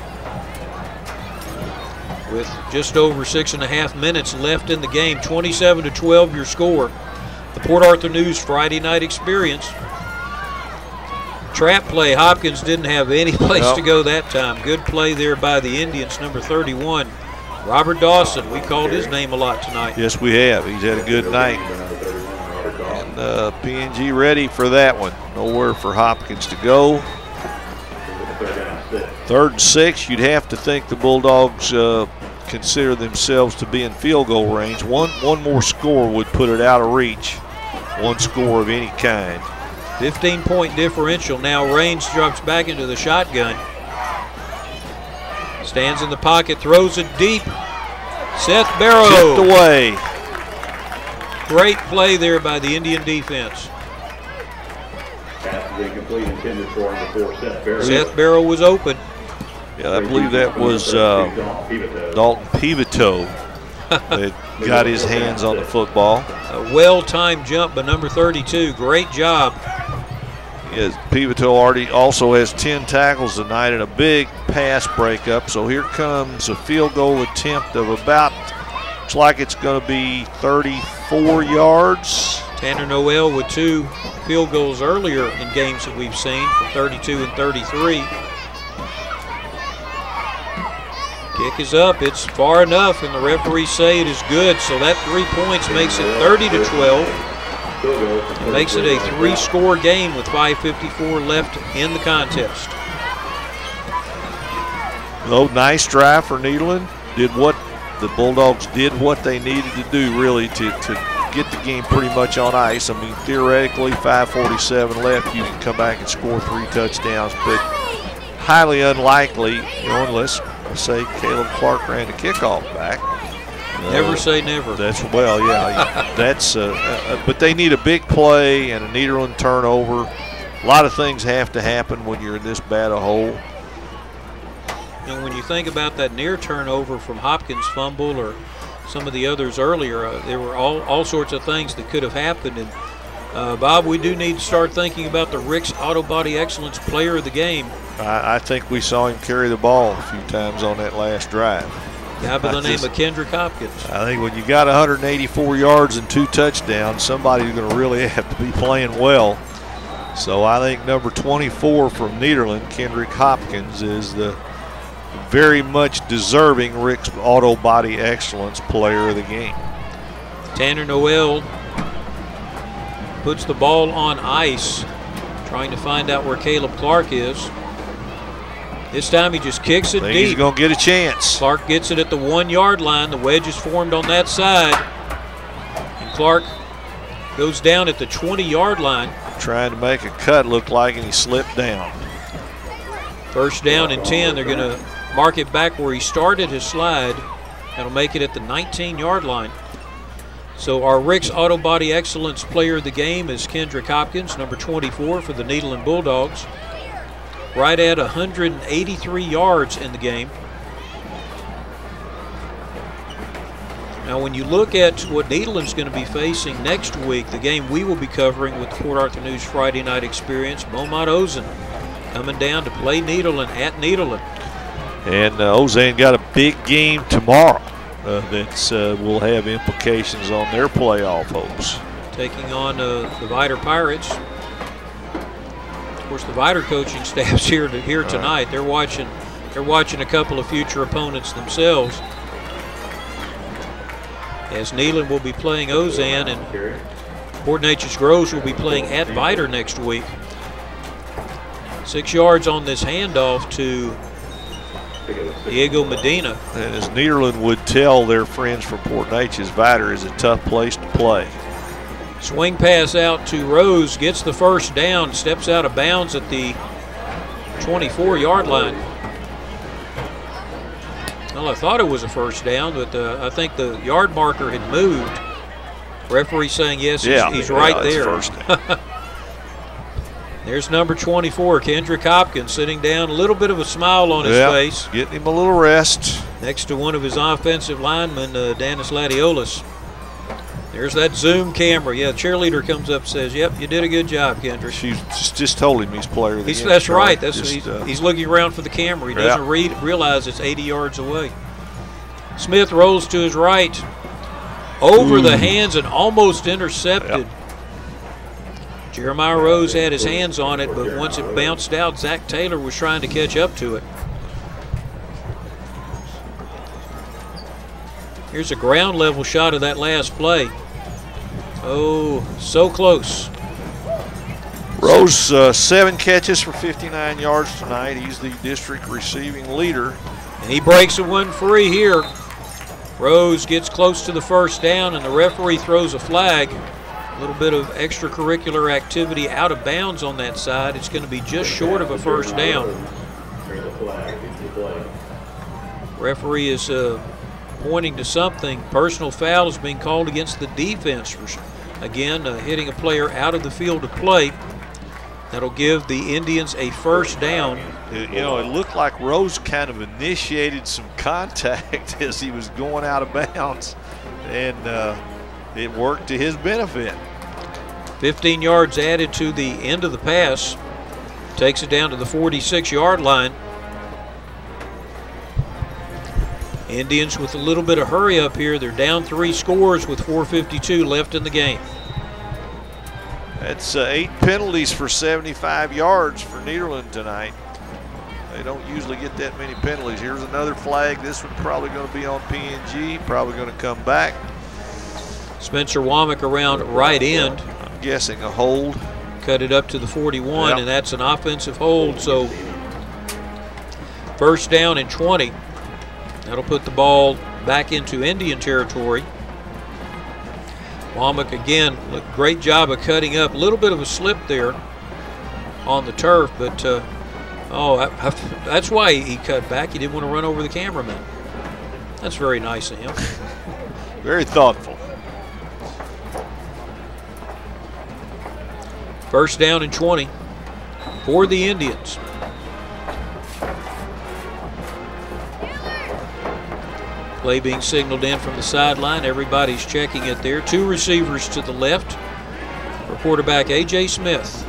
With just over 6.5 minutes left in the game, 27-12 your score. The Port Arthur News Friday night experience. Trap play, Hopkins didn't have any place to go that time. Good play there by the Indians, number 31. Robert Dawson, we called his name a lot tonight. Yes, we have. He's had a good night. And PNG ready for that one. Nowhere for Hopkins to go. 3rd and 6. You'd have to think the Bulldogs consider themselves to be in field goal range. One more score would put it out of reach. One score of any kind. 15-point differential. Now Raines drops back into the shotgun. Stands in the pocket, throws it deep. Seth Barrow. Tipped away. Great play there by the Indian defense. Pass is incomplete, intended for number 4, Seth Barrow. Seth Barrow was open. Yeah, I believe that was Dalton Pivito that got his hands on the football. A well-timed jump by number 32. Great job. Yes, Pivito also has 10 tackles tonight and a big pass breakup. So here comes a field goal attempt of about, looks like it's going to be 34 yards. Tanner Noel with 2 field goals earlier in games that we've seen from 32 and 33. Kick is up, it's far enough, and the referees say it is good. So that 3 points makes it 30-12. It makes it a 3-score game with 5:54 left in the contest. Oh, nice drive for Nederland. The Bulldogs did what they needed to do really to get the game pretty much on ice. I mean, theoretically, 5:47 left, you can come back and score 3 touchdowns, but highly unlikely, unless, say, Caleb Clark ran the kickoff back. Never say never. That's, well, yeah, that's, but they need a big play and a Nederland turnover. A lot of things have to happen when you're in this bad a hole. And when you think about that near turnover from Hopkins' fumble or some of the others earlier, there were all sorts of things that could have happened. And Bob, we do need to start thinking about the Rick's Auto Body Excellence Player of the Game. I think we saw him carry the ball a few times on that last drive. Guy by the name of Kendrick Hopkins. I think when you got 184 yards and 2 touchdowns, somebody's going to really have to be playing well. So I think number 24 from Nederland, Kendrick Hopkins, is the very much deserving Rick's Auto Body Excellence Player of the Game. Tanner Noel puts the ball on ice, trying to find out where Caleb Clark is. This time he just kicks it deep. He's going to get a chance. Clark gets it at the 1-yard line. The wedge is formed on that side. And Clark goes down at the 20-yard line. Trying to make a cut, looked like, and he slipped down. First down and 10. They're going to mark it back where he started his slide. That'll make it at the 19-yard line. So our Rick's Auto Body Excellence player of the game is Kendrick Hopkins, number 24 for the Nederland Bulldogs. Right at 183 yards in the game. Now, when you look at what Nederland's going to be facing next week, the game we will be covering with the Port Arthur News Friday Night Experience, Beaumont Ozan coming down to play Nederland at Nederland. And Ozan got a big game tomorrow that will have implications on their playoff hopes. Taking on the Vider Pirates. Of course, the Vider coaching staff's here tonight. They're watching a couple of future opponents themselves. As Nederland will be playing Ozan, and Port Neches-Groves will be playing at Vider next week. 6 yards on this handoff to Diego Medina. And as Nederland would tell their friends from Port Neches, Vider is a tough place to play. Swing pass out to Rose, gets the first down, steps out of bounds at the 24-yard line. Well, I thought it was a first down, but I think the yard marker had moved. Referee saying yes, he's right there. First down. There's number 24, Kendrick Hopkins, sitting down, a little bit of a smile on his face. Getting him a little rest. Next to one of his offensive linemen, Danis Ladiolis. There's that zoom camera. Yeah, the cheerleader comes up and says, "Yep, you did a good job, Kendrick." She just told him he's player of the game. That's right. He's looking around for the camera. He doesn't realize it's 80 yards away. Smith rolls to his right, over the hands and almost intercepted. Yep. Jeremiah Rose had his hands on it, but once it bounced out, Zach Taylor was trying to catch up to it. Here's a ground level shot of that last play. Oh, so close. Rose, 7 catches for 59 yards tonight. He's the district receiving leader. And he breaks one free here. Rose gets close to the first down, and the referee throws a flag. A little bit of extracurricular activity out of bounds on that side. It's going to be just short of a first down. Referee is pointing to something. Personal foul is being called against the defense for, again, hitting a player out of the field of play. That'll give the Indians a first down. You know, it looked like Rose kind of initiated some contact as he was going out of bounds, and it worked to his benefit. 15 yards added to the end of the pass. Takes it down to the 46-yard line. Indians with a little bit of hurry up here. They're down 3 scores with 4:52 left in the game. That's 8 penalties for 75 yards for Nederland tonight. They don't usually get that many penalties. Here's another flag. This one's probably going to be on PNG, probably going to come back. Spencer Womack around right end. I'm guessing a hold. Cut it up to the 41, and that's an offensive hold. So first down and 20. That'll put the ball back into Indian territory. Womack again, great job of cutting up. A little bit of a slip there on the turf, but that's why he cut back. He didn't want to run over the cameraman. That's very nice of him. Very thoughtful. First down and 20 for the Indians. Play being signaled in from the sideline. Everybody's checking it there. 2 receivers to the left for quarterback A.J. Smith.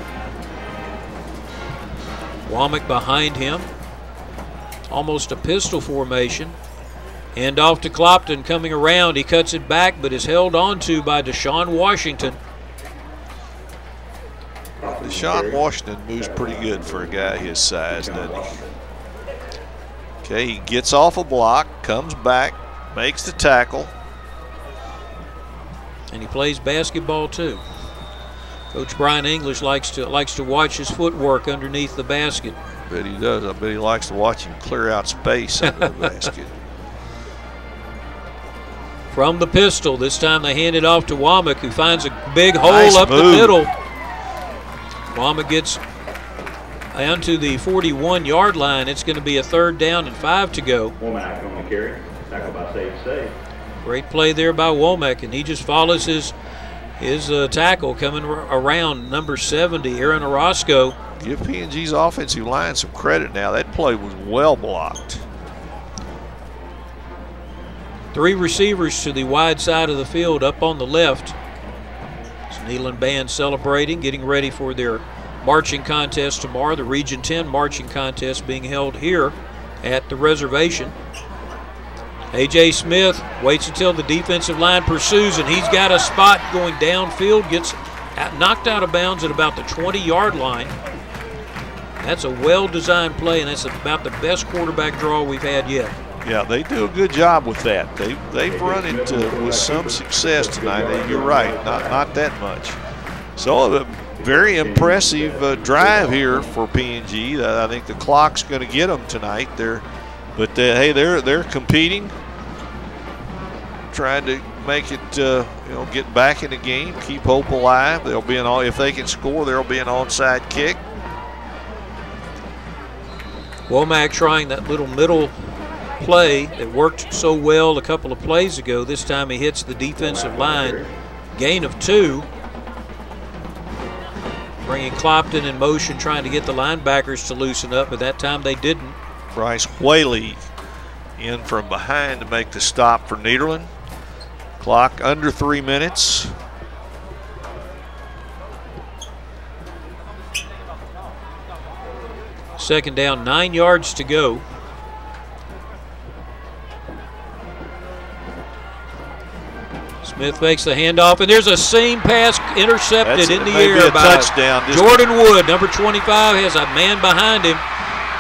Womack behind him. Almost a pistol formation. Hand off to Clopton coming around. He cuts it back but is held on to by Deshaun Washington. Deshaun Washington moves pretty good for a guy his size, doesn't he? Okay, he gets off a block, comes back, makes the tackle. And he plays basketball too. Coach Brian English likes to watch his footwork underneath the basket. I bet he does. I bet he likes to watch him clear out space under the basket. From the pistol, this time they hand it off to Womack, who finds a big hole Nice up move. the middle. Womack gets down to the 41-yard line. It's going to be a 3rd down and 5 to go. Womack on the carry. Tackle by Save. Great play there by Womack, and he just follows his tackle coming around number 70, Aaron Orozco. Give P&G's offensive line some credit now. That play was well blocked. 3 receivers to the wide side of the field up on the left. It's Nederland band celebrating, getting ready for their marching contest tomorrow. The Region 10 marching contest being held here at the reservation. A.J. Smith waits until the defensive line pursues, and he's got a spot going downfield, gets knocked out of bounds at about the 20-yard line. That's a well-designed play, and that's about the best quarterback draw we've had yet. Yeah, they do a good job with that. They've run it with some success tonight. You're right, not that much. So a very impressive drive here for P&G. I think the clock's going to get them tonight. Hey, they're competing, trying to make it get back in the game, keep hope alive. They'll be if they can score, there'll be an onside kick. Womack trying that little middle play that worked so well a couple of plays ago. This time he hits the defensive line. Gain of 2. Bringing Clopton in motion, trying to get the linebackers to loosen up, but that time they didn't. Bryce Whaley in from behind to make the stop for Nederland. Clock under 3 minutes. Second down, 9 yards to go. Smith makes the handoff, and there's a seam pass intercepted in the air by Jordan Wood. Number 25 has a man behind him.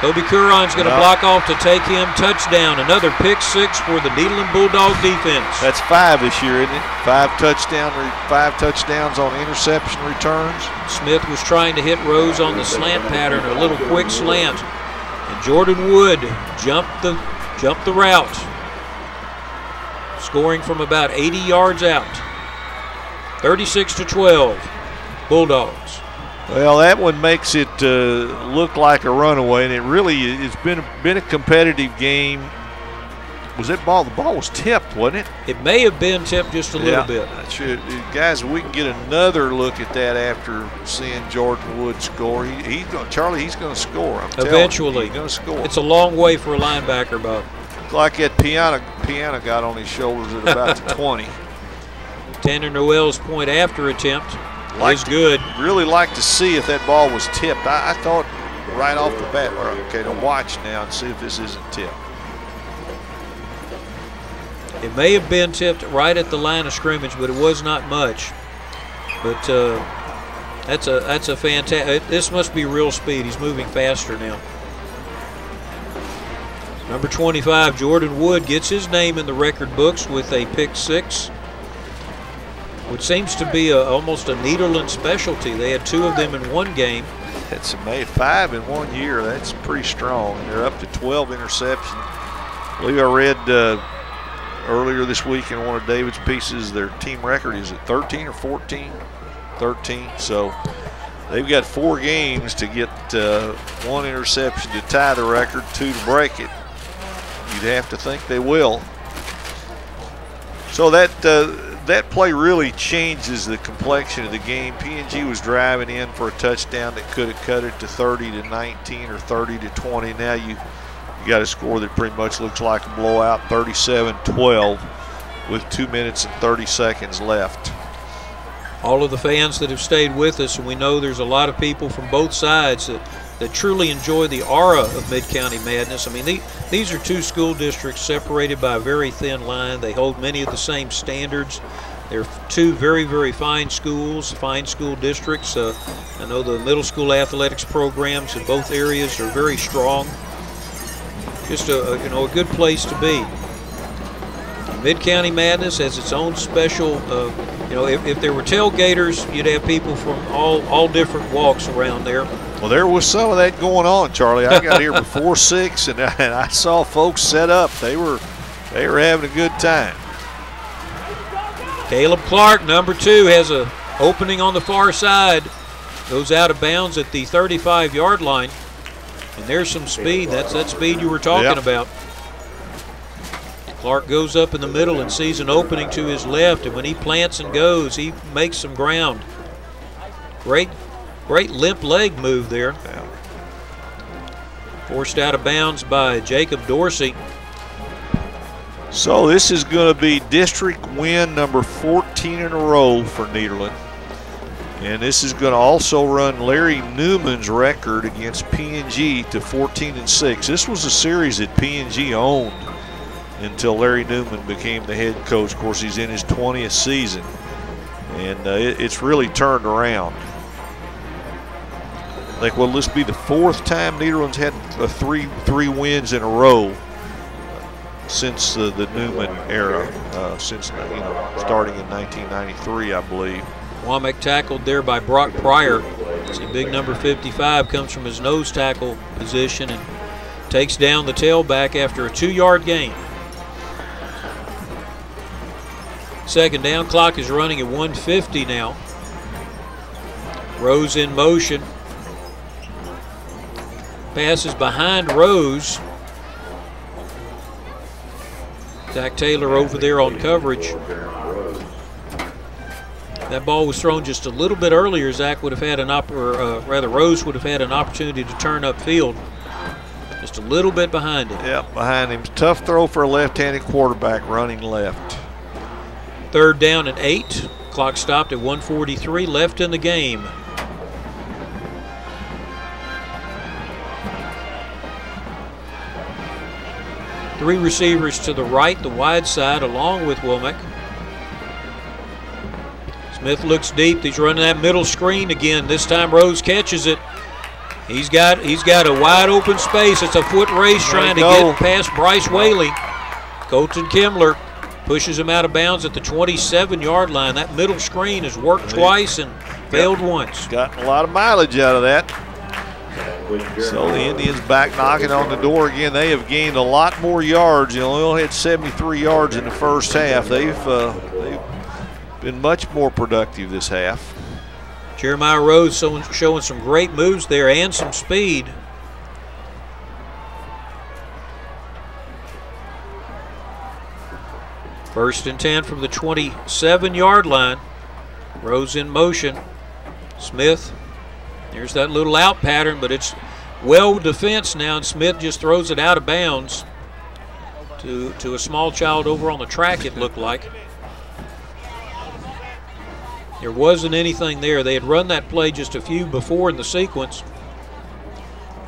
Toby Curran's going to block off to take him. Touchdown. Another pick 6 for the Nederland Bulldog defense. That's 5 this year, isn't it? 5 touchdowns on interception returns. Smith was trying to hit Rose on the slant pattern, a little quick slant. And Jordan Wood jumped the route, scoring from about 80 yards out. 36-12, Bulldogs. Well, that one makes it look like a runaway, and it's been a competitive game. Was that ball? The ball was tipped, wasn't it? It may have been tipped just a little bit. Guys, we can get another look at that after seeing Jordan Wood score. He's going to score. Eventually, he's going to score. It's a long way for a linebacker, Bob. Like that piano got on his shoulders at about the 20. Tanner Noel's point after attempt was good. Really like to see if that ball was tipped. I thought right off the bat, okay, to watch now and see if this isn't tipped. It may have been tipped right at the line of scrimmage, but it was not much. But that's a fantastic. This must be real speed. He's moving faster now. Number 25, Jordan Wood, gets his name in the record books with a pick 6, which seems to be almost a Nederland specialty. They had 2 of them in one game. That's amazing. 5 in 1 year. That's pretty strong. And they're up to 12 interceptions. I believe I read earlier this week in one of David's pieces, their team record is at 13 or 14? 13. So they've got 4 games to get 1 interception to tie the record, 2 to break it. You'd have to think they will. So that play really changes the complexion of the game. P&G was driving in for a touchdown that could have cut it to 30-19 or 30-20. Now you got a score that pretty much looks like a blowout, 37-12 with 2 minutes and 30 seconds left. All of the fans that have stayed with us, and we know there's a lot of people from both sides that truly enjoy the aura of Mid-County Madness. I mean, these are 2 school districts separated by a very thin line. They hold many of the same standards. They're 2 very, very fine schools, fine school districts. I know the middle school athletics programs in both areas are very strong. Just a good place to be. Mid-County Madness has its own special. If there were tailgaters, you'd have people from all different walks around there. Well, there was some of that going on, Charlie. I got here before 6, and I saw folks set up. They were having a good time. Caleb Clark, number 2, has a opening on the far side. Goes out of bounds at the 35-yard line. And there's some speed. That's that speed you were talking about. Clark goes up in the middle and sees an opening to his left, and when he plants and goes, he makes some ground. Great limp leg move there. Forced out of bounds by Jacob Dorsey. So this is going to be district win number 14 in a row for Nederland. And this is going to also run Larry Newman's record against P&G to 14-6. This was a series that P&G owned until Larry Newman became the head coach. Of course, he's in his 20th season, and it's really turned around. I think, will this be the 4th time Nederland's had three wins in a row since the Newman era, since starting in 1993, I believe. Womack tackled there by Brock Pryor. See, big number 55 comes from his nose tackle position and takes down the tailback after a 2-yard gain. Second down, clock is running at 1:50 now. Rose in motion. Passes behind Rose. Zach Taylor over there on coverage. That ball was thrown just a little bit earlier. Zach would have had Rose would have had an opportunity to turn upfield. Just a little bit behind him. Yeah, behind him. Tough throw for a left-handed quarterback running left. Third down and 8. Clock stopped at 1:43 left in the game. Three receivers to the right, the wide side, along with Womack. Smith looks deep. He's running that middle screen again. This time Rose catches it. He's got a wide open space. It's a foot race trying to get past Bryce Whaley. Colton Kimler pushes him out of bounds at the 27-yard line. That middle screen has worked twice and failed once. Gotten a lot of mileage out of that. So the Indians back knocking on the door again. They have gained a lot more yards. They only had 73 yards in the first half. They've been much more productive this half. Jeremiah Rose showing some great moves there and some speed. First and 10 from the 27-yard line. Rose in motion. Smith. There's that little out pattern, but it's well defensed now, and Smith just throws it out of bounds to a small child over on the track, it looked like. There wasn't anything there. They had run that play just a few before in the sequence,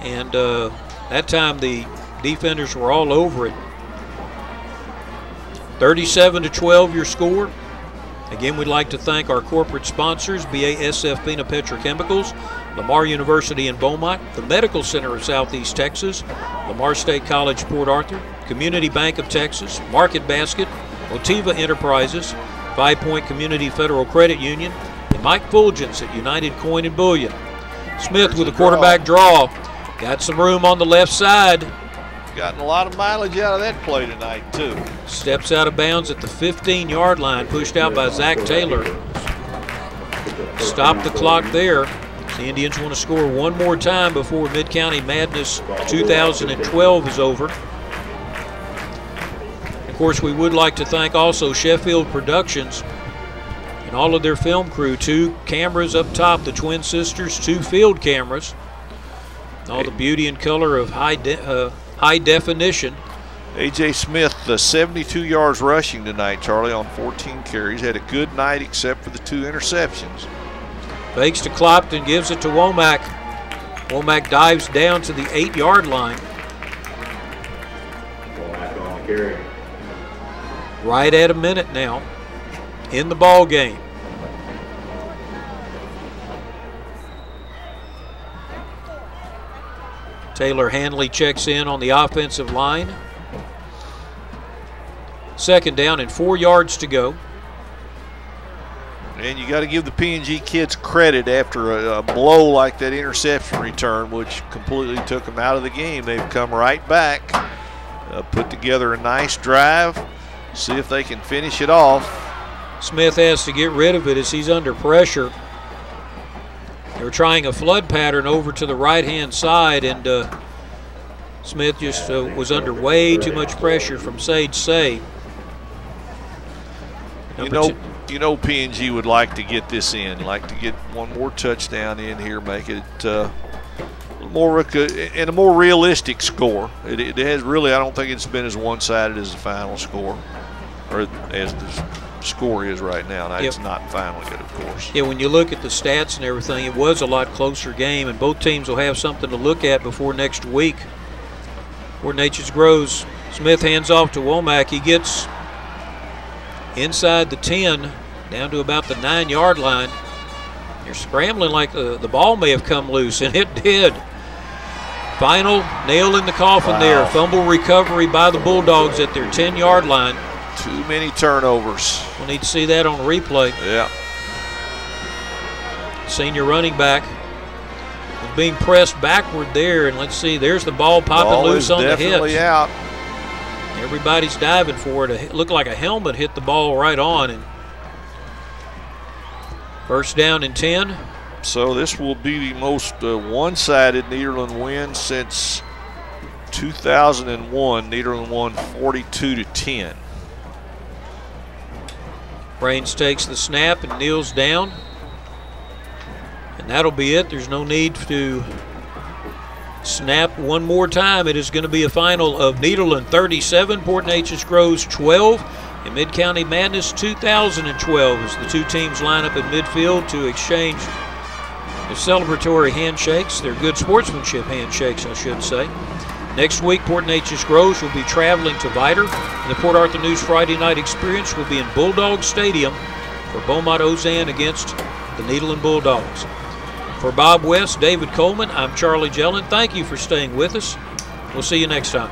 and that time the defenders were all over it. 37-12 your score. Again, we'd like to thank our corporate sponsors, BASF Pina Petrochemicals, Lamar University in Beaumont, the Medical Center of Southeast Texas, Lamar State College Port Arthur, Community Bank of Texas, Market Basket, Motiva Enterprises, 5 Point Community Federal Credit Union, and Mike Fulgence at United Coin and Bullion. Smith with a quarterback draw. Got some room on the left side. Gotten a lot of mileage out of that play tonight, too. Steps out of bounds at the 15-yard line, pushed out by Zach Taylor. Stop the clock there. The Indians want to score one more time before Mid-County Madness 2012 is over. Of course, we would like to thank also Sheffield Productions and all of their film crew. 2 cameras up top, the Twin Sisters, 2 field cameras. All the beauty and color of high definition. A.J. Smith, 72 yards rushing tonight, Charlie, on 14 carries. Had a good night except for the 2 interceptions. Fakes to Clopton, gives it to Womack. Womack dives down to the 8-yard line. Womack on the carry. Right at a minute now in the ball game. Taylor Hanley checks in on the offensive line. Second down and 4 yards to go. And you got to give the P&G kids credit after a blow like that interception return, which completely took them out of the game. They've come right back, put together a nice drive, see if they can finish it off. Smith has to get rid of it as he's under pressure. They're trying a flood pattern over to the right-hand side, and Smith just was under way too much pressure from Sage Say. You know P&G would like to get this in, like to get one more touchdown in here, make it more and a more realistic score. It has really, I don't think it's been as one-sided as the final score, or as the score is right now. Now, it's not final yet, of course. Yeah, when you look at the stats and everything, it was a lot closer game, and both teams will have something to look at before next week. For Neches-Groves, Smith hands off to Womack. He gets inside the 10, down to about the 9-yard line. You're scrambling like the ball may have come loose, and it did. Final nail in the coffin there. Fumble recovery by the Bulldogs at their 10-yard line. Too many turnovers. We'll need to see that on replay. Yeah. Senior running back was being pressed backward there, and let's see, there's the ball popping loose on the hit. Definitely out. Everybody's diving for it. It looked like a helmet hit the ball right on. And first down and 10. So this will be the most one-sided Nederland win since 2001. Nederland won 42-10. Raines takes the snap and kneels down. And that'll be it. There's no need to snap one more time. It is going to be a final of Nederland 37, Port Neches-Groves 12, and Mid-County Madness 2012 as the two teams line up at midfield to exchange their celebratory handshakes, their good sportsmanship handshakes, I should say. Next week, Port Neches-Groves will be traveling to Vidor, and the Port Arthur News Friday Night Experience will be in Bulldog Stadium for Beaumont-Ozan against the Nederland Bulldogs. For Bob West, David Coleman, I'm Charlie Jellin. Thank you for staying with us. We'll see you next time.